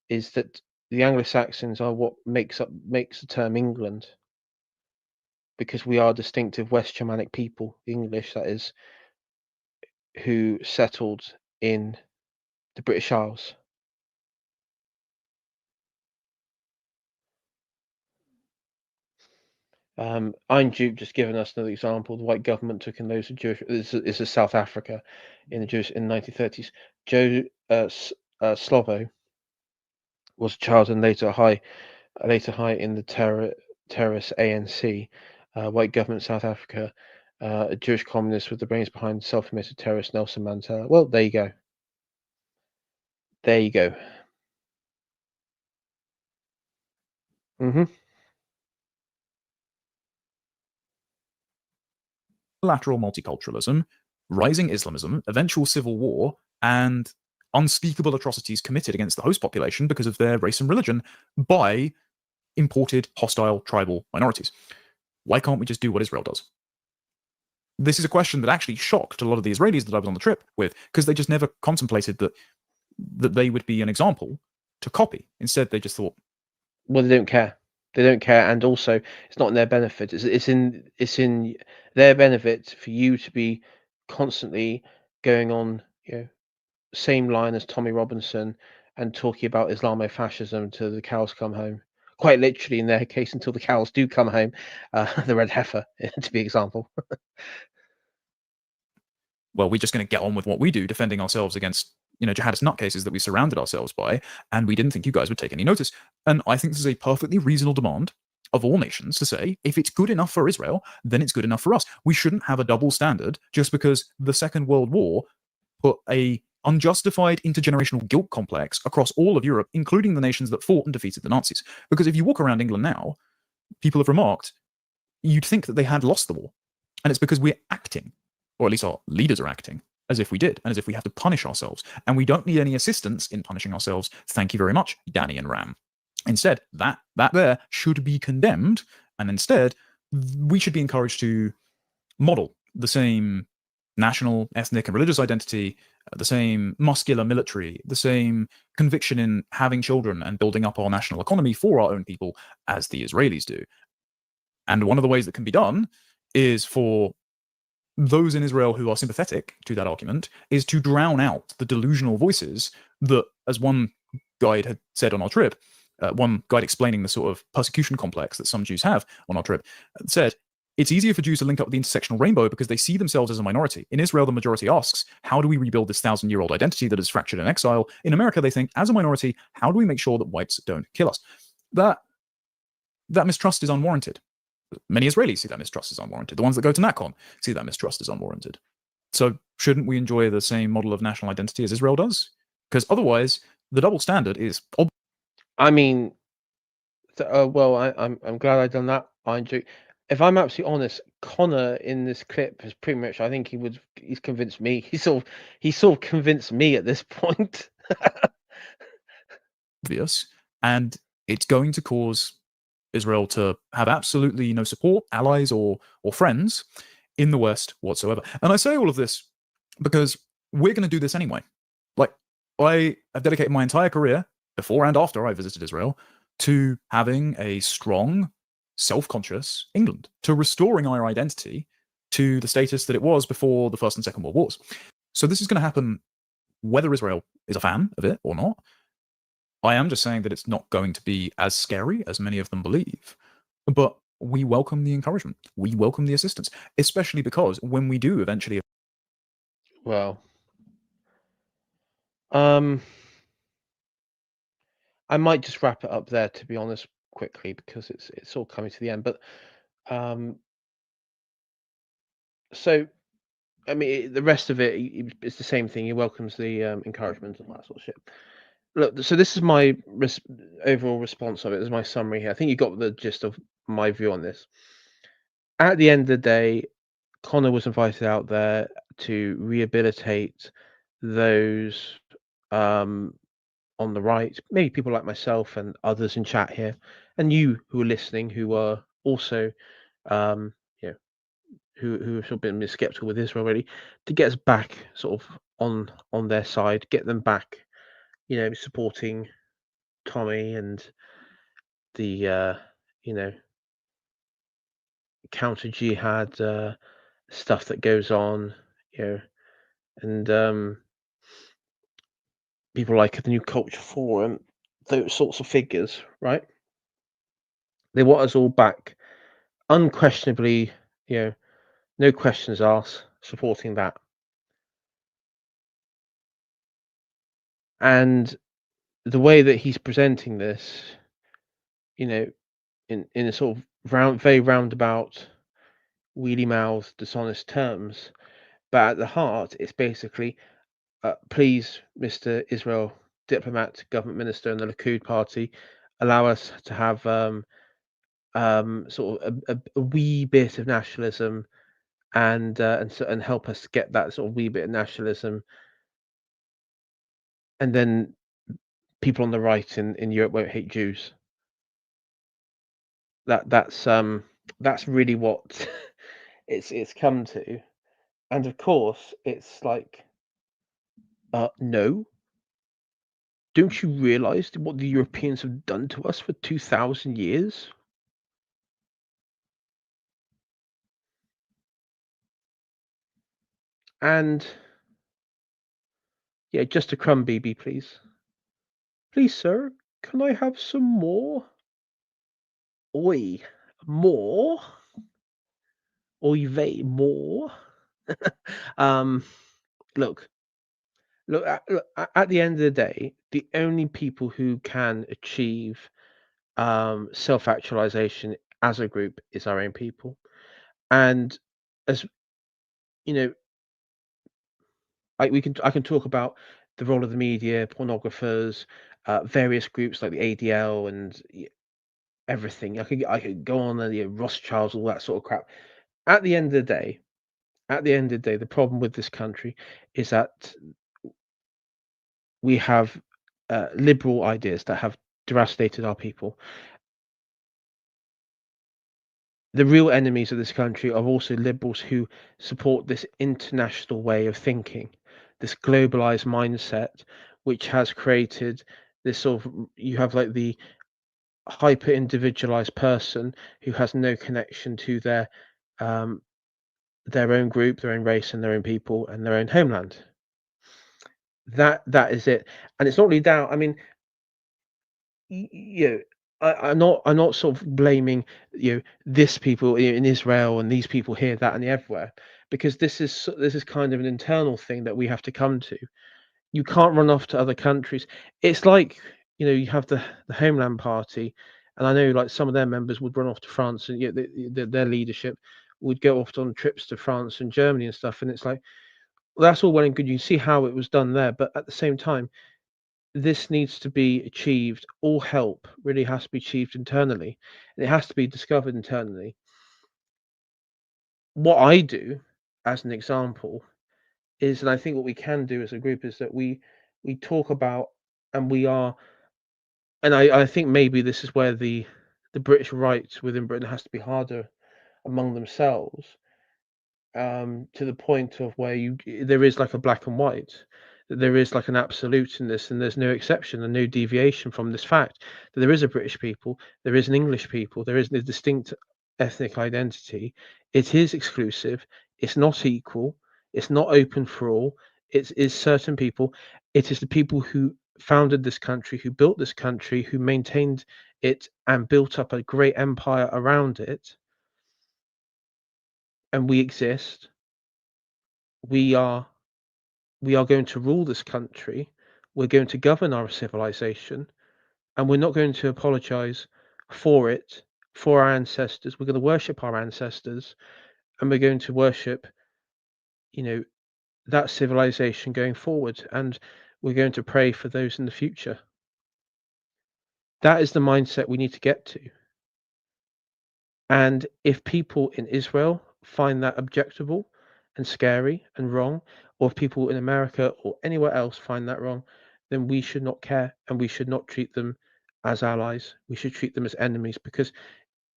[SPEAKER 1] is that the Anglo-Saxons are what makes the term England, because we are distinctive West Germanic people, the English that is, who settled in the British Isles. Ein Duke just given us another example. The white government took in loads of Jewish. This is South Africa in the 1930s. Joe Slovo was a child and later high in the terrorist ANC, white government South Africa, a Jewish communist with the brains behind self-admitted terrorist Nelson Mandela. Well, there you go. There you go. Mm-hmm.
[SPEAKER 2] Lateral multiculturalism, rising Islamism, eventual civil war, and unspeakable atrocities committed against the host population because of their race and religion by imported hostile tribal minorities. Why can't we just do what Israel does? This is a question that actually shocked a lot of the Israelis that I was on the trip with, because they just never contemplated that they would be an example to copy. Instead, they just thought,
[SPEAKER 1] well, they don't care. They don't care, and also it's not in their benefit. It's in their benefit for you to be constantly going on, same line as Tommy Robinson and talking about Islamofascism until the cows come home. Quite literally, in their case, until the cows do come home, the red heifer, to be example.
[SPEAKER 2] well, we're just going to get on with what we do, defending ourselves against jihadist nutcases that we surrounded ourselves by, and we didn't think you guys would take any notice. And I think this is a perfectly reasonable demand of all nations to say, if it's good enough for Israel, then it's good enough for us. We shouldn't have a double standard just because the Second World War put a unjustified intergenerational guilt complex across all of Europe, including the nations that fought and defeated the Nazis. Because if you walk around England now, people have remarked, you'd think that they had lost the war. And it's because we're acting, or at least our leaders are acting, as if we did, and as if we have to punish ourselves. And we don't need any assistance in punishing ourselves. Thank you very much, Danny and Ram. Instead, that there should be condemned, and instead, we should be encouraged to model the same national, ethnic, and religious identity, the same muscular military, the same conviction in having children and building up our national economy for our own people as the Israelis do. And one of the ways that can be done is for those in Israel who are sympathetic to that argument is to drown out the delusional voices that, as one guide had said on our trip, one guide explaining the sort of persecution complex that some Jews have on our trip, said, it's easier for Jews to link up with the intersectional rainbow because they see themselves as a minority. In Israel, the majority asks, how do we rebuild this 1,000-year-old identity that is fractured in exile? In America, they think, as a minority, how do we make sure that whites don't kill us? That mistrust is unwarranted. Many Israelis see that mistrust is unwarranted. The ones that go to NatCon see that mistrust is unwarranted. So shouldn't we enjoy the same model of national identity as Israel does? Because otherwise, the double standard is...
[SPEAKER 1] I mean, well, I'm glad I've done that. If I'm absolutely honest, Connor in this clip is pretty much, I think he's convinced me. He sort of convinced me at this point.
[SPEAKER 2] Obvious, and it's going to cause Israel to have absolutely no support, allies, or friends in the West whatsoever. And I say all of this because we're going to do this anyway. Like, I have dedicated my entire career before and after I visited Israel, to having a strong, self-conscious England, to restoring our identity to the status that it was before the First and Second World Wars. So this is going to happen whether Israel is a fan of it or not. I am just saying that it's not going to be as scary as many of them believe. But we welcome the encouragement. We welcome the assistance, especially because when we do eventually.
[SPEAKER 1] Well, I might just wrap it up there, to be honest, quickly, because it's all coming to the end. But so I mean, the rest of it's the same thing. He welcomes the encouragement and all that sort of shit. Look, so this is my overall response of it. This is my summary here. I think you got the gist of my view on this. At the end of the day, Connor was invited out there to rehabilitate those on the right, maybe people like myself and others in chat here, and you who are listening, who are also, you know, who have sort of been skeptical with Israel already, to get us back sort of on their side, get them back, supporting Tommy and the counter jihad stuff that goes on, and people like the New Culture Forum, those sorts of figures, right? They want us all back, unquestionably, no questions asked, supporting that. And the way that he's presenting this, in a sort of very roundabout, weedy mouthed, dishonest terms, but at the heart, it's basically, please, Mr. Israel diplomat, government minister, and the Likud party, allow us to have sort of a wee bit of nationalism, and help us get that sort of wee bit of nationalism, and then people on the right in Europe won't hate Jews. That's really what it's come to, and of course it's like, no, don't you realize what the Europeans have done to us for 2,000 years? And yeah, just a crumb, BB, please. Please, sir, can I have some more? Oi, more? Oy vey, more? um, look, at the end of the day, the only people who can achieve self-actualization as a group is our own people. And as you know, I can talk about the role of the media, pornographers, various groups like the ADL and everything. I could go on, the Rothschilds, all that sort of crap. At the end of the day, the problem with this country is that we have liberal ideas that have devastated our people. The real enemies of this country are also liberals who support this international way of thinking, this globalized mindset, which has created this sort of, you have like the hyper individualized person who has no connection to um, their own group, their own race, and their own people, and their own homeland. That is it, and it's not really down. I mean, you know, I'm not sort of blaming this people in Israel and these people here, that, and the everywhere, because this is kind of an internal thing that we have to come to. You can't run off to other countries. It's like you have the Homeland Party, and I know like some of their members would run off to France, and their leadership would go off on trips to France and Germany and stuff, and it's like, well, that's all well and good. You see how it was done there, but at the same time this needs to be achieved. All help really has to be achieved internally, and it has to be discovered internally. What I do, as an example, is, and I think what we can do as a group is that we talk about, and we are, and I think maybe this is where the British right within Britain has to be harder among themselves, to the point of where there is like a black and white. that there is like an absolute in this, and there's no exception and no deviation from this fact that there is a British people, there is an English people, there is a distinct ethnic identity. It is exclusive. It's not equal. It's not open for all. It is certain people. It is the people who founded this country, who built this country, who maintained it and built up a great empire around it. And we exist. We are going to rule this country. We're going to govern our civilization, and we're not going to apologize for it, for our ancestors. We're going to worship our ancestors, and we're going to worship, you know, that civilization going forward, and we're going to pray for those in the future. That is the mindset we need to get to. And if people in Israel find that objectionable and scary and wrong, or if people in America or anywhere else find that wrong, then we should not care, and we should not treat them as allies. We should treat them as enemies, because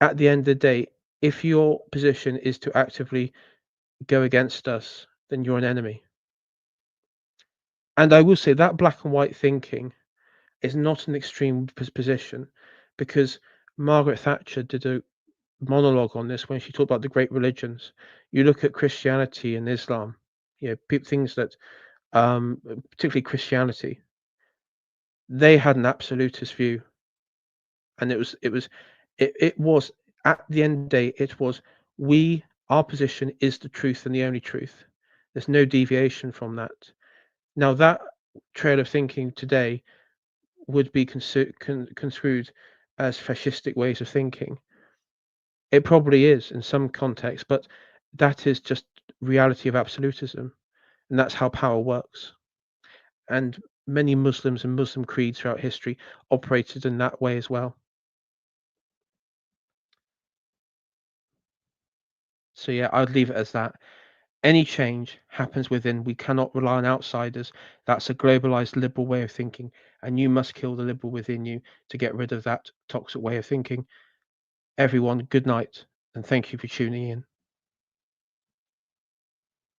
[SPEAKER 1] at the end of the day, if your position is to actively go against us, then you're an enemy. And I will say that black and white thinking is not an extreme position, because Margaret Thatcher did a monologue on this when she talked about the great religions. You look at Christianity and Islam, things that, particularly Christianity, they had an absolutist view, and it was at the end of the day, it was our position is the truth and the only truth. There's no deviation from that. Now that trail of thinking today would be construed as fascistic ways of thinking. It probably is in some contexts, but that is just reality of absolutism, and that's how power works. And many Muslims and Muslim creeds throughout history operated in that way as well. So yeah, I'd leave it as that. Any change happens within. We cannot rely on outsiders. That's a globalized liberal way of thinking, and you must kill the liberal within you to get rid of that toxic way of thinking. Everyone, good night, and thank you for tuning in.